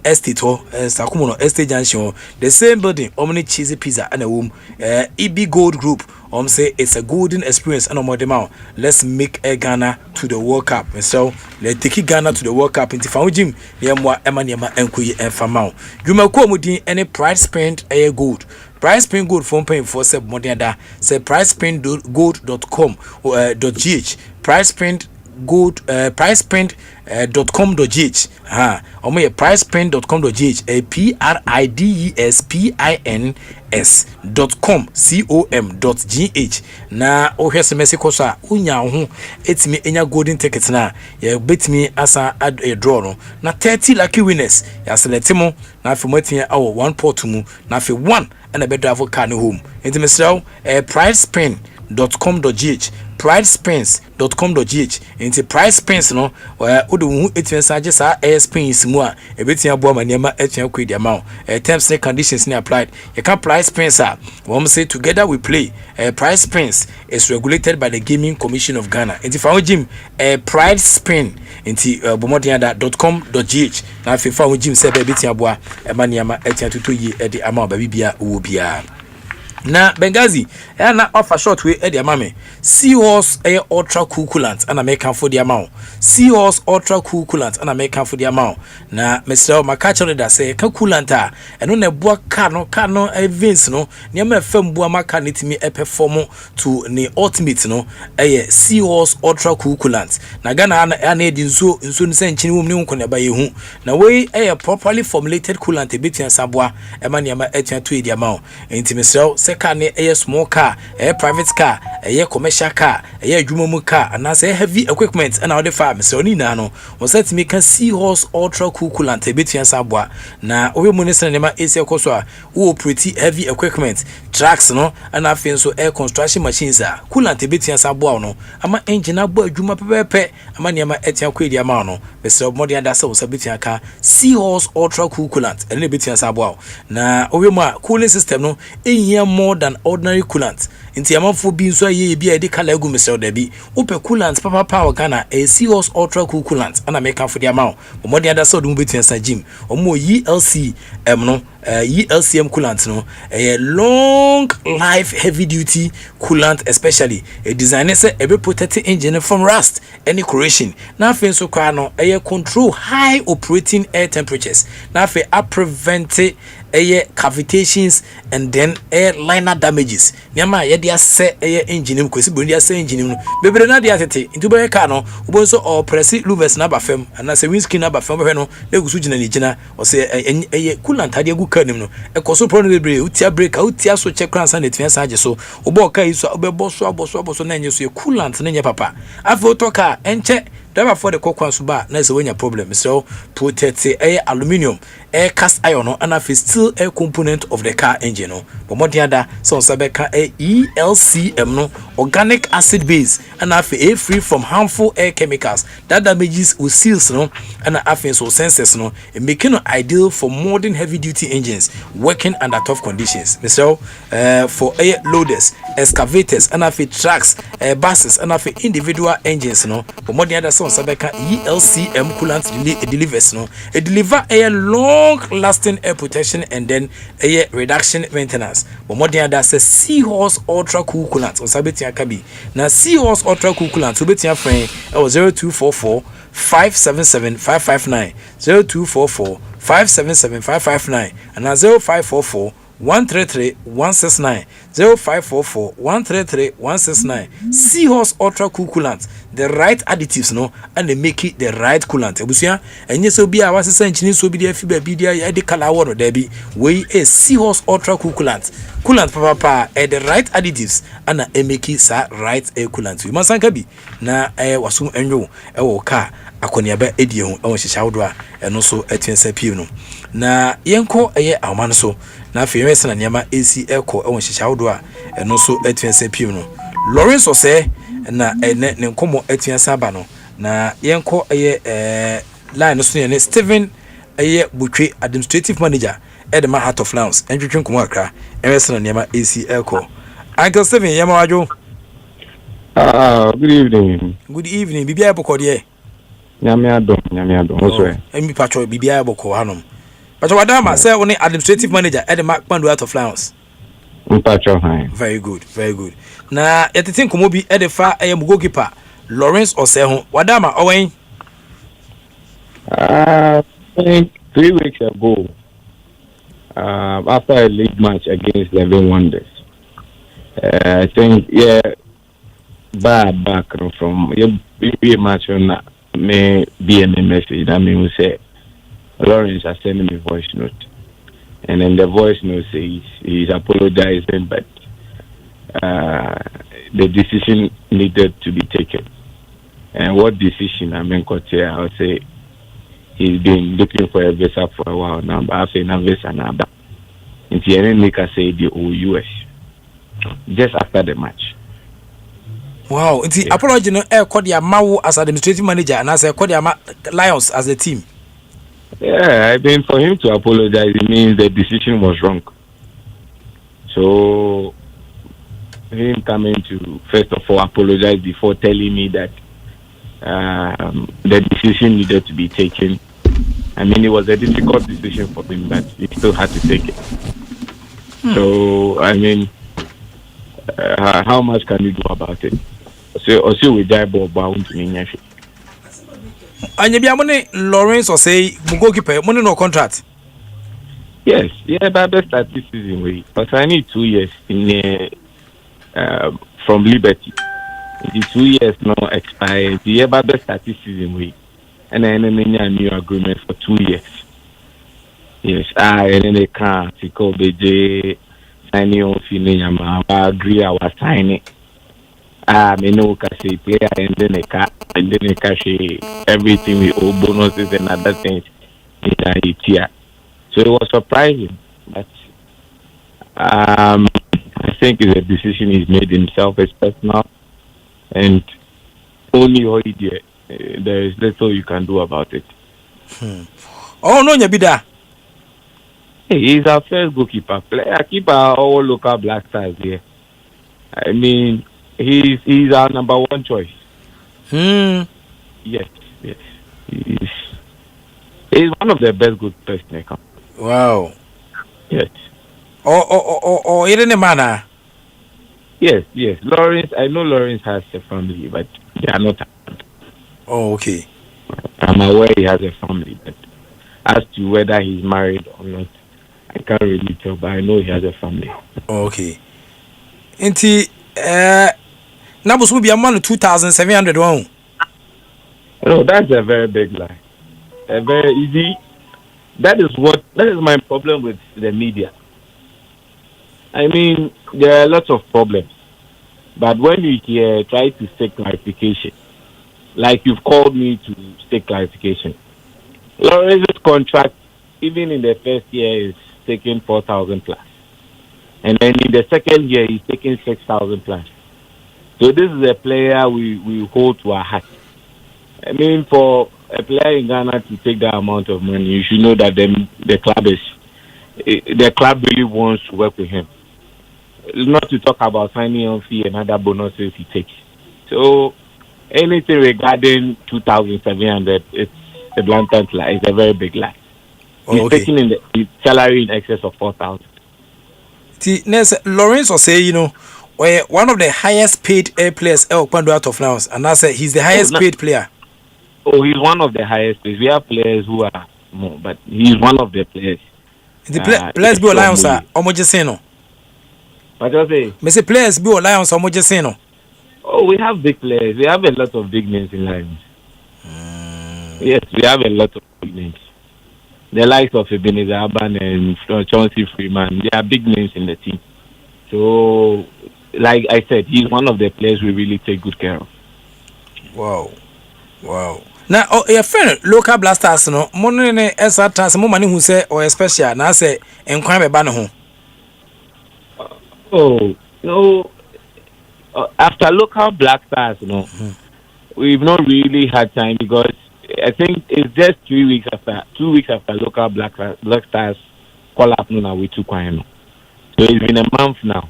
estate ho Sakumo no estate junction the same building omni cheesy pizza and a womb EB Gold Group say it's a golden experience and more. Let's make a Ghana to the World Cup. And so let's take Ghana to the World Cup. Into found Jim, Yamwa, Emma, Enkuyi, and Famau. You may come with any price spent a good. Price spend good phone paying for sub modern say price spend gold.com or .gh. Price spend good price spend .com.gh or my pricespend.com.gh PRIDESPINS.com.gh na o hwese mesiko so a unya ho etimi enya golden ticket na ya betimi asa a draw no na 30 lucky winners ya select mo na afi motia awo 1 pot mu na afi 1 and a better for car home enti mesraw pricespend.com.gh pridespens.com.gh into price pens no odu etin saje sa spens mu a ebetia bo maniema etia kwedi amount terms and conditions ni applied you can price pens we say together we play price pens is regulated by the Gaming Commission of Ghana into fa gym pridespens into bomodianda.com.gh na fe fa gym say ebetia bo maniema etia tutoyi e de amount ba bibia wo bia na Benghazi na offer short way e de amame Seahorse ultra cool coolant and American for the amount Seahorse ultra cool coolant and American for the amount na Mr. Makacho da say ka coolant a eno na boa car no events no niam fam boa maka nitimi e perform to ne ultimate no Seahorse ultra cool coolant na Ghana na edi nso nse nchini wom ne nko na ba yehu na we properly formulated coolant e betia saboa e ma niam etia to the amount enti Mr. Car ne small car private car commercial car adwuma car and say heavy equipment and all the farm so ni na no was set me can Seahorse ultra cool coolant betua saboa na owe mu ne sene ma ese koso a wo operate heavy equipment trucks no and afin so air construction machines a coolant betua saboa no ama engine abo adwuma pepepe ama ne ma etia kwedi ama no be so modi anda so betua ka Seahorse ultra cool coolant and betua saboa na owe mu a cooling system no ehia more than ordinary coolant inti amanfo bi nso aye bi edi kala egu mesel da bi ope coolant papa power Ghana Seahorse ultra cool coolant ana make for the amount omodi ada so dum betu san gym omo ELCM no ELCM coolant no long life heavy duty coolant especially a designer say e be protect engine from rust any corrosion na afen so kwa no control high operating air temperatures na afen prevent cavitations and then air liner damages nyama ye dia se engine kwesi bo dia se engine no bebre na dia tete ntuba ka no ubo so o press louvers na bafem na se windscreen na bafem hwe no egusu gina ni gina o se coolant ade gu kanim no ekoso pro no bebre utia breaker utia so check cransa na tia saje so ubo ka iso obebo so aboso na enye so coolant na nye papa afo to ka enche driver for the kokwan so ba na se wenya problem so protect aluminium cast iron no and still a component of the car engine no but more than that so sabeka ELCM no organic acid base and free from harmful air chemicals that damages with seals no and so sensors no making it ideal for modern heavy duty engines working under tough conditions so for air loaders excavators and trucks buses and individual engines no but more than that so sabeka ELCM coolant delivers no it deliver a long lasting air protection and then a reduction maintenance but more than that says Seahorse ultra cool coolant on sabetia kabi na Seahorse ultra cool coolant so betia friend 0244 577 559 0244 577 559 and 0544 133 169 0544 133 169 Seahorse ultra cool coolant the right additives no and they make it the right coolant ebusia enye so bia wasesa nchini so bi dia fi ba bi dia ya de kala wo no da bi we Seahorse ultra cool coolant papa the right additives and make it sa right air coolant we masanka bi na wasum enwo wo ka akoni aba edie ho won hihya wodo a eno so atiensa pie no na yenko awman so na fe yesi na niama AC eko won hihya wodo a eno so atiensa pie no Lawrence ose na ne nkomo atiensa ba no na yenko line so ne Steven Butwe administrative manager Edema Heart of Lions entwetwe nkomo akra yesi na niama AC eko Uncle Steven yama wajo Good evening. Good evening. Bibia boko de. Nyame adom. What's Emi patro bibia boko hanom. But wadama say one administrative manager at the Mark Pandu out of Flowers. Patro hi. Very good. Na yetete nkomo bi e de fa goalkeeper Lawrence Oseho. Wadama owen. I think 3 weeks ago, after a league match against Eleven Wonders, I think back from a match on me BMA message. I mean, we say Lawrence has sent me a voice note, and then the voice note says he's apologizing, but the decision needed to be taken. And what decision? I mean, I'll say he's been looking for a visa for a while now, but I've seen a visa now. And he didn't make us say the US just after the match. Wow, it's the apology no Kodia Mawu as administrative manager and as a Kodia Lions as a team. Yeah, I mean, for him to apologize, it means the decision was wrong. So, him coming to first of all apologize before telling me that the decision needed to be taken. I mean, it was a difficult decision for him, but he still had to take it. So, I mean, how much can you do about it? So we die bound to me. And you be money Lawrence or say goalkeeper money no contract. Yes, but best at this season way. But I need 2 years in from Liberty. The 2 years now expired. The but best at this season way. And then a new agreement for 2 years. Yes, and then they can't call BJ signing off in I agree I was signing. Me no say player and then a cash everything with all bonuses and other things in the year. So it was surprising, but I think it's a decision he's made himself as personal, and only holiday. There is little you can do about it. Oh no, Nyabida. He's our first goalkeeper. Player keeper all local Black Stars here. I mean, he's our number one choice. Yes. He's one of the best goalkeepers in the country. Wow. Yes. Oh, you're in a manner. Yes. Lawrence, I know Lawrence has a family, but they are not. Oh, okay. I'm aware he has a family, but as to whether he's married or not, I can't really tell, but I know he has a family. Oh, okay. Inti, Nabus will be a man 2,700 one. No, that's a very big lie. A very easy. That is my problem with the media. I mean, there are lots of problems, but when you try to seek clarification, like you've called me to seek clarification, Lawrence's contract, even in the first year, is taking 4,000 plus, and then in the second year, he's taking 6,000 plus. So this is a player we hold to our heart. I mean, for a player in Ghana to take that amount of money, you should know that the club really wants to work with him. Not to talk about signing on fee and other bonuses he takes. So anything regarding 2,700, it's a blatant lie. It's a very big lie. He's taking in the salary in excess of 4,000. See, Lawrence will say, one of the highest paid players out of Laos, and I say he's the highest paid player. Oh, he's one of the highest players. We have players who are more, but he's one of the players. The players be Lions are Omojaseno. What do you say? Me say players be Lions Omojaseno. Oh, we have big players. We have a lot of big names in Lions. Yes, we have a lot of big names. The likes of Ebenezer Aban and Chauncey Freeman, they are big names in the team. So, like I said, he's one of the players we really take good care of. Wow. Now, your friend, local blasters, no, money ne esa trans mo money who say or special na say enquire be no ho. Oh, no. After local black stars, we've not really had time because I think it's just 2 weeks after local black stars call up now we took one. So it's been a month now.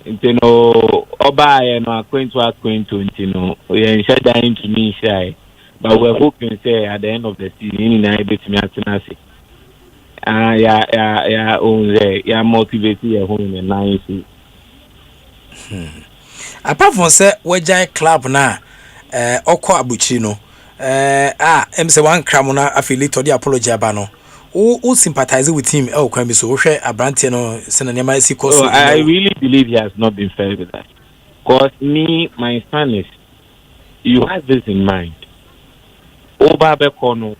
You know, Oba and acquaintance, you know, we are dying to me shy. But we're hoping say at the end of the season, in Nairobi, yeah, motivated at home in nice. Apart from say we join club na Oko Abuchino em say one cram na affiliate or the apology aba no who sympathize with him kwan bi so wo hwe abrante no se na nema esi koso. I really believe he has not been fair with that. Because my son is, you have this in mind. Over Bekono,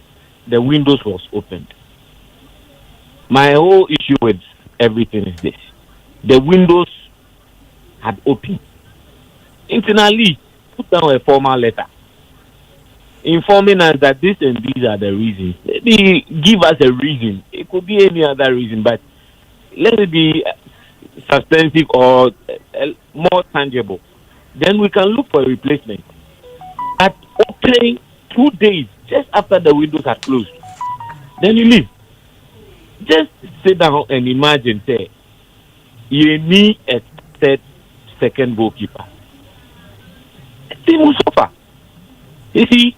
the windows was opened. My whole issue with everything is this. The windows had opened. Internally, put down a formal letter informing us that this and these are the reasons. Maybe give us a reason. It could be any other reason, but let it be substantive or more tangible. Then we can look for a replacement. At opening 2 days just after the windows are closed, then you leave. Just sit down and imagine, say, you need a third, second goalkeeper. The team will suffer. You see,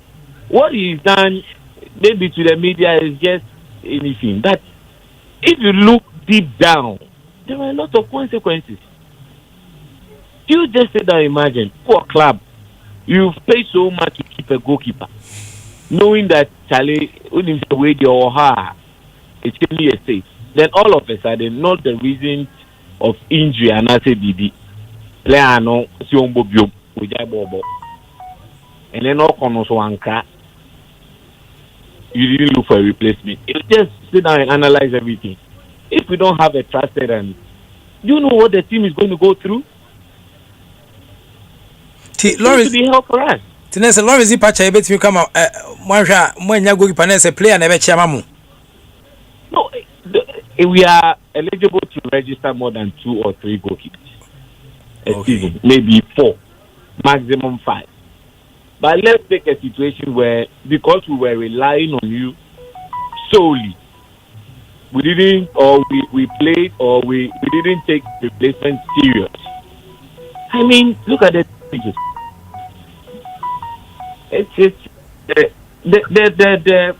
what he's done, maybe to the media, is just anything. But if you look deep down, there are a lot of consequences. You just sit down and imagine, poor club, you've paid so much to keep a goalkeeper, knowing that Charlie, when you wait your heart, it's only a safe. Then all of a sudden, not the reason of injury, and I say BD, player no, Siombo Bio, Bobo, and then all corners one car. You didn't look for a replacement. You just sit down and analyze everything. If we don't have a trusted, and do you know what the team is going to go through? Lawrence, to be help for us. Tinese Lawrence Ipacha ebet you come out mwanya goalkeeper na say player na be chiamamu. No, we are eligible to register more than 2 or 3 goalkeepers a season, maybe 4, maximum 5. But let's take a situation where, because we were relying on you solely, we didn't, or we played, or we didn't take replacement serious. I mean, look at the figures. The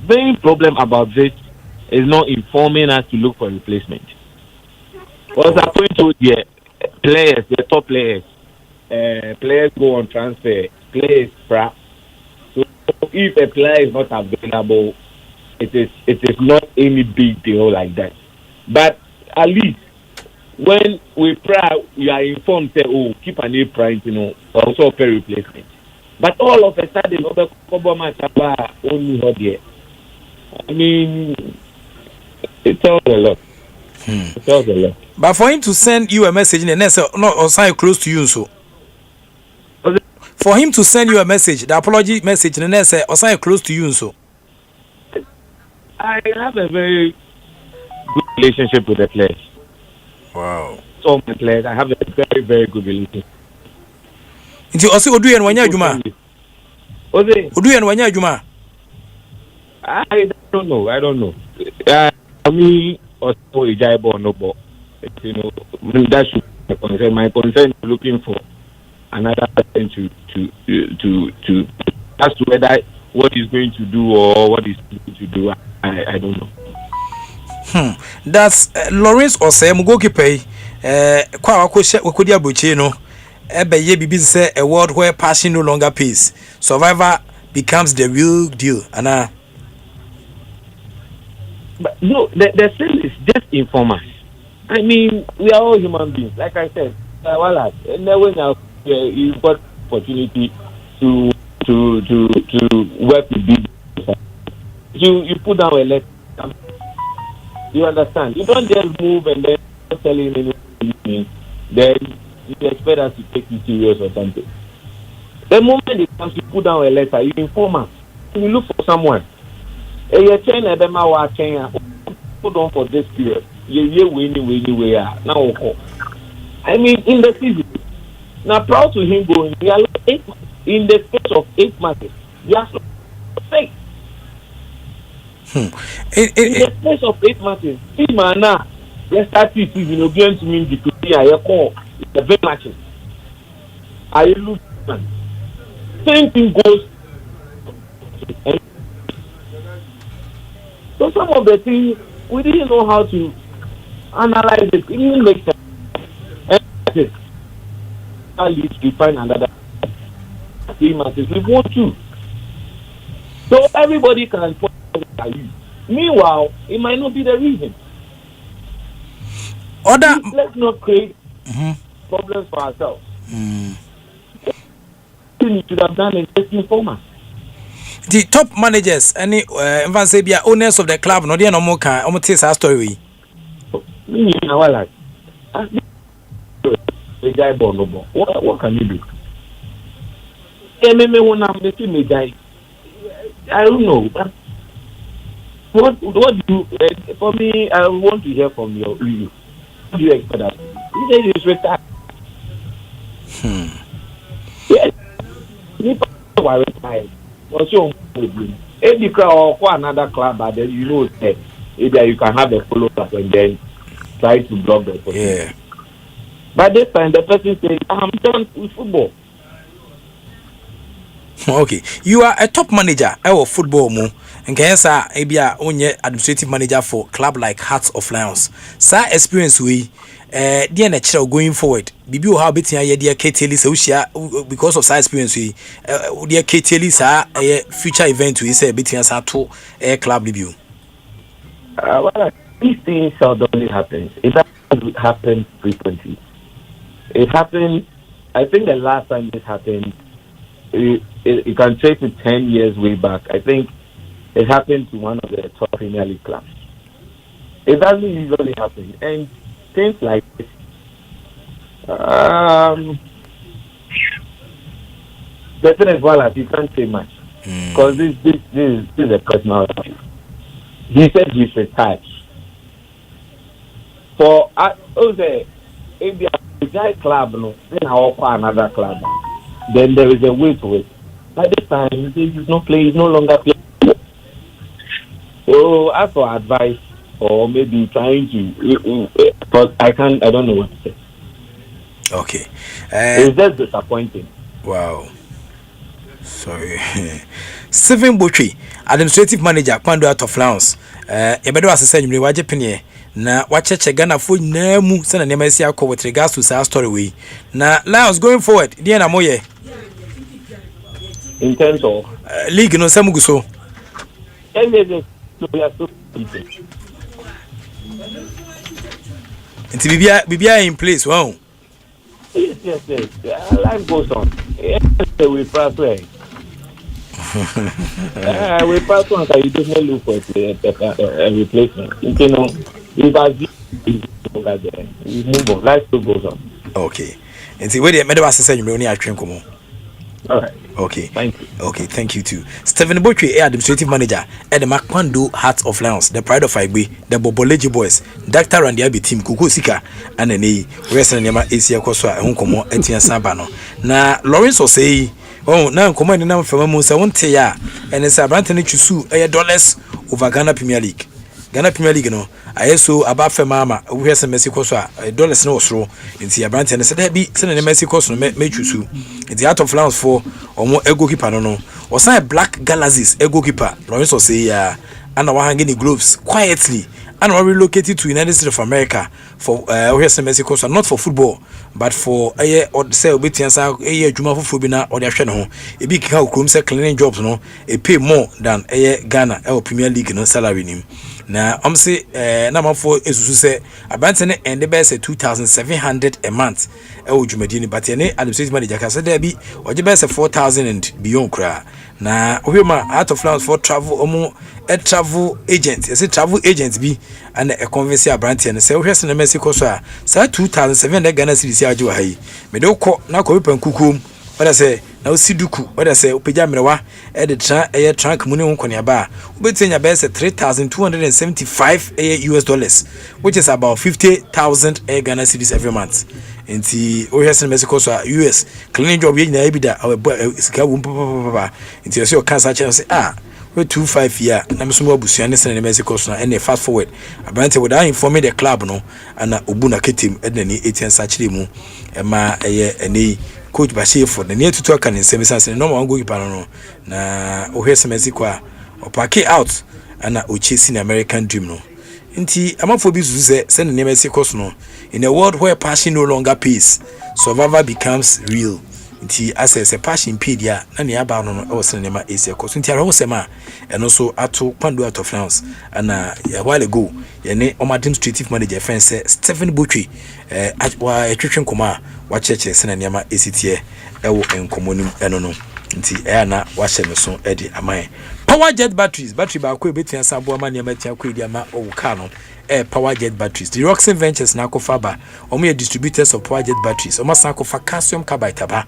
main problem about this is not informing us to look for replacement. Because I point to the players, the top players, players go on transfer, players scrap. So if a player is not available, it is not any big deal like that. But at least when we pray, we are informed, say, oh, keep an A price, you know, also pay replacement. But all of a sudden, only not yet. I mean, it tells a lot. It tells a lot. But for him to send you a message in the next, or sign close to you, so. For him to send you a message, the apology message in the next, or sign close to you, so. I have a very good relationship with the players. Wow. So many players, I have a very, very good relationship. Nti osi odu yen wanya adwuma. Odu yen wanya adwuma. I don't know. I mean, also Ijaibo no bo. You know, that should be my concern. My concern is looking for another person to as to whether what he's going to do or what he's going to do. I don't know. That's Lawrence Osem goalkeeper. Kwa wakodi abuchi no. Ebe ye bibi say a world where passion no longer pays. Survivor becomes the real deal. Anna. But no, the thing is just inform us. I mean, we are all human beings. Like I said, and then when you've got opportunity to work with people, you put down a letter. You understand? You don't just move and then tell him anything. Then you expect us to take you serious or something. The moment it comes to put down a letter, you inform us. You look for someone. And you're saying that put on for this period. You're winning. Now, I mean, in the season, now proud to him going. We are like in the space of 8 months. We are so safe. In the space of 8 months, see, man, now let's start this season again to mean the the very matches. I lose. Same thing goes. So some of the things we didn't know how to analyze it. It didn't make sense. And at least we find another 3 matches. We want to. So everybody can point at you. Meanwhile, it might not be the reason. Let's not create problems for ourselves. We should have done investing for us. The top managers, any owners of the club, no, they are no more can. I'm tell our story. What can you do? I don't know. What do you? For me, I want to hear from you. What do you expect that? You say it's retired. Yes. You are retired. What's your problem? If you go for another club, but then you know that either you can have a follow up and then try to block the person. Yeah. By this time, the person says, "I'm done with football." Okay, you are a top manager of football mo. And can say ebia onye administrative manager for club like Hearts of Lions. Sa experience we dear natural going forward. Bibi o how betin aye dear KTL so share because of sa experience we dear KTL sa future event we say betin sa to club debut. Well, these things seldomly happen. It doesn't happen frequently. It happened. I think the last time this happened, you can trace it 10 years way back. I think it happened to one of the top Premier League clubs. It doesn't usually happen, and things like this. The thing is, Wallace, you can't say much because this is a personal life. He said he's retired. For if the guy club, then I'll call another club. Then there is a way to it. By this time, he's no longer playing. So, as for advice, or maybe trying to, but I don't know what to say. Okay. It's just disappointing. Wow. Sorry. Stephen Butchie, administrative manager, Kwando out of Lions. Ebedo asese nyumre waje penye na wacheche Ghana fo na mu se na nema esi akọ with regards to our story we. Na Lions going forward, dia na moye. In terms of league no samugu so. So we are so Nti bibia in place, wow. Yes. Life goes on. We prepare. We pass on, you don't look for a replacement. You know, we move on. Life still goes on. Okay. And see where the medal assistant you only train come on. All right. Okay. Thank you. Okay, thank you too. Stephen Botry, administrative manager at the Makwando Hearts of Lions, the pride of Igbe, the Boboleji boys, Dr. and the Abi team, Kuku Sika, and the Nei, Western Yama Asia Koswa, Honkomo, Etienne Sabano. Na Lawrence will say, oh, now command the number from Musa won't say ya, and it's a brand new chusu, $8 over Ghana Premier League. Ghana Premier League, no. I so about for mama, we have some Mexico, $1 no throw into your brand and said, be sending a Mexico, make you sue. It's the Heart of Lions for or more ego keeper, no. Or some black galaxies, ego keeper, Lawrence will say, and our hanging gloves quietly. And are relocated to United States of America for Mexico, so not for football, but for a year or say obedience a year Juma for Fubina or their channel. A big cow crew cleaning jobs, no, a pay more than a year Ghana or Premier League no salary him. Now I'm say number 4 is to say Abanton and the best 2,700 a month. Jumedini, but any administrative manager said there be or the best 4,000 and beyond cry. Now we ma Heart of Lions for travel or more a travel agent. Is it travel agents be and a convince a brand and say we're in Mexico, sir. 2,700 Ghana cities. Me do ko na ko pen kukum. What I say now Siduku. What I say Upejamrewa at the trunk money on Konyaba. Ubetenya best $3,275 US dollars, which is about 50,000 Ghana cities every month. And the Ocean Mexico US cleaning job in Abida our sika wumpa into your cancer chance we 25 year na me so mo abusua ne sene Mexico so na and fast forward abante without informing the club no ana obuna ketim edna ni 18 sachire mu ma ene coach Bashir for the near to talk and sense no one go no na ohwe Mexico a opake out ana o chasing American dream no nti amafo bi zuze send the Mexico no in a world where passion no longer pays survival becomes real nti as a passion pedia na ne aba no no send nema ese course nti arawo sema eno so ato kwando out of France ana a while ago yene administrative manager friend say Stephen Butchie wa etwetwen koma wa cheche send nema esitie ewo enkomonim eno no nti na wa hye me so edi aman power jet batteries battery ba ko ebetia sabo ama ne matia ko edi ama o ka no power jet batteries the Roxen Ventures na Akofaba omo distributors of power jet batteries omo san Akofa calcium carbide ba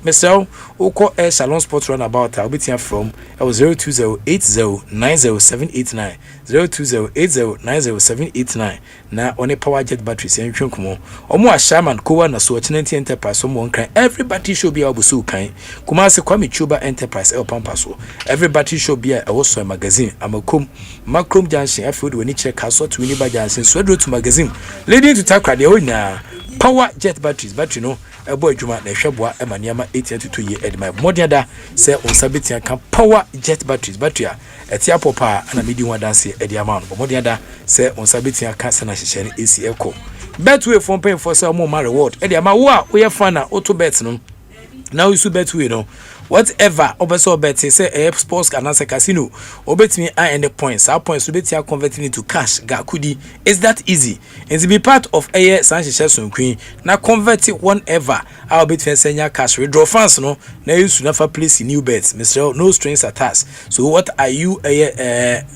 mesel oko Salon Sports runabout obetia from 0208090789 0208090789 na one power jet batteries entwen komo omo a Shaman Kowa na so Ochinanti Enterprise omo kan everybody should be able so kan kuma se Kwame Chuba Enterprise pampa so everybody should be a also magazine amakom macrom junction afield we ni check aso to ni bajansin so do to magazine leading to takra de onya power jet batteries battery no ebo adwuma na hweboa emaniama 822 year edma modiada se onsabetia kan power jet batteries battery a etia popa na medi one dance ediama no modiada se onsabetia kan se na hyehyɛ ne AC echo betway from paying for some more reward ediama wo a we fan na auto bet no now you betway no whatever obeso bet say sports can answer casino obet me and the points our points to bet you converting into cash gakudi is that easy and to be part of Sanche Queen now convert it whenever I'll bet send cash withdraw funds no now you should never place new bets Mr. no strings attached so what are you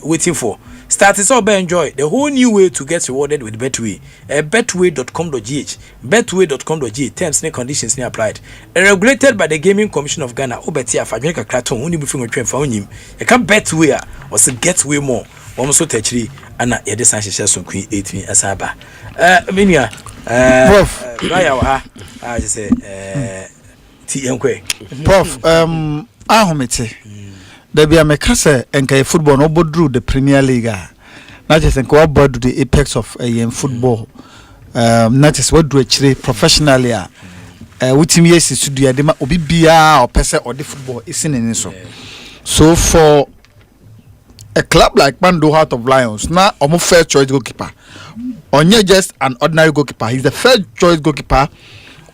waiting for? Start it up, enjoy the whole new way to get rewarded with Betway. Betway.com.gh. Betway.com.gh. Terms and conditions applied. Regulated by the Gaming Commission of Ghana. Obetia Fajeka Kraton. Only before you train for him. You can Betway or say get way more. Almost technically, and a design some Queen 18 Asaba. Minia, Prof. I just say, TMQ. Prof, Ahomete. There be a mekase enka football no bodru the Premier League not just enka bodu the apex of football not just what do actually professionally witimi yes studio de ma obi bia or person or the football is in so for a club like Mando Heart of Lions now omo first choice goalkeeper onye just an ordinary goalkeeper he's the first choice goalkeeper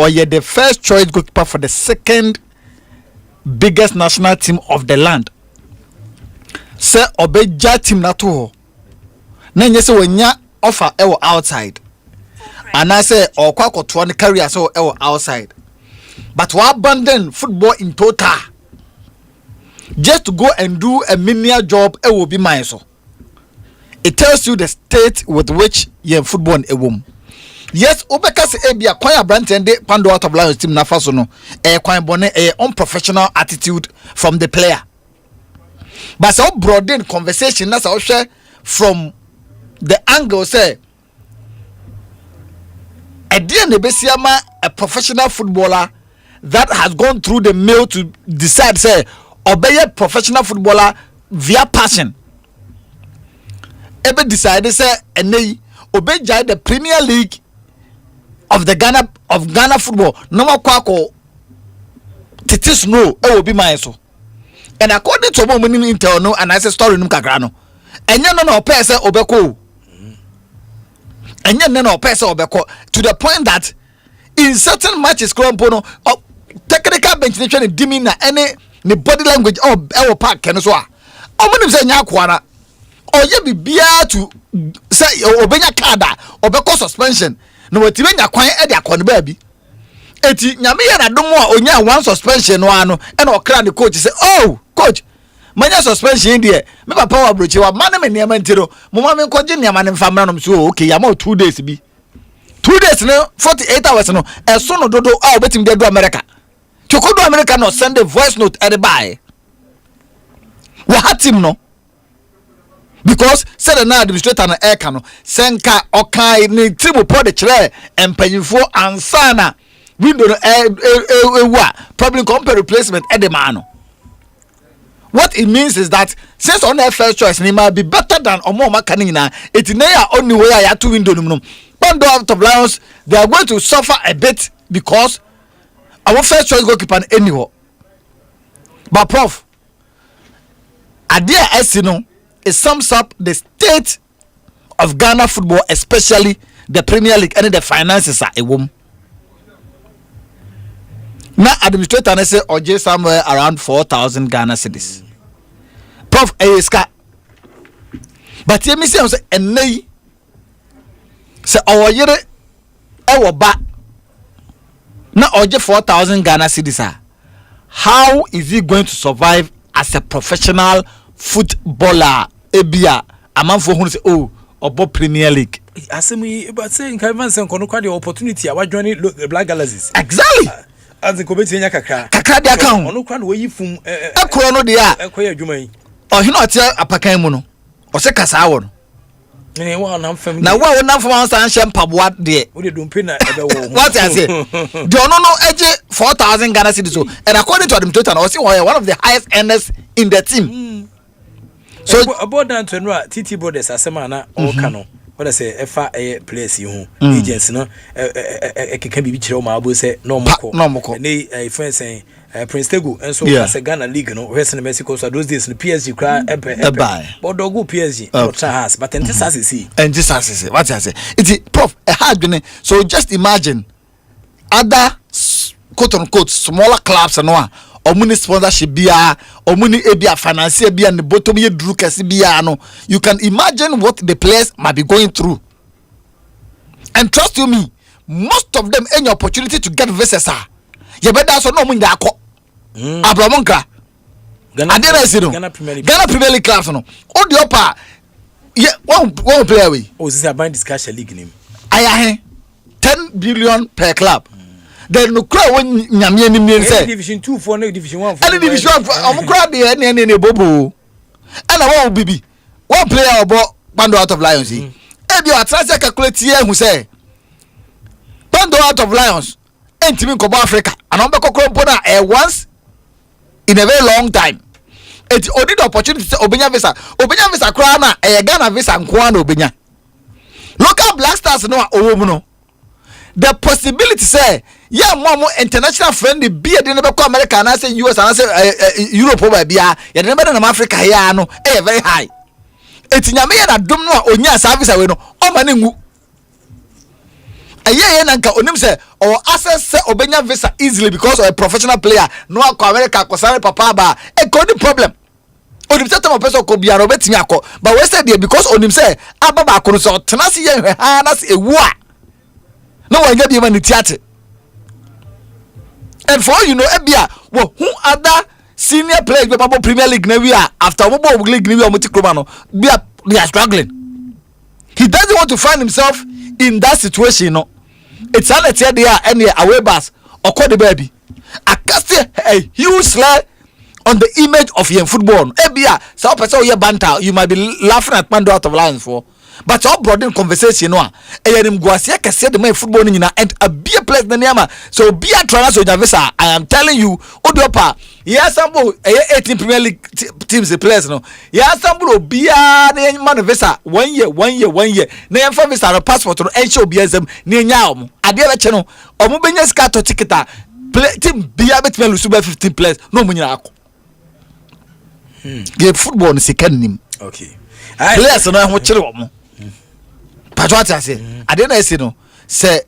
or you're the first choice goalkeeper for the second biggest national team of the land. Say obeja team na to ho na nye se wonya offer ewo outside and I say okwakoto ne career so ewo outside but we abandon football in total just to go and do a menial job ewo be mine so it tells you the state with which your football ewom. Yes, obeka se ebia kwan abrante ende Pando Out of Lions team na faso no kwan bone unprofessional attitude from the player. But so broaden conversation that's all share from the angle say a professional footballer that has gone through the mill to decide say obey a professional footballer via passion. Ebe decide say enei obey the Premier League of the Ghana football no more kwako titis no e will be my so. And according to what we intel no and I say story num kakra no enye no person obeko enye no person obeko to the point that in certain matches club no technical bench ni try dimi na any ni body language e park ken so a omunim say nya akwana oye bibia to say obenya card obeko suspension no wati nya kwan e de akone ba bi eti nyame ya na domo a onya one suspension no ano e na okra the coach say oh coach manya suspension there me papa wa brochi wa man me niam ntiro mo ma me koje niam ne mfamra no so okay ya ma 2 days bi 2 days no 48 hours no e so no dodo a obetim de do America to ko do America no send a voice note e buy wa hatim no because said na administrator na air kano senka okai ni tribu pod de kire empanyifo ansana window no wa problem compare replacement e de ma no What it means is that since on their first choice, they might be better than Omoma Kanina. It's near only way I have to win the room. Bando out of Lions, they are going to suffer a bit because our first choice goalkeeper anywhere. But Prof, idea as you know, it sums up the state of Ghana football, especially the Premier League and the finances are a woman. Now administrator and say oje somewhere around 4,000 Ghana cedis. Prof Eska. But you say enei say owoyere ewo ba na oje 4,000 Ghana cedis. How is he going to survive as a professional footballer? Ebia amanfo hu say oh obo Premier League. Asemi but say nka even say kono kwa the opportunity a join Black Galaxies. Exactly. As the committee nya kakra de account ono kwa no we fum akro no de a ekoya adwuma yi o hina ote apakan mu no o se kasa awo no ne wa na mfam na wa na mfam san hye mpaboa de we de dompe na ebe wo what I say de ono no eje 4,000 Ghana cedis so and according to administrator o say one of the highest earners in the team. So about that to no TT Brothers asema na o ka no what I say efa place yi ho agency no ekeka bibi kire o ma abo say no moko ne friend say Prince Tego enso as a Ghana league no where in Mexico so those days no PSG cry but dogo PSG not has but and this as what I say it Prof a hard so just imagine other quote unquote smaller clubs no omuni sponsorship bia omuni ebia financier bia ne bottom ye dru kase bia no you can imagine what the players might be going through. And trust you me, most of them any opportunity to get visas you better so no mun akọ abramonka Ghana Premier League clubs no all the upper yeah one player we this is buying discussion league name aya 10 billion per club. Then no crowd when nyame anim say division 2 for no division 1 for any division am crowd dey any bobo and I want bibi one player obo Bando out of Lions e be attract calculate here who say Bando out of Lions entimi ko Africa and on be kokro na once in a very long time it only the opportunity obenya visa crowd na Ghana visa nko na obenya local Black Stars no owo no the possibility say yeah mom international friend be dey never come America and say US and say Europe over bia ya dey never na Africa here no very high etinyame ya na dom no onya service we no o ma na ngu aye na nka onim say or access say obenya visa easily because of a professional player no akọ America ko sare papa ba e ko the problem onim say tama person ko bia no betimi akọ but we say there because onim say ababa akọ so tenase ye ha na say ewu a no one get be man theater. And for you know ebia who other senior players be Babo Premier League na we are after Babo League na we are no they are struggling. He doesn't want to find himself in that situation no. It's all let there any away bus or call the baby. I cast a huge slur on the image of your football. Ebia so person you banter you might be laughing at Bando out of Lions for. But all broaden conversation no eyenim guasia kese de my football nyina and a be a place na niama so be a transfer so javisa I am telling you odiopa yes sample 18 Premier League teams the players no yes sample obia na man visa 1 year na yan for visa passport no ensure obia zam na nya omo ade be che no omo benya ska to ticket play team bia betime lusu be 15 players no mo nyina akọ game football no second nim okay players no ho kire omo Pajwati ase ade na ese no se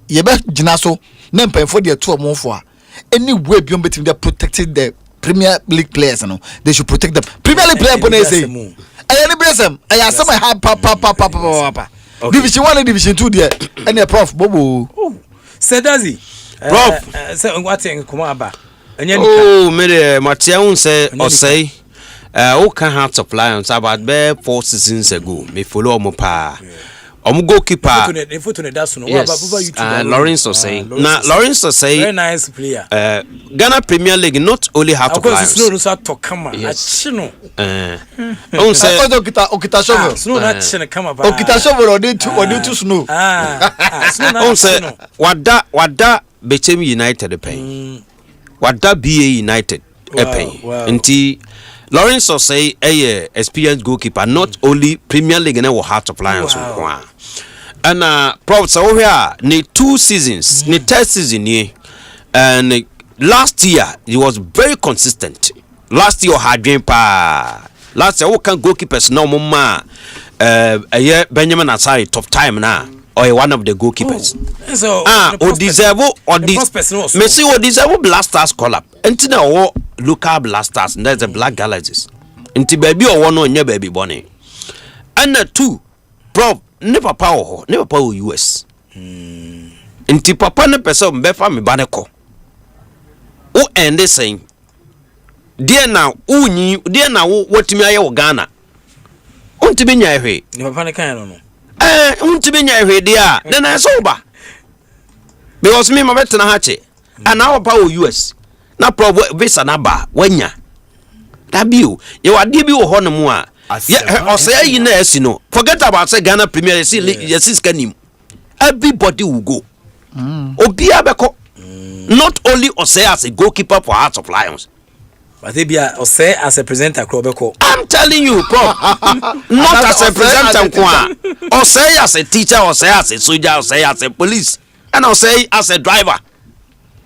ye be gina so na mpemfo de to omonfo a any way biom betim they protected the Premier League players no they should protect them Premier League player pone say any blessem aya some ha pa division 1 and division 2 there any Prof bobo Sedazi Prof say ngwate nkoma aba oh me Matia un say o say o can Hearts of Lions about 4 seasons ago me follow mo pa goalkeeper Lawrence Osei na Lawrence Osei very nice player Ghana Premier League not only have to play snow to come achino on say okita shovel snow na chine come ba okita shovel odi to snow snow on say wada Bechem United pen wada BA United pen nti Lawrence Osei a experienced goalkeeper, not only Premier League and Heart of Lions. And Prof, so here, ni 2 seasons, ni 3rd season here, and last year he was very consistent. Last year had been last year, what can goalkeepers no mama Benjamin Asari top time now. Or one of the goalkeepers. So deserve Blasters call up. Until now, local Blasters, and there's a Black Galaxies. Until baby or one on your baby bonnet. And 2, Prof, never power US. Until Papa ne person befa me baneko. O end the saying, dear now, what me I Ghana. Until me nyahwe. Never panic, I don't know. Then I sober because me my better hache and our power US na prob visa na ba wanya that you are DB honor or say you know forget about say Ghana Premier League yes canim everybody will go obia beko not only Osei as a goalkeeper for Hearts of Lions. But they be Osei as a presenter. I'm telling you, Prof. Not as a presenter. Osei as a teacher, Osei as a soldier, Osei as a police, and Osei as a driver.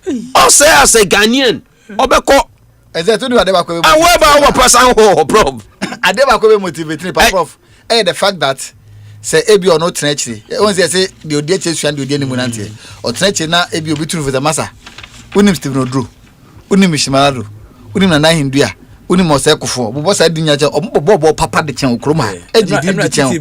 Osei as a Ghanaian. Obeko. However, person, Prof. I never motivate Prof. The fact that say ebi or not trench. Once they say the audience and the audience or trench na ebi obitu for the massa. Unim Stephen Odru. Unim Shimalado. Unim na Hindia. Unim Osekufo. But what's I doing? Bobo Papa the channel Chroma. The channel.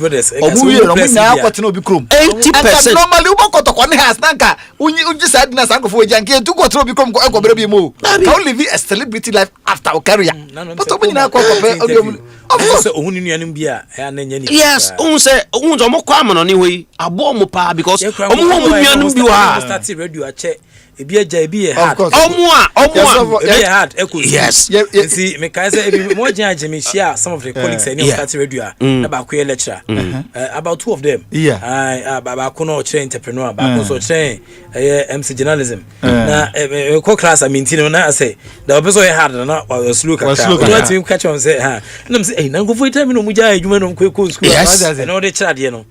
Now what to know be chrome. 80%. Normally, what got on has Nanka. When you just said Nasanko for Yankee to go through become Go Baby Mo. How live a celebrity life after our career. But open now. Yes, unse omo kwama no niwe abo mo pa because omo mo nuanu bi wa start radio check ebi eja ebi hard omo ebi hard yes see me kai say ebi mo jan ajemi share some of the colleagues any start radio na ba ko lecturer about 2 of them ba ko no chere entrepreneur ba ko so chere MC journalism na ko class I mean na say the person hard na slow ka what you catch on say ha na say na go for time no mu ja adwuma no ko school and all the child no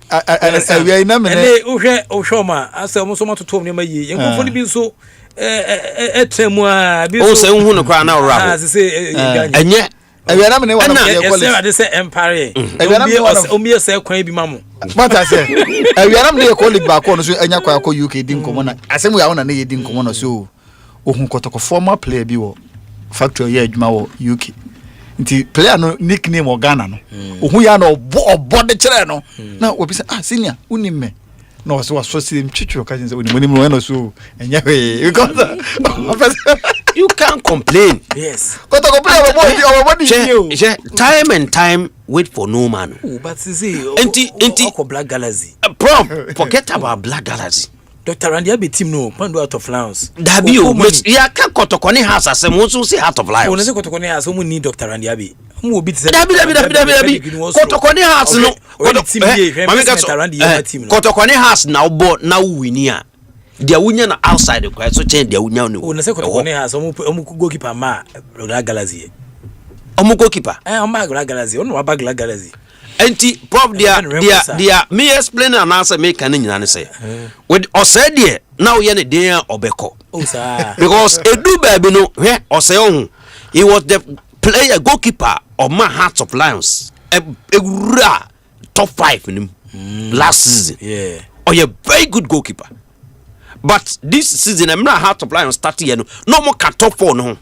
we are na me and ohwe ma asa mo so ma toto ne ma yi enko ni bi so etremu a bi so o se hu no kwa na ora say enye we are na me one of the colleagues they say empire omi say kwan bi mamu but I say we are na me colleague ba ko no so enya kwa ko UK din komo na asem we na ye din komo no so ohun kotoko former player bi wo factory ye adwuma wo UK nti player no nickname o Ghana no ohun ya no obo de kire no na obi say senior unim me no so sim chichu ka say unim no so enya we because you can't complain. Yes. Got to complain about time and time wait for no man. But see Black Galaxy. Prof, forget about Black Galaxy. Dr. Randy Abbey team no Pando out of Lions. Dabio, ya ka kotokoni house asem won say Heart of Lions. Won say kotokoni house won need Dr. Randy Abbey. Mu obi say Dabi. Kotokoni house no. Kotokoni house na obo na wini a. Dia wunya na outside the so change dia wunya no. Won say kotokoni house omu goalkeeper ma Black Galaxy. Omu goalkeeper. Omu Black Galaxy. Ono wa Black Galaxy. Enti Prof dia me explain and answer me kan nyina ne say with Osei de now ye ne den obeko because edu baby no hwe Osei ohun he was the player goalkeeper of my Hearts of Lions a top 5 in him last season a very good goalkeeper but this season I'm not Hearts of Lions start here no more ka top 4 no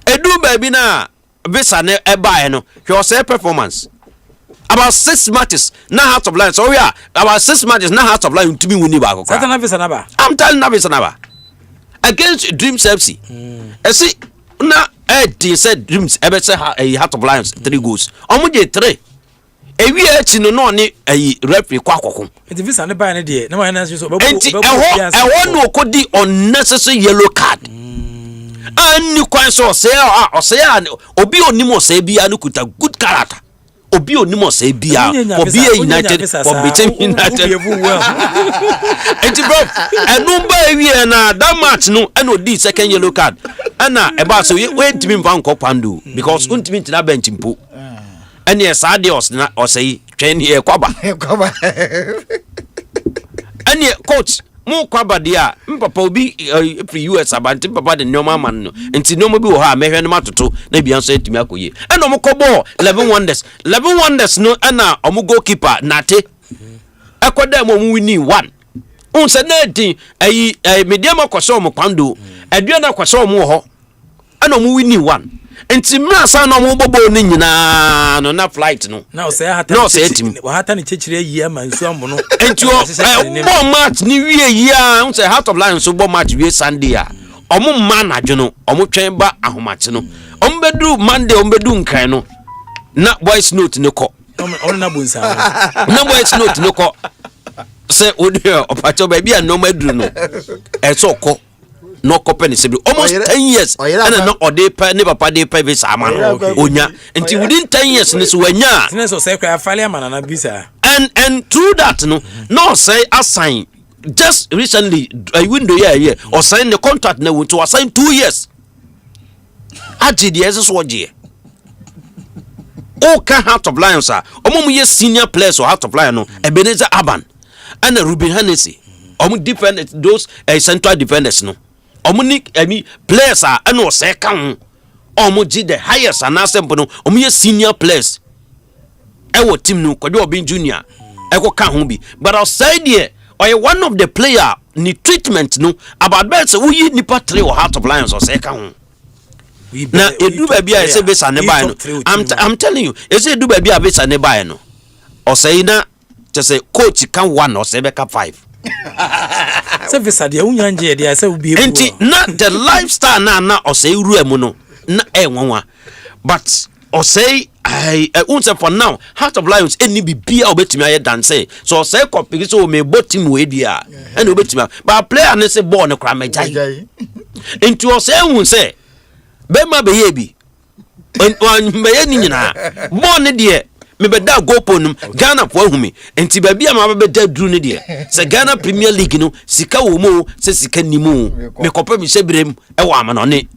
edu baby na visa ne eba no he was a performance about 6 matches na Hearts of Lions so yeah about 6 matches na Hearts of Lions to be winning back I'm telling you against Dreams FC see na they said Dreams ever say Hearts of Lions 3 goals omo 3 ewi echi no ni referee kwa akoko the visa ne buy ne de na na so no kodi unnecessary yellow card and you can so say obi onimo say bia no kuta good character obi onimo say bia obi United for between United enti bro enu ba ewie na that match no and odi second yellow card ana eba so we ntimi mfa nkopando because untimi ntina bench mpo and yes adios na o say twen here kwaba and ye coach mo kwaba dia mpapa obi free US abante papa de nyoma man no enti nyoma bi wo ha mehwe no matoto na bia so etimi akoye and o mo kobo 11 wonders no ana o mo goalkeeper nate akoda mo mu wini 1 unse na din ayi medium akoso mo kwando aduana akoso mo ho ana mo wini 1 enti mrasa na mo bobo ni nyina no na flight no na o say hata ni chechire yi ama nsu ambo no enti o bo match ni wie yi a unse Heart of Lions so bo match wie Sunday a omo ma na dwono omo twen ba ahomache no omo bedu Monday omo bedu nkan no na voice note ne ko omo na bunsa na voice note ne ko say odi opacho ba bia no maduru no eso ko no company say almost 10 years and no ode pa ne papa de pa visa ama onya nti within 10 years ne so wanya ne so say kwa fale ama na visa and through that no say assign just recently a window here or sign the contract na to assign 2 years aji the years so je o ka Heart of Lions omo ye senior players or Heart of Lions no Ebenezer Aban and Ruben Hennessy omo defend those central defenders no omuni players and o say kan omo ji the highest and asempo no omo ye senior players e wo team no Kwadwo Obin Junior e ko kan ho bi but outside there or one of the player ni treatment no about bet say we nipa 3 or Heart of Lions or say kan ho na edu ba bia say besa ne buy no I'm telling you e say edu ba bia besa ne buy no o say na just say coach kan 1 or say be ka 5 say visa dia unyanje dia say ubi ebu enti na the lifestyle na o say ru emu no na enwanwa but o say I unse for now Heart of Lions any bibia obetimi aye dance so say compete so me botim we dia and obetimi but player na say ball no kra megai enti o say hun say be ma be ye bi me ye ni nyina ball ne de me be da go ponum Ghana po ahumi enti ba bia ma be da duru ne de se Ghana Premier League no sika wo mo se sika ni mo me kopa mi sebrem e wa ama no ne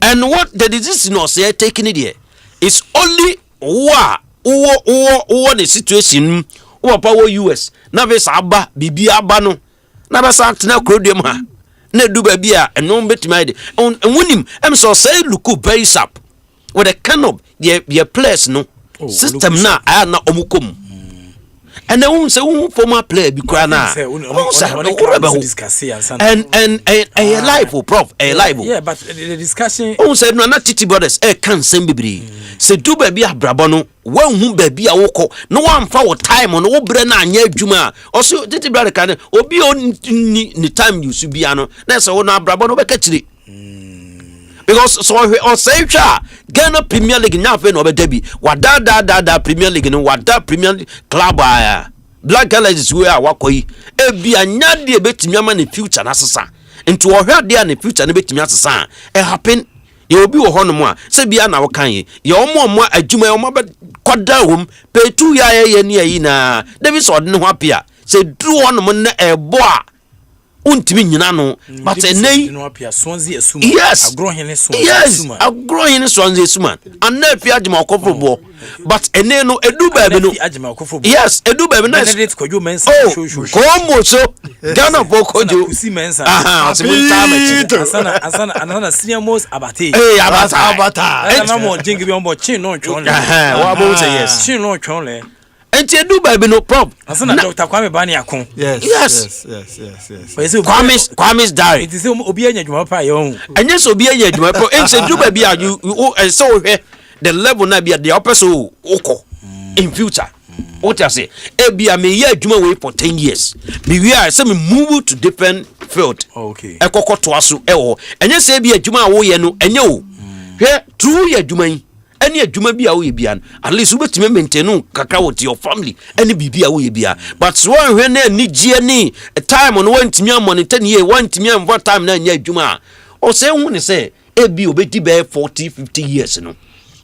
and what the decision was here taking it here is only wa the situation wo power US na be sa aba bibi aba no na be sa tena krodem ha na du ba bia eno betimi ide wonim em so say look very sharp with the kind of the players no system na na omukom and then say former player be cry na and a live Prof a live yeah but the discussion say no na Titi brothers can send bibiri say do baby abrabo no wan hu baby awoko no wan fa wo time no wo bre na anya adwuma also Titi brother kan obi ni time you should be ano na say wo na abrabo no be ka kire because so or say Ghana Premier League nyafe no bedabi wada Premier League no wada Premier Club Black Galaxies we are wakoyi e bia nyade e betimi ama ne future na sesa nti wo hwade a ne future ne betimi asesa e happen ye obi wo hono mo a se bia na wo kan ye omo adwuma ye omo be koda hom pe 2 ya ne yi na David so de ne ho apia se duru hono mo na ebo a untimi nyina no but enei yes agrohene Swansea suman and na fi agema okofrobo but enei no edu baabi no yes edu baabi na komo so Ghana bokojo aha asana senior most abate abata na mo jingi bi ombo chin no twon le wa bo say yes chin no twon le enti edu baabi no Prof asana Dr. Kwame Bani akon yes Kwame's diary it is obi anya dwuma pa ye ho anya so obi anya dwuma pa enti edu baabi a you so the level na be the upper so oko in future what I say e bia me ye adwuma we for 10 years me we are say me move to different field okay e kokoto aso e ho anya say bia adwuma a wo ye no anya o hwe true ye adwuma yi any adwuma bia wo ye bia at least we betime maintain kakra with your family any bibia wo ye bia but so hwe na ni gie ni time no wantimi amonitor ni ye wantimi amva time na anya adwuma o say hu ni say e bi obedi be 40-50 years no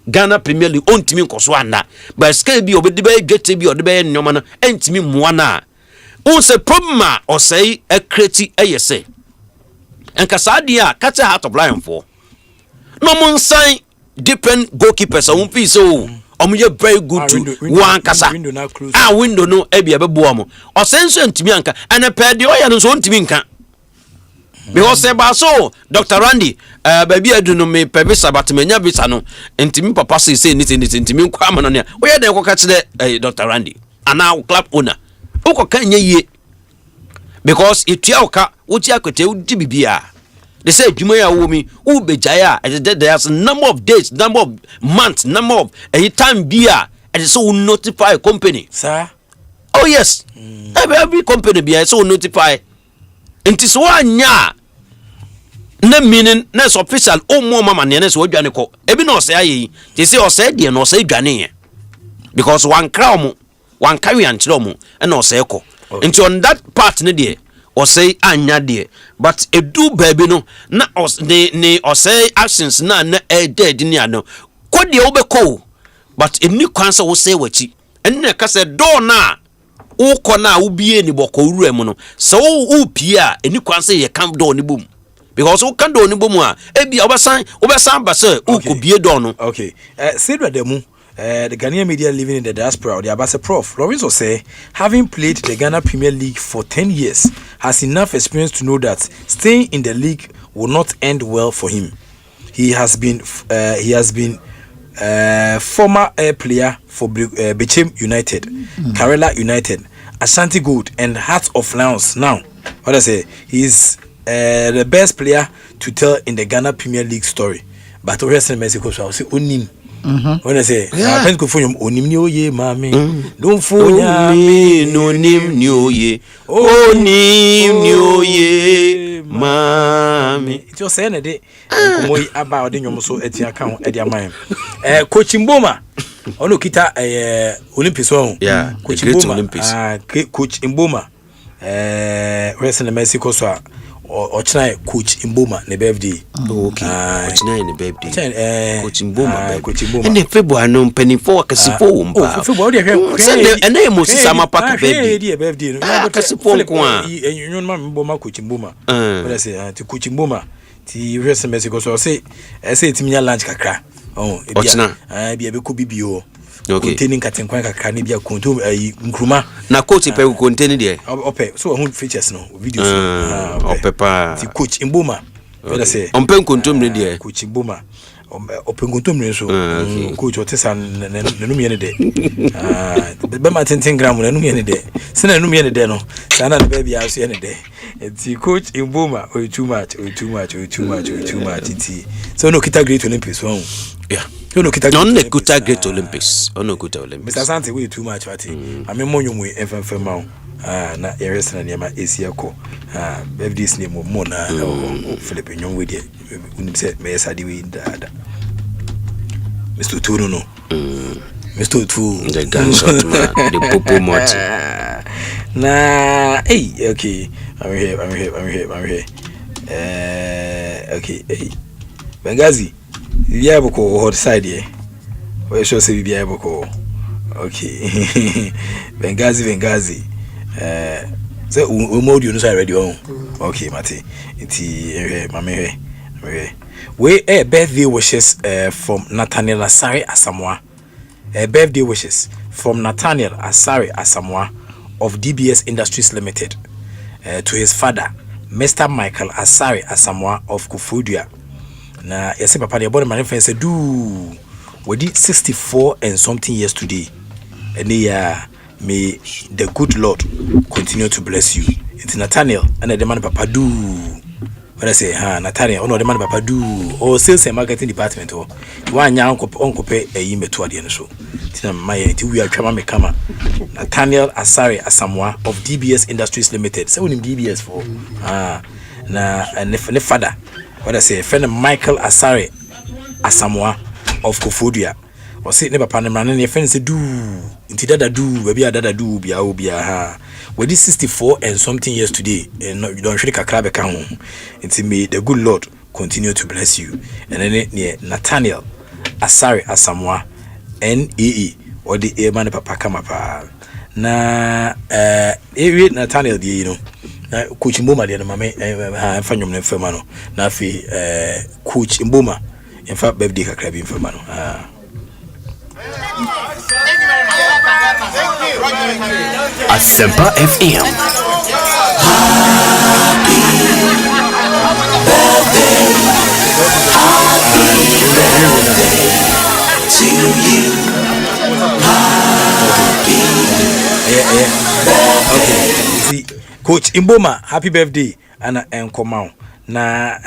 Ghana Premier League on timi nkoso anda but scale bi obedi be gete bi odebe nyoma no entimi muwa na o se problem o say e create eyese enka sadia catch heart of lion for no mon sign different goalkeepers on fi so omuye very good to one kasa window no e bia bebo am o senso entimi anka and pe de o ya no so entimi nka because so Dr. Randy baby adunu me pebisa batmenya bisa no entimi papa say ni entimi kwa amano ne o ye den ko ka kire Dr. Randy ana club owner o ko kan ye because etua oka wo ti akwete wo di bibia they say dwuma ya wo mi wo bejaya there's a number of days, number of months, number of time bia and so notify a company sir. Oh yes, every company bia so notify enti so anya na meaning na official o mo mama ne so adwane ko ebi na ose ayi they say ose de na ose adwane because one crown mo one carry and chiro mo na ose ko enti on that part ne de ose anya de but edu baby no na ne ose actions na dead ni ano ko de obeko but eni kwansa wo say wachi enne ka say door na uko na ubie ni boko uru emu no so upia eni kwanse ye kam do ni bom because u kan do ni bom a ebi obesan ba say uko bie do no. Okay, Sidra Demu, the Ghanaian media living in the diaspora, the Abase Prof Lorenzo say having played the Ghana Premier League for 10 years has enough experience to know that staying in the league will not end well for him. He has been former player for Bechem United, Karela United, Ashanti Gold, and Hearts of Lions. Now, what I say, he's the best player to tell in the Ghana Premier League story. But over here in Mexico, so I'll say onim. When I say, I can't go for him onim ni oye mami, don't fool me no nim ni oye, onim ni oye mami. It was saying a day. Komoyi about the nyomuso eti account edi amam. Coach Mboma ono kita Olympics one. Yeah, Coach Mboma. Olympics. Coach Mboma wrestling Mexico so ochina Coach Mboma ne birthday. Okay. Ochina ne birthday. Coach Mboma. Coach Mboma. And February no penny for kasifo mpa. February dey send na emo sisama pack birthday. Birthday. Kasifo kwa. You know Mboma Coach Mboma. What I say to Coach Mboma. Ti wrestling Mexico so say timinya lunch kakra. Ochina. Bia be ko bibio. Okay. Containing katenkwan kakra ne bia konto nkruma. Na coach pe contain there. Ope so who features no videos. Ope pa. Ti Coach Mboma. What say? Ompe kontom ne there. Coach Mboma. Open kontom ne so. Coach otesa nanum ye ne de. Be ma 10 gram nanum ye ne de. Se nanum ye ne de no. Sana na baby aso ye ne de. Ti Coach Mboma too much. So no kita Great Olympics one. Yeah. No kita Great Olympics. Ono kuta Olympics. Mr. Sante we too much wati. Ame monyo mu enfemfem ma. Na eresa na niam esi akọ. FD's name mo na Philip Nyom we dey. Unim say me yesadi we dada. Mr. Tunu no. Mr. Tu the gunshot man, the popo moti. Na okay. I'm here. Okay, hey. Benghazi. We are boko hot side here. We should say we are boko. Okay. Benghazi. So we mode you no side ready on. Okay, Mate. Iti mame. We birthday wishes from Nathaniel Asare Asamoah. Birthday wishes from Nathaniel Asare Asamoah of DBS Industries Limited to his father, Mr. Michael Asare Asamoah of Kufudua. Na yesi papa de body man say do we did 64 and something years today. And may the good Lord continue to bless you. It's Nathaniel and the man papa do. What I say, Nathaniel, the man papa do or sales and marketing department or one young uncle pay a yime to the show. My we are Chama Mekama. Nathaniel Asare Asamoah of DBS Industries Limited. So him DBS for na and the father. What I say, friend Michael Asare Asamoah of Kofodua. Or say never pan and your friends say do into dada do baby dada do bia we did 64 and something years today and you don't shake a crab account. It's me the good Lord continue to bless you. And then near Nathaniel Asare Asamoah NEE or the Eman Papa Kamapa na ewe Nathaniel die you know na coach Mboma de na mame fa nyom na fema no na afi coach Mboma in fact birthday kakra bi fema no Asempa FM. To you. Okay. See, Coach Mboma, happy birthday and Komau. Na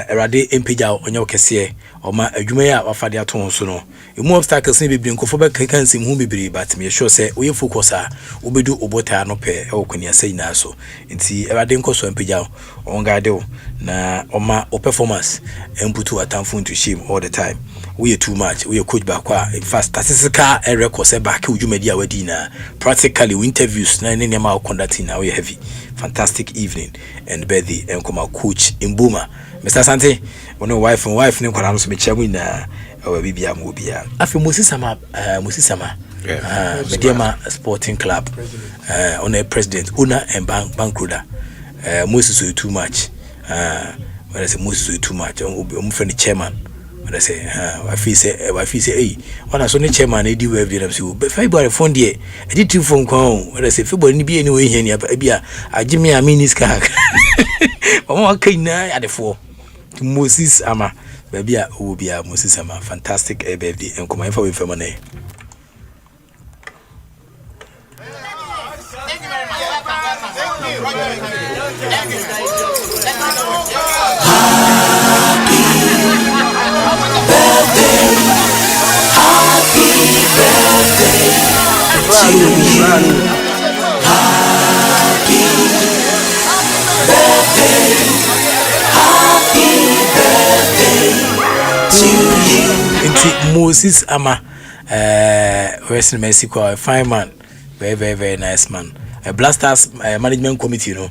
erade empeja onye okese o ma adwuma ya wafade ato so no emu obstacles ni bibiri nkofo be kan sim hu bibiri but me sure say we focus a obedu obota no pe e okoni asai na so nti erade nkoso empeja on guide na oma o performance emputu atamfo into shame all the time we are too much we are coach back in fast statistical record say back udwumadi a wadi na practically interviews na ne ma conducting na we heavy fantastic evening and birthday and come coach Mboma Mr. Sante ono wife ne kwala no so me chamu na bibia mo bia afi Mosisama Mediama Sporting Club on a president owner and bankroda Moses too much when I say Moses too much friend the chairman when I say I feel say hey when I saw the chairman e di we every so February phone there I did two phone call when I say February ni bi anyway here ni bia agime aminiska omo kai na at the 4 to Moses ama bia obia Moses ama fantastic birthday and come for we family. Moses ama Western Mexico fine man very nice man Blasters management committee you know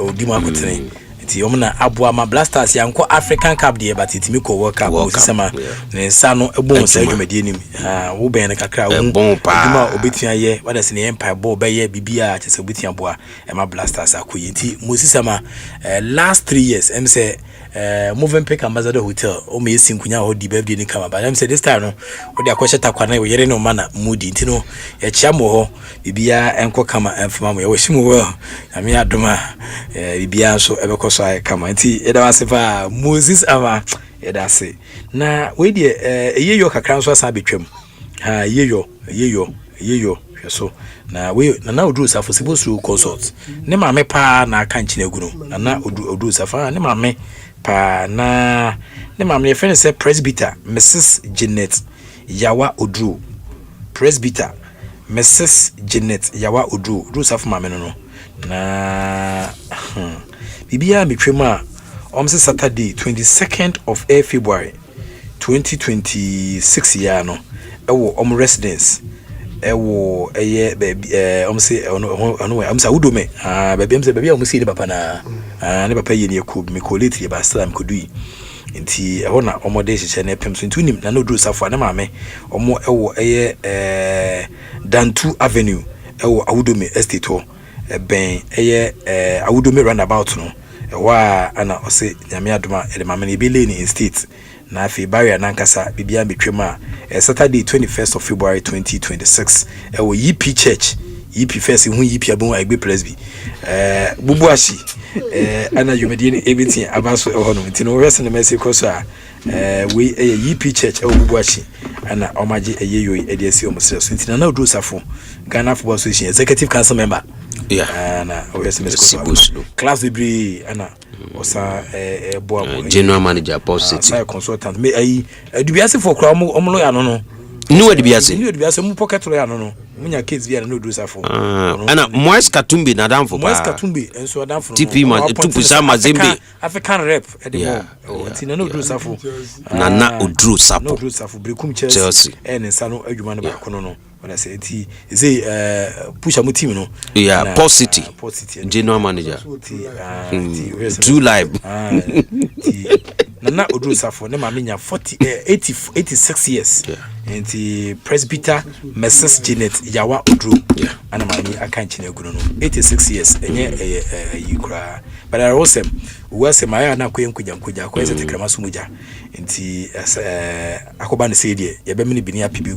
Odimo Akotene ti omna abua ma Blasters yanko African Cup there but it miko World Cup Moses ama ne nsa no ebon sa dwumadi anim wo ben kakra wo Odimo obetua ye wada se ne empire ball be ye bibia chese obetua boa ma Blasters akoyi ti Moses ama last 3 years em say moving pick ambassador hotel o me sinkunya ho di birthday ni kama but am say this time no o de akwahye takwa na yere no mana mudi ntino ya chia mo ho bibia enko kama enfama mo ya washimo well ami adoma bibia so ebekoso ay kama nti eda wasefa Moses ama eda se na we de eyeyo kakra so asa betwam yeyo so na we na odru safo sibosu consult ne ma me pa na aka nchine gunu na odru safa ne ma me pa na ne ma me friend say presbyter Mrs. Janet Yawa Odru presbyter Mrs. Janet Yawa Odru safa ma me no na bibia metwema say Saturday 22nd of February 2026 year no ewo residence ewo baby say ono say udome baby say baby say papa na ne papa ye ne ko me ko late ba slam ko dui nti eho na omode hyeche na pem so ntunim na no do safo na maame omo ewo Dantu Avenue ewo Awudome estate ho ben Awudome roundabout no wa ana ose nyame adoma ele maame ne be lane in state na afi barrier nankasa bibia betwema Saturday 21st of February 2026 ewo EP Church EP first hu EP abon agbe presby bubuashi ana yumedi ni everything abaso eho no ntino wese na message koso a we EP Church ewo bubuashi ana omaje eyeyo ediasi omosere so ntino na odu safo Ghana Football Association executive council member na wese message koso class degree ana osa general manager post consultant me dubiase for kra omo lawyer no ni dubiase mu pocket lawyer no munya kids bia no do safo ana Moise Katumbi na danfo Moise Katumbi enso danfo TP ma tupusa mazembe African rep edemo tina no do safo na odru sapo no do safo brekum Chelsea ensa no adwuma no ba kono no when I say ti is push am team no Port City general manager 2 live Nana Odru Safo ne mame nya 86 years. And the presbyter Mrs. Janet Yawa Odru. Ana mame aka nchine gunu no 86 years. Enye yikura. But I was wase maya na kwenkuja kwa ese tekrama sumuja. Nti akoba ne say die ye be me bini apibi.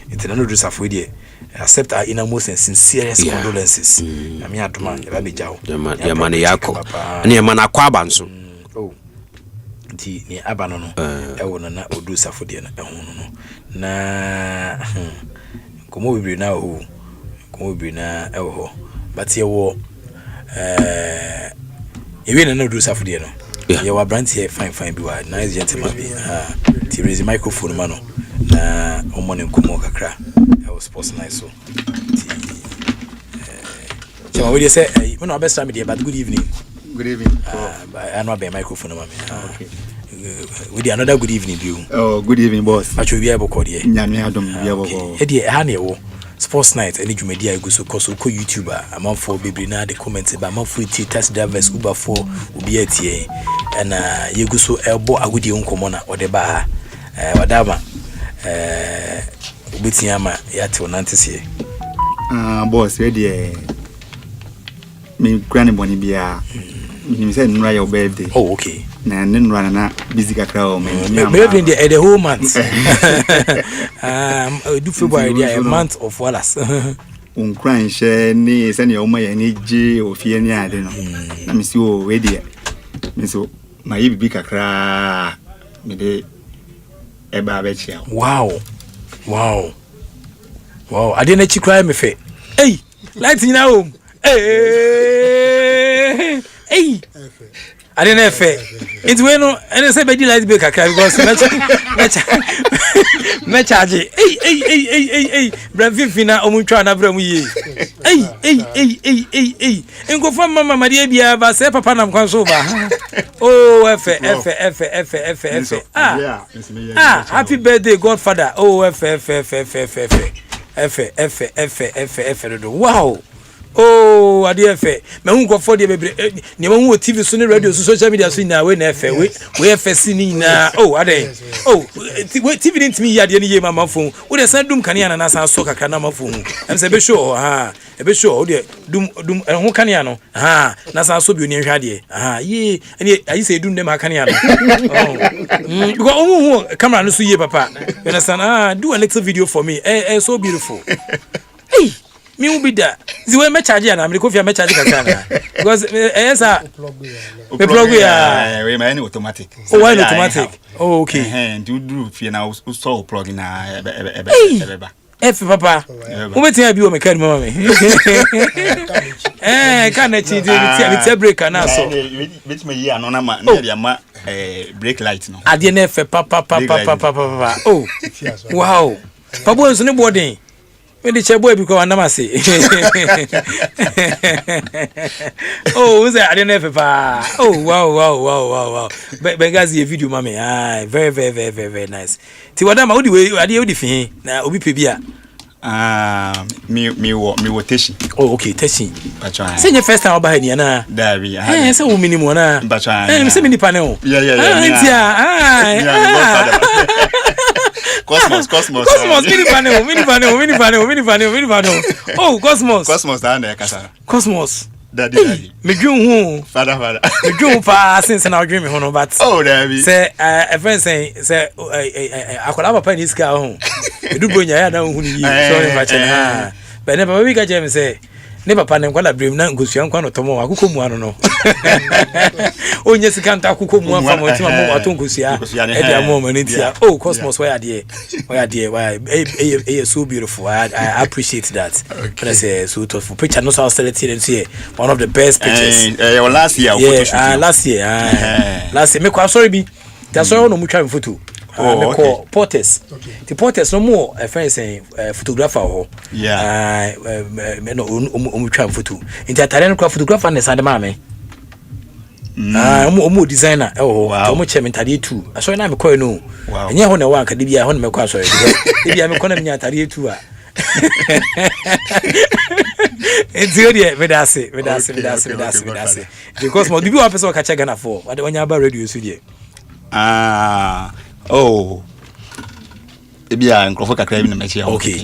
Nti Nana Odru Safo die accept our innermost and sincerest condolences. I mean, Atuma, Yabijao. Yamani Yako. And Yamana Kwabanso. Oh, the Abanono, Ewana, Odu Safodian, na Comobi now, who Comobi na Elho, but you were even an Odu Safodiano. You are brand here, fine, be nice gentleman. To raise a microphone, mano, na Omon Kumoka cra. I was Sportsnite so. So what you say? When I best time here, but good evening. Good evening. I know about microphone, mommy. Okay. We did another good evening, you. Oh, good evening, boss. But you be able to call here. Nyame adom be able. Eddie, honey, Sportsnite. Any media I go so cause ko YouTuber. I'm on for baby na the comments about my free taxi drivers Uber for ubi etie. And you go so elbow agudi unkomona or the bar. Wadama. Ubitiama yate onantisi. Boss, ready. Me granny boni bia. Me say nra your birthday. Oh, okay. Na nra na busy kakra o me. Maybe the whole month. Do February a month of Wallace. Unkran share ni say na o ma ya ni je ofie ni ade no. Na me si o ready. Me so my bibi kakra me de eba ba chia. Wow. I didn't cry me fe. Hey, lights in our home. Hey. I didn't fe. It's when and I say baby light be kakra because me charge. Hey. Bravifina omutwa na bra mu ye. Hey. Engo fa mama Maria bia ba say papa na mkwanso ba. Oh, F. Happy birthday, Godfather. Oh, F. Wow. Oh, I dear fair. Me who for the baby. Ni who TV so radio so social media so na we na fair. We FSC na. Oh, are they? Oh, TV didn't me ya de ni mama phone. We dey send dum kania na san so kakra na ma phone. Em say be sure be sure dey dum ho kania no. Na san so bi oni hwa de. Ye, ani ayi say dum dem kania no. Oh. Because camera no so ye papa. You understand? Do a little video for me. So beautiful. Hey. Me will be there. The way me charge na me coffee me charge kakana. Because yes me plug ya. We my automatic. Oh, why automatic? Oh, okay. Do fi na so plug na eba. F papa. Who metin abi o me carry mama me. Can na chi dey break na so. Bit me here no na ma na dia ma brake light no. Ade na F papa. Oh. Wow. Papa so ne boarding. When the chair boy because I'm say. Oh, who's that? I don't know if oh, wow. Bengazi video, mommy. Very nice. Tiwadama, what do you do? Now, Obi Pibia. Me teaching. Oh, okay, teaching. Say your first time about here, na. There we are. So minimum, na. Say mini panel. Yeah. Cosmos. Mini panel. Oh, Cosmos down there, Kasa. Cosmos. Daddy. Me dream who? Father. Me dream pa since now dreaming hono but. Oh, there we. Say a friend say I could have a penny scar home. You do bring your head down who you. Sorry, Bachana. But never we got James say. Never panem kwala dream na ngusian kwa no tomo akuko mu ano no. Onye sikanta akuko mu afa mo tima mo atonkusia. E dia mo manitia. Oh, Cosmos why are there? So beautiful. I appreciate that. Can I say so thoughtful picture no so selected and see one of the best pictures. Last year photo shoot. Last year me kwa sorry bi. That's why no mu twa photo. Me call Porters. The Porters no more a friend saying photographer ho. Yeah. Me no twa photo. Into Italian photographer na sande ma me. Omo designer omo chementari too. Aso na me call no. Enye ho na wa ka de bia ho na me call so. De bia me call na me atari too a. It's good, yeah. Medase. Because more, do you have a catch Ghana for? What when you have a radio studio? Oh. Ebia nkrofo kakra bi na mechia. Okay,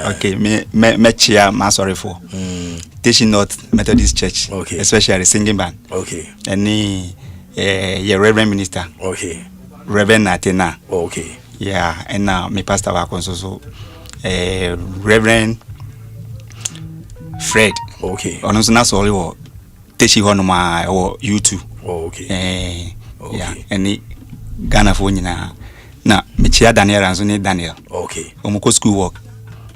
okay, me mechia ma sorry for. Teaching North Methodist Church. Okay. Especially the singing band. Okay. And your Reverend Minister. Okay. Reverend Atena. Okay. Yeah, and now my pastor wa so Reverend Fred. Okay. Ono so na sorry wo techi ho no ma wo YouTube. Okay. Yeah, and Ghana for nyina. Na mechia Daniel anzo ne Daniel. Okay. Omuko school work.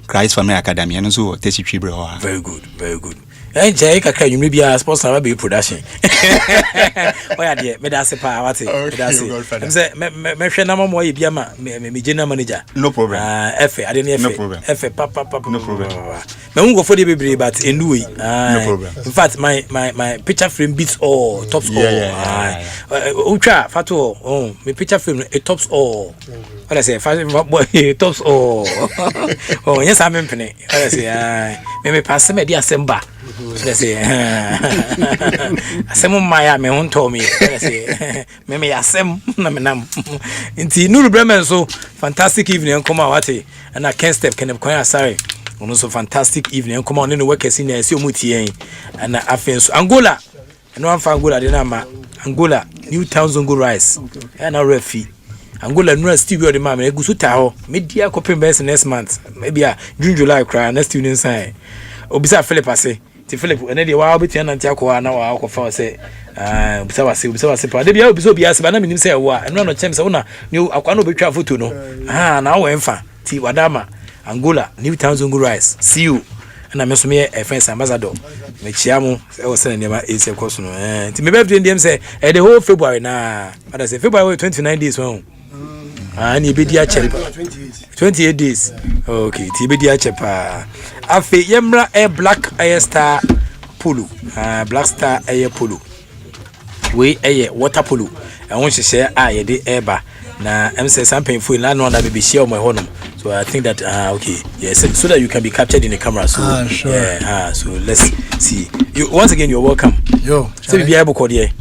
Christ Family Academy and so techi twibre ho. Very good. And Jay kakra you maybe a Sportsnite be production. Oya de me da se pa wate. Me da se. Em say me hwe na mo ye bia ma me general manager. No problem. F I didn't No problem. F papa. No problem. Me won go for the baby but anyway. No problem. In fact my picture frame beats all tops all. Yeah. Ultra fato me picture frame it tops all. What I say boy tops all. Oh yes I'm impene. What I say me pass me dia semba. Let's say asem maya me won told me. Let's say me asem na me nam. Inti nuru bremen so fantastic evening come out wate and I can't step can come sorry. Ono so fantastic evening come on in the workers in see omutie and I feel so Angola no am Angola de na ma Angola New Towns Zongo rice and a refi Angola no still be the man e gusu ta ho media coping best next month maybe June July cry next student sign obisa Philip ase ti Philip ene de wa obetia na ntia ko na wa akọfa say obisa wase pa de bia obisa obi ase ba na minim say wa eno no chem say una ni akwa no betwa photo no na wo emfa ti wadama Angola New Towns Zongo rice see you and I'm a friend ambassador me chiamu e wo send nema ese course no ti me birthday dem say the whole February na what I say February 29 days one and you be dia chepa 28 days okay ti be dia chepa afi yemra air black air star polo black star air polo we air water polo I want to share ye de eba na em say something for na no that be share my honum. So I think that okay, yes, so that you can be captured in the camera. So sure. Yeah, so let's see. You once again you're welcome. Yo. So be able to here.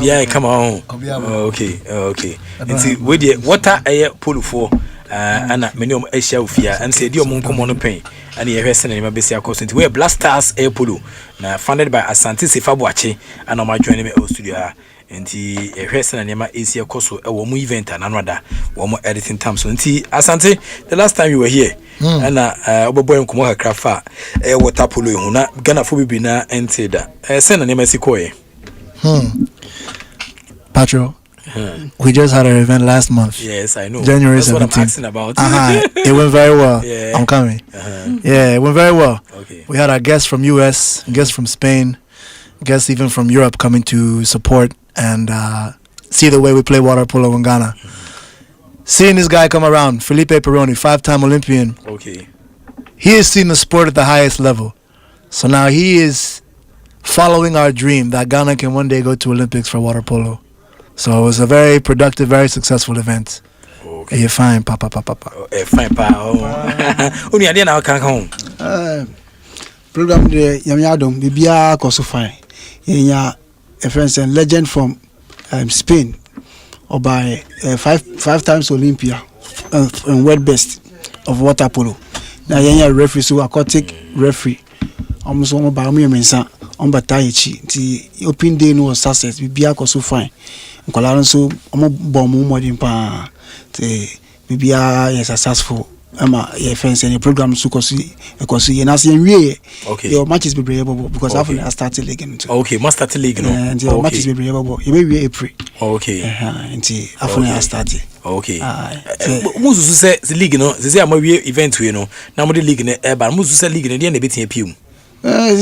Yeah, come on. Okay. It's with the water air polo for ana many of Asia Ufia and say dio mon komo no pen and ye hwese na ma besia course we Blasters air polo na funded by Asante Sefabuache and on my joining me studio nti ehwese na nema Asia course e wo mu event ananoda wo mu editing time so nti Asante the last time you were here and oboboy nkomo kakra fa water polo hu na Ghana fo bibi na entida se na nema sikoye Patro. We just had an event last month. Yes, I know. January 17th. That's what I'm asking about. It went very well. Yeah. I'm coming. Yeah, it went very well. Okay. We had our guests from US, guests from Spain, guests even from Europe coming to support and see the way we play water polo in Ghana. Seeing this guy come around, Felipe Peroni, 5-time Olympian. Okay. He has seen the sport at the highest level. So now he is following our dream that Ghana can one day go to Olympics for water polo. So it was a very productive, very successful event. Okay. You're fine, papa. Fine, papa. Only I didn't come home. Program the Yamiadom, Bibia Koso fine. Yeah, a friend and legend from Spain, or by 5 times Olympia and world best of water polo. Now, referee, so aquatic referee. Almost one by me, Mensa, on Bataichi. The open day no success, Bibia Koso fine. Nkwalaro so omo bomu modin pa te bibia is successful ama ye fence any program so kosi ye na se nwie okay your matches be brave because I started league too. Okay, must start league no and your matches be brave you may be April. Okay nti I started. Okay musu say the league no say am we event we no na mo the league no e ba musu say league no dey na betia piem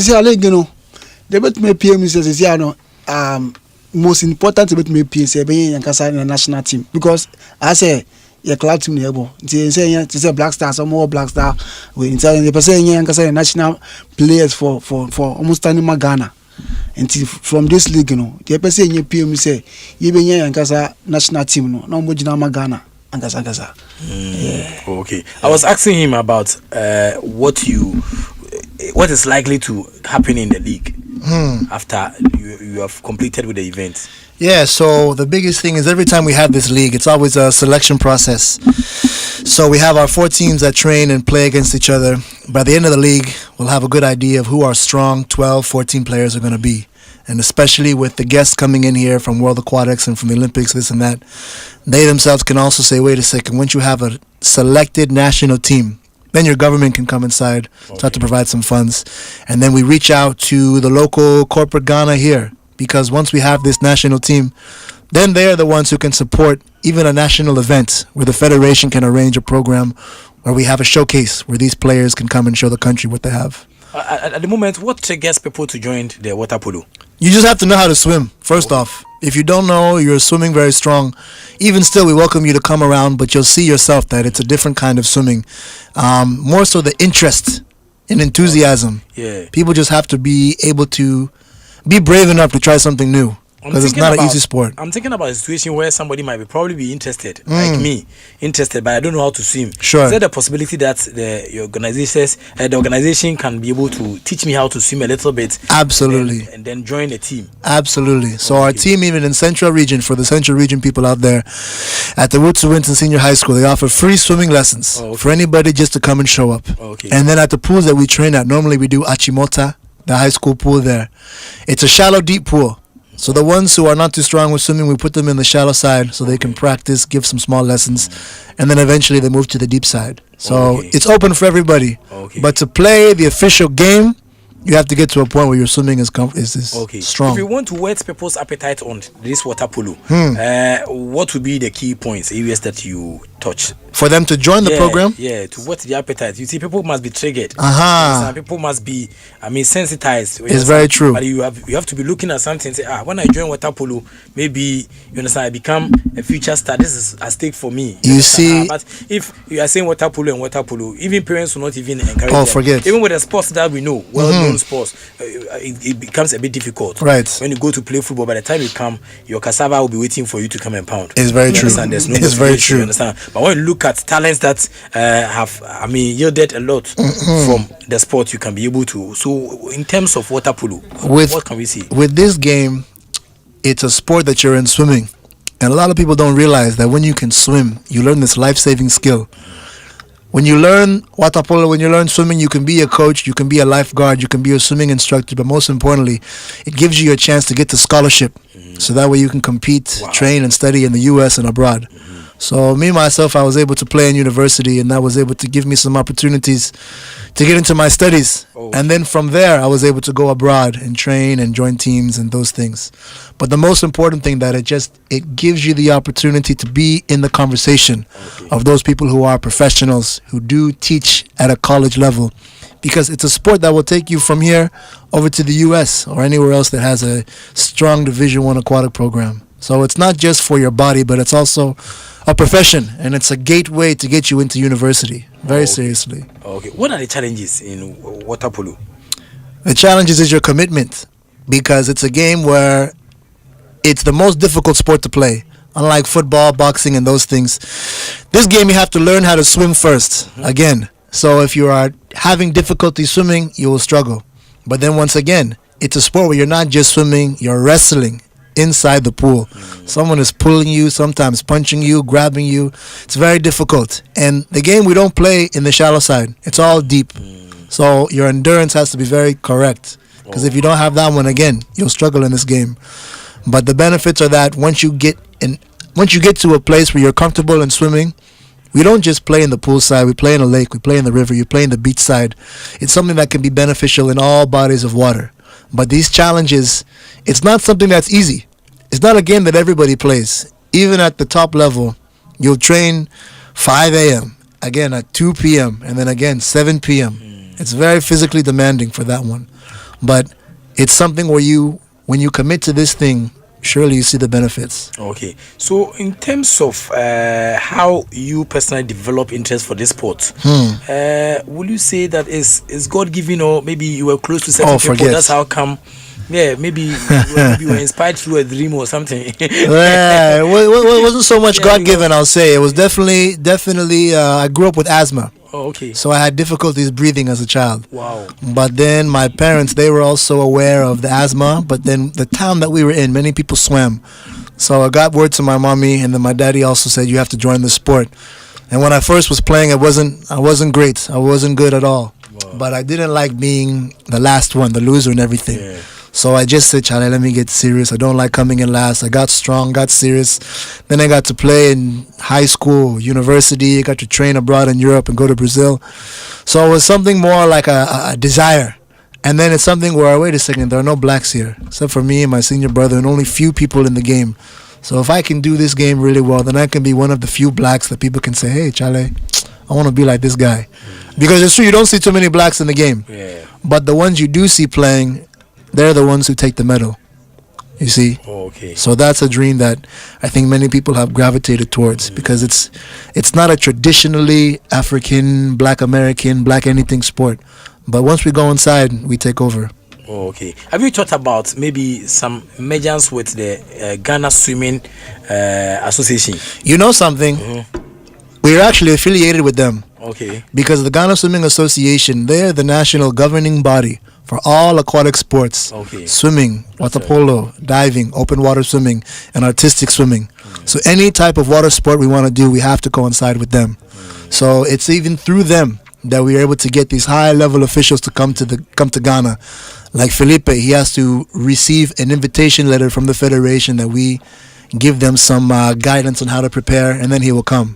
say league no dey bet me piem say no most important about me PSA being in national team because I say your club team nearby. Say Black Stars or more Black Star. We inside the person in national players for almost any Ghana. And from this league, you know, the person in PM say you be in national team no more Ghana. Okay. I was asking him about what you what is likely to happen in the league after you have completed with the event? Yeah, so the biggest thing is every time we have this league, it's always a selection process. So we have our 4 teams that train and play against each other. By the end of the league, we'll have a good idea of who our strong 12, 14 players are going to be. And especially with the guests coming in here from World Aquatics and from the Olympics, this and that, they themselves can also say, wait a second, once you have a selected national team, then your government can come inside, start to provide some funds. And then we reach out to the local corporate Ghana here, because once we have this national team, then they are the ones who can support even a national event where the federation can arrange a program where we have a showcase where these players can come and show the country what they have. At the moment, what triggers people to join the water polo? You just have to know how to swim, first off. If you don't know, you're swimming very strong. Even still, we welcome you to come around, but you'll see yourself that it's a different kind of swimming. More so the interest and enthusiasm. Yeah. People just have to be able to be brave enough to try something new. Because it's not an easy sport. I'm thinking about a situation where somebody might probably be interested, like me, but I don't know how to swim. Sure. Is there the possibility that the organization can be able to teach me how to swim a little bit? Absolutely. And then join the team? Absolutely. So our team, even in Central Region, for the Central Region people out there, at the Woods Winton Senior High School, they offer free swimming lessons for anybody just to come and show up. And then at the pools that we train at, normally we do Achimota, the high school pool there. It's a shallow, deep pool. So the ones who are not too strong with swimming, we put them in the shallow side so they can practice, give some small lessons, and then eventually they move to the deep side. So it's open for everybody. But to play the official game, you have to get to a point where your swimming is strong. If you want to whet people's appetite on this water polo, what would be the key points, areas that you touch? For them to join the program? Yeah, to whet the appetite. You see, people must be triggered. People must be, sensitized. It's very true. But you have to be looking at something and say, when I join water polo, maybe, you understand, I become a future star. This is a stake for me. You see. But if you are saying water polo, even parents will not even encourage them. Forget. Even with the sports that we know, well-known sports, it becomes a bit difficult. Right. When you go to play football, by the time you come, your cassava will be waiting for you to come and pound. It's very true. There's no it's very true. You understand? But when you look at talents that have, yielded a lot from the sport, you can be able to. So, in terms of water polo, what can we see? With this game, it's a sport that you're in swimming. And a lot of people don't realize that when you can swim, you learn this life-saving skill. When you learn water polo, when you learn swimming, you can be a coach, you can be a lifeguard, you can be a swimming instructor, but most importantly, it gives you a chance to get the scholarship. So that way you can compete, train, and study in the U.S. and abroad. So me, myself, I was able to play in university, and that was able to give me some opportunities to get into my studies. And then from there, I was able to go abroad and train and join teams and those things. But the most important thing that it gives you the opportunity to be in the conversation of those people who are professionals, who do teach at a college level. Because it's a sport that will take you from here over to the U.S. or anywhere else that has a strong Division I aquatic program. So it's not just for your body, but it's also a profession, and it's a gateway to get you into university. Very seriously. Okay. What are the challenges in water polo? The challenges is your commitment, because it's a game where it's the most difficult sport to play. Unlike football, boxing, and those things, this game you have to learn how to swim first. Again. So if you are having difficulty swimming, you will struggle. But then once again, it's a sport where you're not just swimming, you're wrestling inside the pool. Someone is pulling you, sometimes punching you, grabbing you. It's very difficult. And the game, we don't play in the shallow side. It's all deep. So your endurance has to be very correct. Because if you don't have that one, again, you'll struggle in this game. But the benefits are that once you get to a place where you're comfortable in swimming, we don't just play in the pool side, we play in a lake, we play in the river, you play in the beach side. It's something that can be beneficial in all bodies of water. But these challenges, it's not something that's easy. It's not a game that everybody plays. Even at the top level, you'll train 5 a.m., again at 2 p.m., and then again 7 p.m. It's very physically demanding for that one. But it's something where when you commit to this thing, surely you see the benefits. Okay. So in terms of how you personally develop interest for this sport, will you say that is God given, or maybe you were close to certain people? Forget. That's how come. Yeah, maybe you were inspired through a dream or something. It wasn't so much God given, I'll say. It was definitely. I grew up with asthma. Oh, okay. So I had difficulties breathing as a child. Wow. But then my parents, they were also aware of the asthma. But then the town that we were in, many people swam. So I got word to my mommy, and then my daddy also said, you have to join the sport. And when I first was playing, I wasn't great. I wasn't good at all. Wow. But I didn't like being the last one, the loser and everything. Yeah. So I just said, Charlie, let me get serious. I don't like coming in last. I got strong, got serious. Then I got to play in high school, university. I got to train abroad in Europe and go to Brazil. So it was something more like a desire. And then it's something where, wait a second, there are no blacks here, except for me and my senior brother and only few people in the game. So if I can do this game really well, then I can be one of the few blacks that people can say, hey, Charlie, I want to be like this guy. Because it's true, you don't see too many blacks in the game. Yeah. But the ones you do see playing, they're the ones who take the medal. You see? Oh, okay. So that's a dream that I think many people have gravitated towards because it's not a traditionally African, black American, black anything sport. But once we go inside, we take over. Oh, okay. Have you thought about maybe some measures with the Ghana Swimming Association? You know something? We're actually affiliated with them. Okay. Because the Ghana Swimming Association, they're the national governing body for all aquatic sports. Okay. Swimming, water polo, diving, open water swimming, and artistic swimming. So any type of water sport we want to do, we have to coincide with them. So it's even through them that we are able to get these high level officials to come to Ghana. Like Felipe, he has to receive an invitation letter from the federation that we give them some guidance on how to prepare, and then he will come.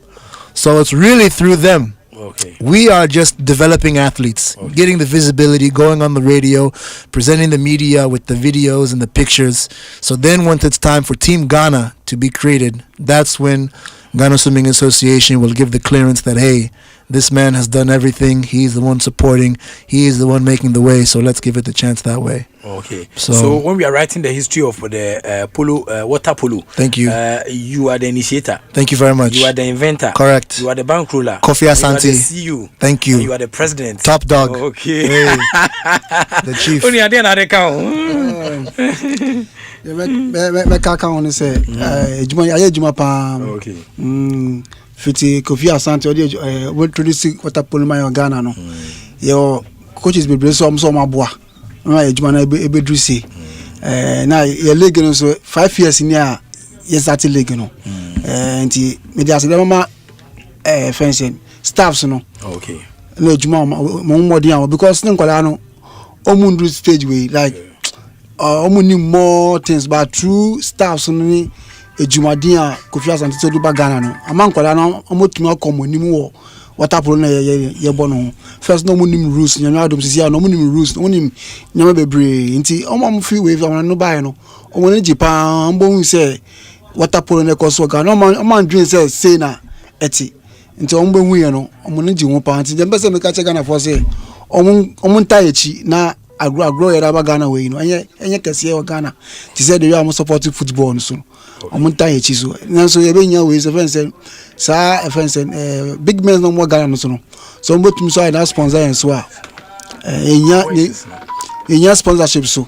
So it's really through them. Okay. We are just developing athletes, getting the visibility, going on the radio, presenting the media with the videos and the pictures. So then once it's time for Team Ghana to be created, that's when Ghana Swimming Association will give the clearance that, hey, this man has done everything. He's the one supporting. He is the one making the way. So let's give it the chance that way. Okay. So when we are writing the history of the polo, water polo, thank you. You are the initiator. Thank you very much. You are the inventor. Correct. You are the bankroller. Kofi Asante. You are the CEO. Thank you. And you are the president. Top dog. Okay. Hey. The chief. Only idea na recount. Me kaka on say ejuma pa. Okay. Fiti Kofi Asante we introduce water polo in Ghana no. Your coaches be so maboa. Na ejuma na ebedru si. Na your league no so 5 years in here yes that league no. Nti me dey say mama fencing staffs no. Okay. Na ejuma mo modern because nkwala no omundu stage way like omuni more things but true staffs no ejumadi a Kofi Asante to do ba Ghana no amankwala no omotumi akomonim wo water polo na ye bono first no munim rules nyame adom sisi no munim rules no munim nyame bebre nti omam free wave no buy no omone jipa mbon say water polo na koso Ghana omam dream say na eti nti ombo hu ye no omone ji ho pa nti dem pese me ka che Ghana for say omun ta echi na agro yera ba Ghana we no enye kese e Ghana ti say they are support football so omunta echi so na so ye be nya we say sa fence big men no more Ghana no so so mbotum so na sponsor en so a enya sponsorship so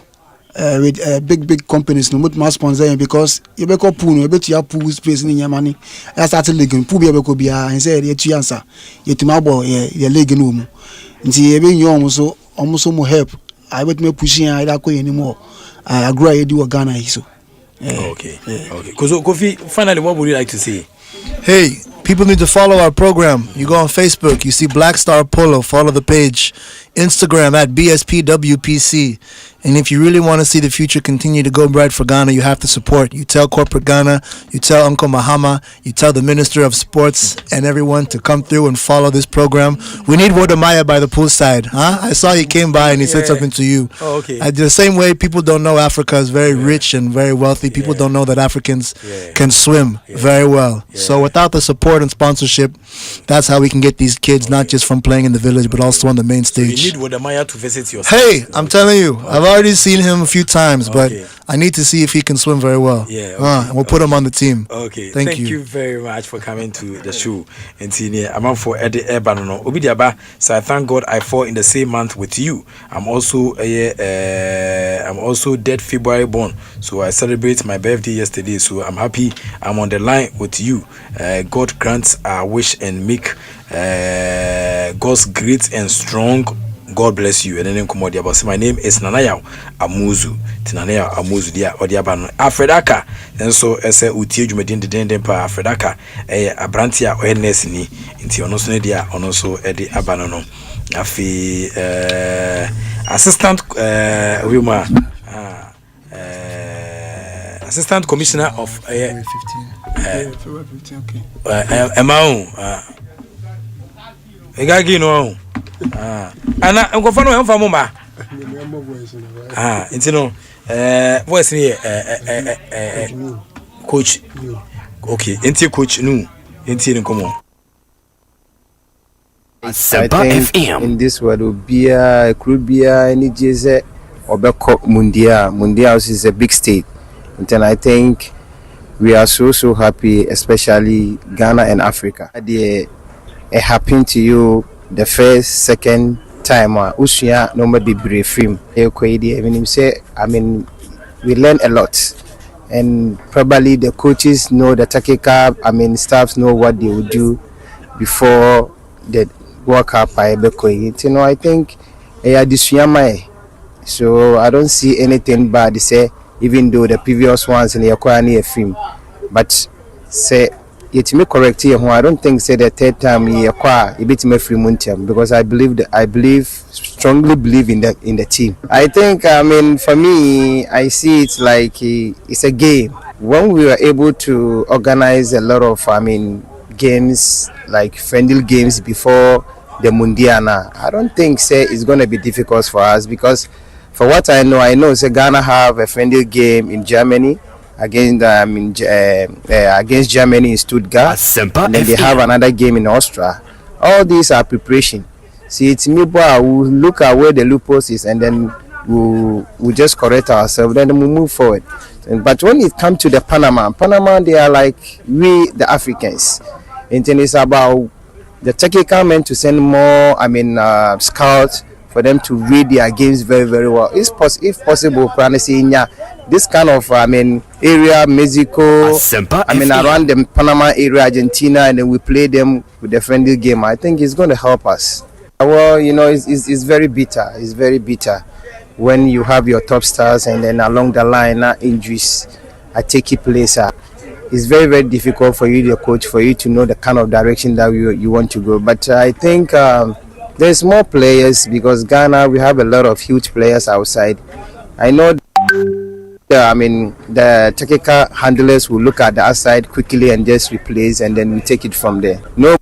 with big companies no mbotum sponsor because you be ko pool no be to pool space ni nya money I start league pool be ko bia en say ye tu answer ye tuma bo ye league no mu nti ye be nya omo mo help I bet me pushing I da ko ye ni mo I agree you do Ghana so. Okay. Okay. So Kofi, finally, what would you like to say? Hey, people need to follow our program. You go on Facebook, you see Black Star Polo, follow the page. Instagram at BSPWPC. And if you really want to see the future continue to go bright for Ghana, you have to support. You tell corporate Ghana, you tell Uncle Mahama, you tell the Minister of Sports and everyone to come through and follow this program. We need Wodamaya by the poolside. Huh? I saw he came by and he said something to you. Oh, okay. The same way people don't know Africa is very rich and very wealthy. People don't know that Africans can swim very well. So without the support and sponsorship, that's how we can get these kids, not just from playing in the village, but also on the main stage. You need Wodamaya to visit your Hey, I'm telling you, I've already seen him a few times, but I need to see if he can swim very well. Yeah. We'll put him on the team. Okay. Thank you very much for coming to the show. And I'm for Eddie Ebanono. Obidiaba, so I thank God I fall in the same month with you. I'm also dead February born, so I celebrate my birthday yesterday. So I'm happy I'm on the line with you. God grant our wish and make God's great and strong. God bless you. And then come about. My name is Nanaya Amuzu. Nanaya Amuzu dia odiabano. Afredaka. And so as a utie jumedin de den pa Afredaka abrantia ones ni nti ono so ne dia ono so edi abano no. Afi assistant assistant commissioner of 15 okay. Amount egagi no ana nkofo no emfa mo ma nti no voice ni coach okay nti coach nu nti ni komo Asempa FM in this world will be could be any jeze obeko mundial is a big state, and then I think we are so happy, especially Ghana and Africa. It happened to you the first, second time. Usuya no more be brave film. I mean, we learn a lot, and probably the coaches know the technical. I mean, staffs know what they would do before the World Cup. I think so I don't see anything bad. Say even though the previous ones in the Aquani film, but say it may correct here. I don't think say the third time he acquire a bit more free muntium, because I strongly believe in the team. I think for me I see it like it's a game. When we were able to organize a lot of games, like friendly games before the Mundiana, I don't think say it's going to be difficult for us, because for what I know say Ghana have a friendly game in Germany against against Germany in Stuttgart, and then they have another game in Austria. All these are preparation. See, it's me, boy. We'll look at where the loopholes is, and then we'll just correct ourselves. Then we'll move forward. But when it comes to the Panama, they are like we, the Africans. And then it's about the technical men to send more, scouts for them to read their games very, very well. If possible, this kind of, area, Mexico, around the Panama area, Argentina, and then we play them with the friendly game. I think it's going to help us. Well, it's very bitter. It's very bitter when you have your top stars and then along the line, injuries take place. It's very, very difficult for you, the coach, for you to know the kind of direction that you want to go. But I think there's more players, because Ghana, we have a lot of huge players outside. I know the technical handlers will look at the outside quickly and just replace, and then we take it from there. No.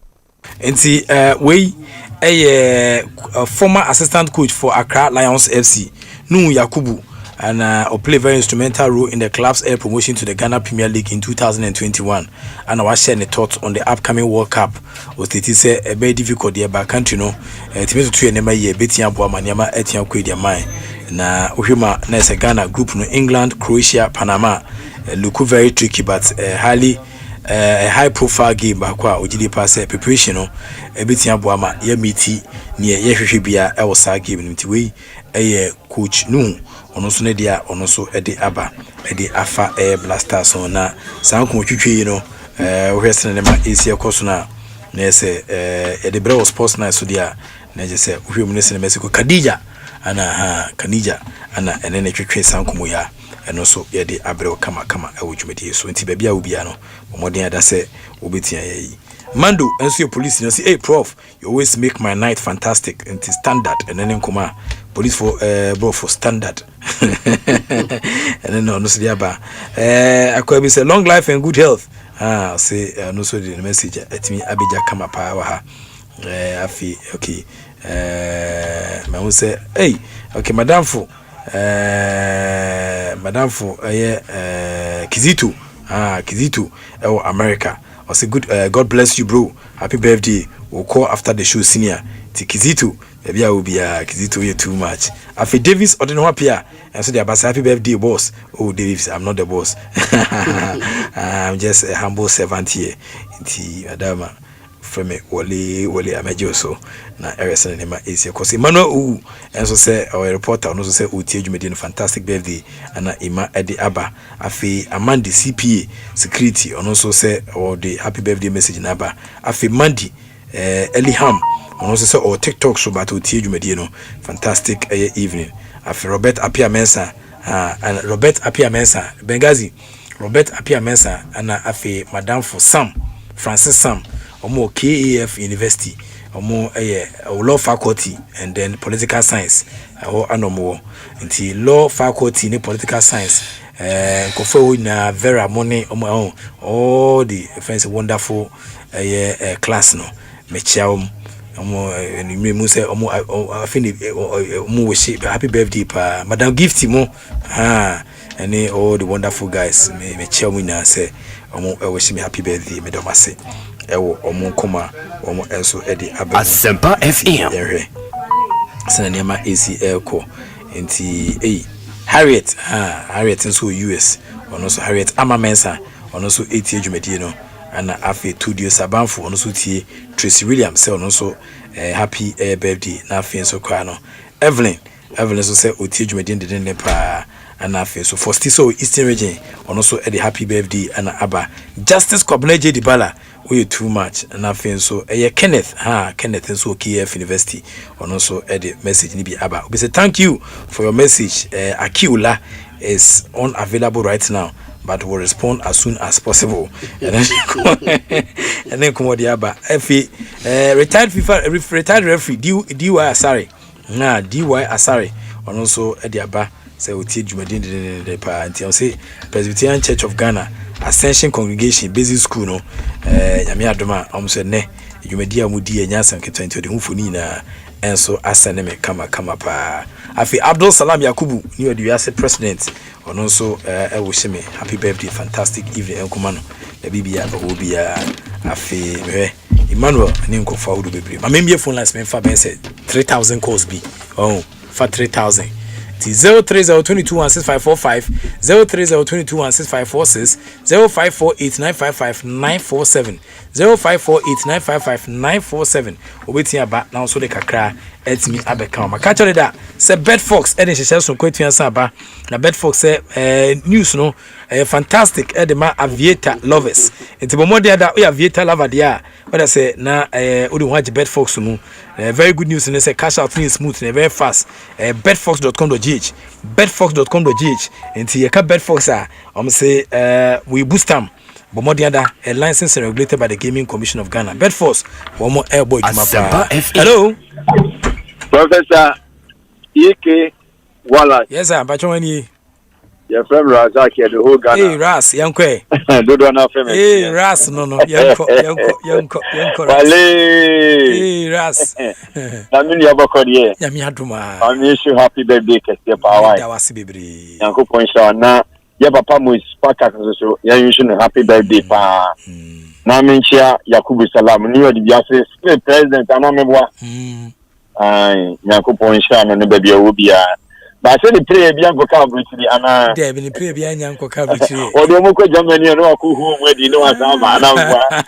And see, a former assistant coach for Accra Lions FC, Nu Yakubu, and play a very instrumental role in the club's air promotion to the Ghana Premier League in 2021. And I was sharing the thoughts on the upcoming World Cup. Was it is a very difficult year by country, no? To two and a year, Betty and Boamaniama, Etienne Quadia Mai. Na Uhima Nesa Ghana group no England, Croatia, Panama. Look very tricky, but highly high profile game bakwa ojidi pass preparation no Betty and Boama, Yamiti, near Yeshibia, Elsa game nti we coach no. Ono so ne dia ono so edi aba edi afa blaster so na san ko twitwe no ohwese ne ma esi ekoso na se edi brew Sportsnite so dia na je se ohwem ne se Mexico Khadija ana ene ne twitwe san ko ya eno so yedi abrew kama ewudwumedi so nti bia obia no omodin ada se obetia yi Mando enso your police you say hey prof you always make my night fantastic and it is standard and then come police for bro for standard and then no so dia ba akwa say long life and good health say no so the message etimi abija kama pa wa ha afi okay me say hey okay madam for Kizito Kizito America. I say good God bless you bro, happy birthday. We'll call after the show senior Kizito. Maybe I will be Kizito here too much. Afi Davis Odino Apia and so they about happy birthday boss. Oh Davis, I'm not the boss. I'm just a humble servant here. Adama from me wole amajo so na eresen ne ma esi cause Emmanuel and so say our reporter no so say utie dwumedi no fantastic birthday ana ima ede aba afi Amandi CPA security ono so say or the happy birthday message na aba afi Mandi Eliham ono so say or TikTok so but utie dwumedi no fantastic evening afi Robert Apia Mensa and Robert Apia Mensa Bengazi Robert Apia Mensa ana afi Madam for Sam Francis Sam omo KAF University omo law faculty and then political science anomo nti law faculty ni political science kofo na vera money omo all the friends wonderful class no mechiam omo ni mu say omo afini omo wish happy birthday pa Madam Gift mo and all the wonderful guys mechiam na say omo wish me happy birthday me do mase ewo omo koma omo enso edi abe Asempa FM sana niama AC ko nti Harriet nso US ono so Harriet Amamensa ono so 8 adwumadi no ana afi Tudio Sabanfo ono so tie Tracy Williams say ono so happy birthday na afi nso kwa no Evelyn so say otie adwumadi ndeden pa ana afi so for still Eastern region ono so edi happy birthday ana aba Justice Kobleje Dibala we too much and I feel so Kenneth so KF University and also the message ni bi aba we say thank you for your message Akiula is unavailable right now but will respond as soon as possible and then come the aba retired FIFA retired referee DY Asare DY Asare and also the aba say we teach Jumadin the pa until say Presbyterian Church of Ghana Ascension Congregation Basic School no nyame adoma say ne Jumadi amudi enyasan ke 20 de humfoni na enso asane me kama pa afi Abdul Salam Yakubu ni odi wiase president ono so wo sheme happy birthday fantastic evening enkomano da bibia obia afi Emmanuel ni nkofa wudu bebre ma membie phone lines me fa ben say 3000 calls bi for 3000 030221655 030221656 0548955947 0548955947 obeti aba na so de kakra etimi abeka ma catch that say Bedfox e de hyehyɛ so kwatua sa aba na Bedfox say news no fantastic e de ma aviator lovers enti bo modern da o aviator lover dia whether say na o de watch Bedfox mu very good news and say cash out things smooth and very fast bedfox.com.gh bedfox.com.gh enti ye ka Bedfox say we boost them but more than that a license and regulated by the Gaming Commission of Ghana Bedfox one more airboy hello Professor K Wallace yes sir but when your friend Razak here the whole Ghana hey Ras yankwe do na friend hey Ras no yanko Wale hey Ras na mini abakodi ya mi aduma I wish you happy birthday kese pa wai da wasi bebre yanko ponsha na ya papa mo spaka so ya wish you happy birthday pa na menchia Yakubu Salam ni odi biase president anamebwa ai yanko ponsha no ne babia obia ba se the prayer bia go ka britiri ana de bi ni prayer bia nya nko ka britiri o de mo ko Germany no ko hu mo di no asa ma na mwa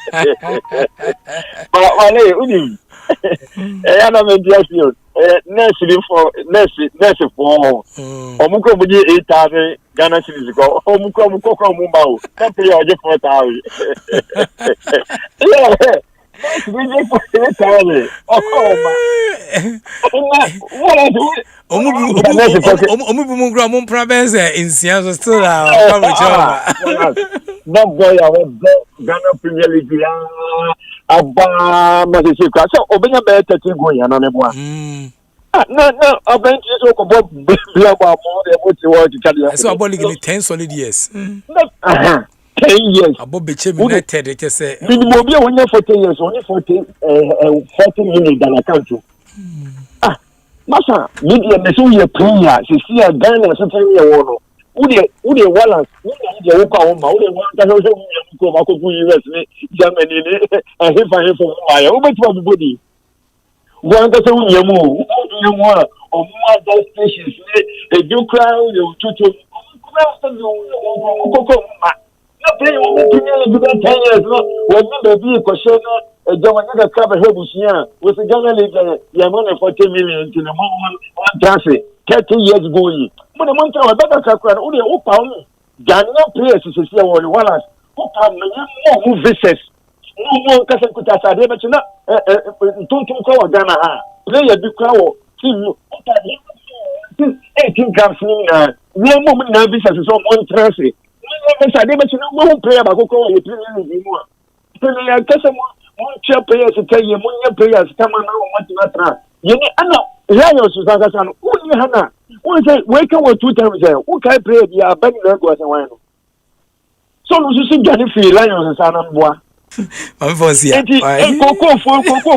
ba wale uni ya na me dia sio nurse for o mu ko buji 8,000 Ghana cedis go o mu ko mu ba o ka prayer o je 4,000 yeah we just for 8,000 omubu gra mo prabense insia so still no boy I was Ghana Premier League aba masisi kwa so obenya be 30 go yan na mebo no obenti so ko bo bia ba mo e mo ti wo ti kale so abo league 10 solid years 10 years abo beche United e say minimum bia wonya 40 years only 40 minutes than account Masa, media mesu ye prayer, se see a Ghana so tell me wono. Ude Wallace, ude woka oma, ude wanta so ko ma ko US ni Germany ni hefa wire. O betu everybody. Wanta so nyemu, nyemu a o mo other stations ni e do crowd you tutu. Kuma so ko ma. No play o me tunya le do 10 years no. Wo me be ko she no German club Hebusia was a generally Yamon 40 million to the one transfer 30 years going. But the month of better Sakura only open Ghana players to see what Wallace. Open more visits. No more Casacuta Sade, but not don't Ghana. Play a big crowd. 18 comes in. No moment now visits on one transfer. Sade, but no player about go more. One chair players to tell you, one players come on now, what not. You know, Lions was Agasan, only Hannah. One say, wake up 2 times there. Who can play the Abandon Legos and wine? So, you see, Johnny Free Lions and Sanamboa. I'm for see. Coco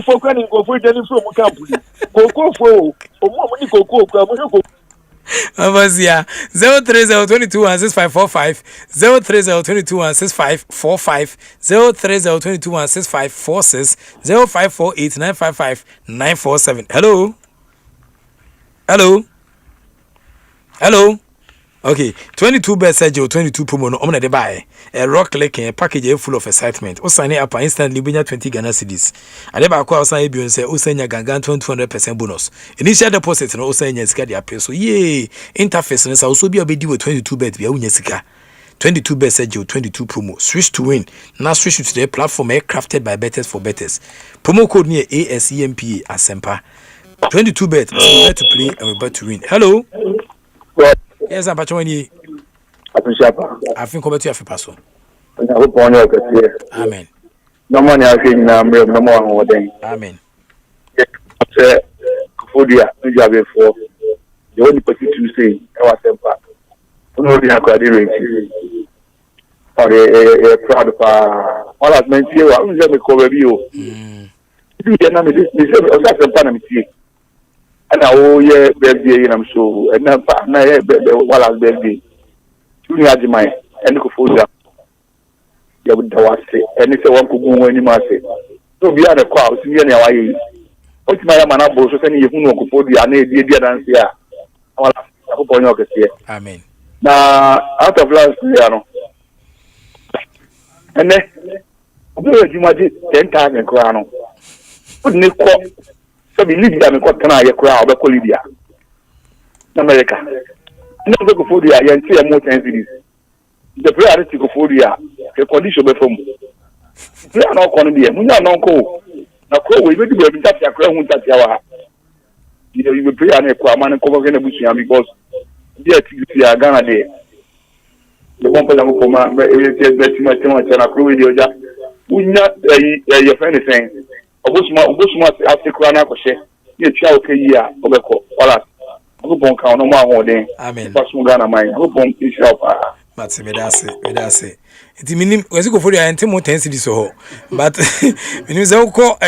for credit, go for Jenny from Campus. Coco for money, Coco. 03022165545 03022165545 03022165546 0548955947. Hello. Okay, 22 best Sergio 22 promo no omna de buy a rock clicking a package full of excitement. O sign up instantly bring 20 Ghana cedis. Ade ba kwa osan ebi say o sanya gangan 200% bonus. Initial deposit no o sanya sika dia pay so ye interface no so so bi obedi with 22 bet bia unya sika. 22 best Sergio 22 promo switch to win. Now switch to the platform crafted by betters for betters. Promo code near ASEMPA Asempa. 22 bet so bet to play and we bet to win. Hello. Yes, I'm Pachoni. I think over to your passo. Amen. No money I think no more than Amen. Fodia, you have before. The only person to say, our temper. No, we have got the or a proud of all I've mentioned. I was going to cover you. You know, this is a panamity. And yeah, baby, I'm so and now while I baby. You had my and go for that. You would say, and if I want to go when you must say. So be on a crowd, see any way. What's my man up, so send you who for the idea dance here. I hope on your say. Amen. Now, out of last year, and then you might 10 times and crown. Wouldn't it call? So we live there, what can I crowd of Libya? America. Never go for the INC more times. The prayer to go for the condition from. We are not going to be, we are not go. Now, we will be touch your crown that you are. You will pray and a man and cover the bush because dear you are Ghana there. The one person who come out, very much and a crew with we not your friend is saying. Obusuma Africa na kwese ye twa okeyi obeko wala obon ka no ma ho den amen pasu Ghana man obon Israel pa but medase iti minim wesi go for the ante mo 10 cities so but minim ze ko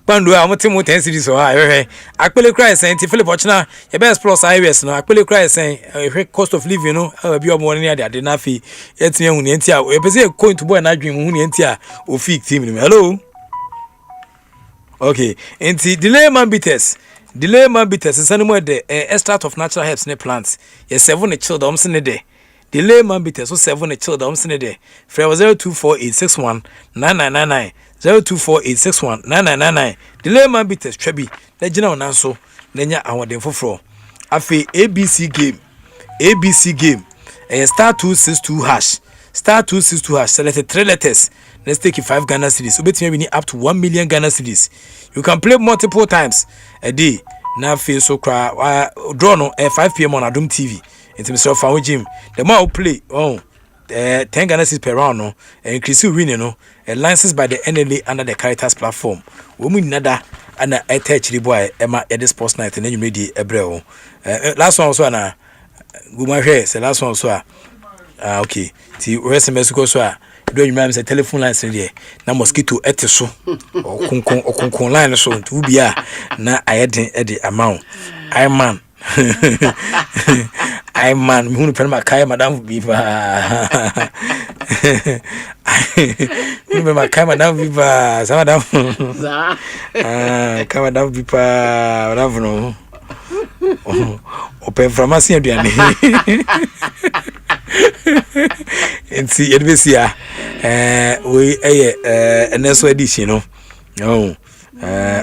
kwando a mo te mo 10 cities so hwe akpele cry sen ti Philip ochina ye best plus iOS no akpele cry sen hwe cost of living no bi omo ne ade na fi yetime hu ne enti a e pese ko into boy na adwen hu ne enti a o fake team ni hello. Okay, and the delay man bitters is anymore the extract of natural herbs in plants. Yes, 7 children in the day. Delay man bitters, so 7 children in the day. Frame 0248619999 0248619999. Delay man bitters, Trebi, the general Nanso, Nenya, our den for floor. Afe ABC game, star 262 hash, select 3 letters. Let's take 5 Ghana cedis. Ubeti me up to 1 million Ghana cedis. You can play multiple times a day. Now feel so cry. Draw no 5 p.m. on Adum TV. Into Mr. Fanwo Gym. The more you play, 10 Ghana cedis per round no. Increase you winning no. License by the NLA under the Caritas platform. We nada and I touch the boy Emma at the Sportsnite and then you made the Ebreo. Last one also na. Go my hair. Say last one also. Okay. See where's the Mexico so. Do you remember the telephone lines in there? Na mosquito etiso or kunkun line so to be na ayedin amount. I man who pay kai madam viva. Who my kai madam viva. Some madam. Kai madam viva. Madam no. Open pharmacy aduane. Nti edbesia we next edition no Oh,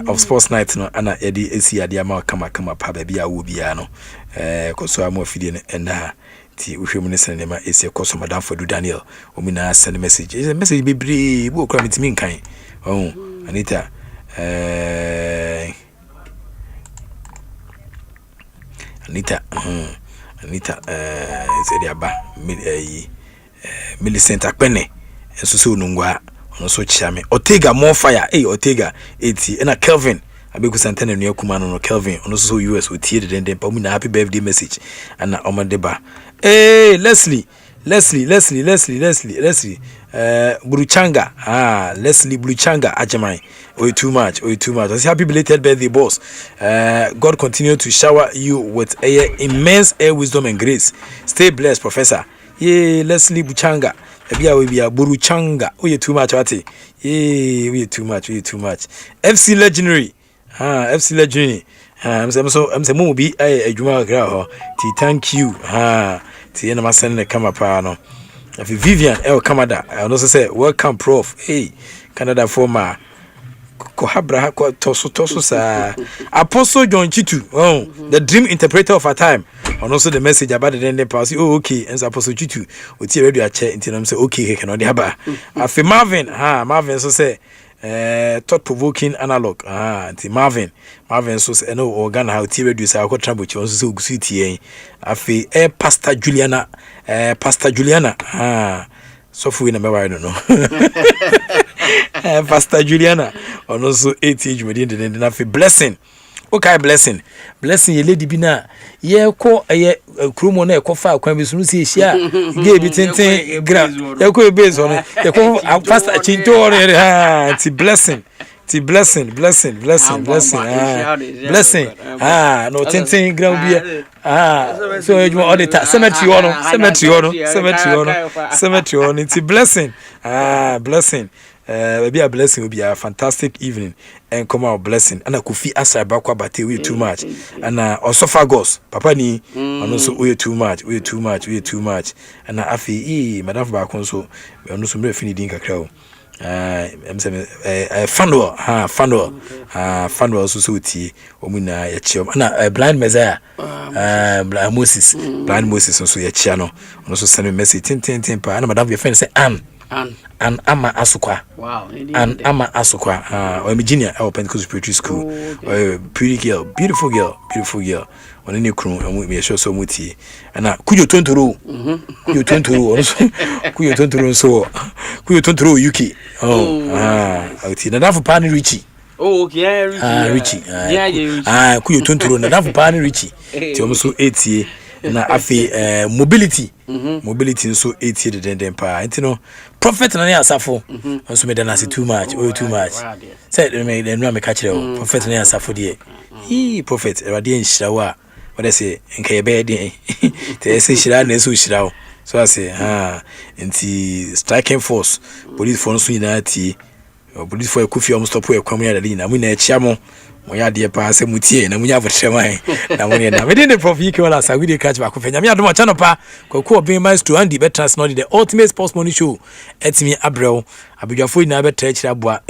of sports night no ana yedi esi ade ama kama pa baby a wo bia no koso am afidie and ti wohwem ne sene ma esi koso madam Fodu Daniel omina send message is a message bebre wo kra mitimi nkan oh Anita Aba Millicent Akpene enso so nungwa ono so chiame Otega more fire Otega 80 na Kelvin abeku santana nua kuma no Kelvin ono so US otie den pa mu na happy birthday message ana omadeba Leslie Bruchanga Leslie Bruchanga Ajamai too much I say happy belated birthday boss. God continue to shower you with immense air wisdom and grace. Stay blessed, Professor. Leslie Bruchanga we are Buruchanga too much we too much FC Legendary FC Legendary I'm so mo bi adwuma gra ho thank you ti na masen ne kama pa no Vivian Canada I also say welcome Prof Canada former Kohabra ko toso sa Apostle John Chitu the dream interpreter of our time and also the message about the then pass okay and Apostle Chitu oti radio ache nti na say okay can odi haba afi Marvin so say thought provoking analog nti Marvin so say no organ how ti radio say akọ trouble chi so gusu tie afi Pastor Juliana so fu na me wa no Pastor Juliana and also 80 within the afi blessing okay blessing ye lady bi na ye ko kromo na ye ko fa akwan bi so no se ehia ge bi tenten gra ye ko base on ye ko pastor chinto on ti blessing blessing no tenten gra bi so you all the cemetery on ti blessing blessing be a blessing will be a fantastic evening and come out blessing and I could feel as I back about we too much and Osophagus Papa ni and also we too much and I feel madam back so we are no so very finny dinka crow Fanwa also tea omuna ya chiom na blind Messiah blind Moses also ya chiano also send me message tin pa na madam your friend say and Ama Asukwa. Wow. And Ama Asukwa. Virginia, our Pentecostal Spiritual School. Pretty girl, beautiful girl. On any crew, and we show so much. And could you turn to row? You turn to row. Could you turn to row? So, could you turn to row, Yuki? Okay. Now for Pani Richie. Oh, yeah, Richie. Yeah. Could you turn to row? Now for Pani Richie. It's almost 80. Na afi mobility so 80 den pa enti no prophet na asafo nso me den ase too much say me no me ka kire o prophet na asafo de prophet erade nhira wa what they say nka ye be de te say shira na so shira so I say enti striking force police force nyina ti police for Kofi am stop e kwam ya dali na mu na achia mo moya de pa se mutie na munya votremai na mo ne na me dey Prof K Wallace we dey catch back fanya me adom channel pa ko be maestro and be transnod the ultimate sports money show etimi abrel abedwafo ina be tra aboa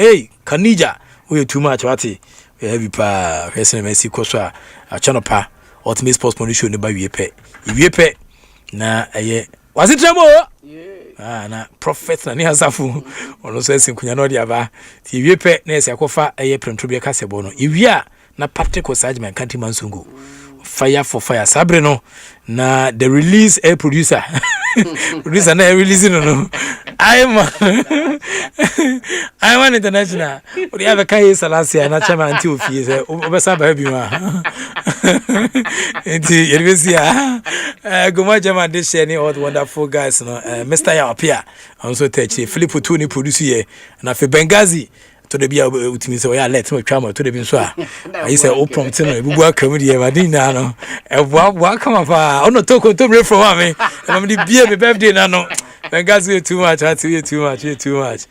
kanija we too much wati we have pa person me si ko so a channel pa ultimate sports money show ne ba wie pe na was it tremo na prophet na ni hasafu ono so esin kunya no dia ba ti wie pe na esi akofa prentro bi ka sebo no iwia na particle sajman kanti mansungu fire for fire sabre no na the release producer na release no I'm international we have a kai salasia na chama anti ofie se obesa ba bi ma enti yerbesia goma jama de share ni all wonderful guys no Mr. Yapia also teach Philip Tuni produce here na fe Bengazi to the bia utimi se we let me twama to the bin so I say o prompt no ebubu akamu de ma din na no wa come fa ono to re from me am the bia me birthday na no Bengazi too much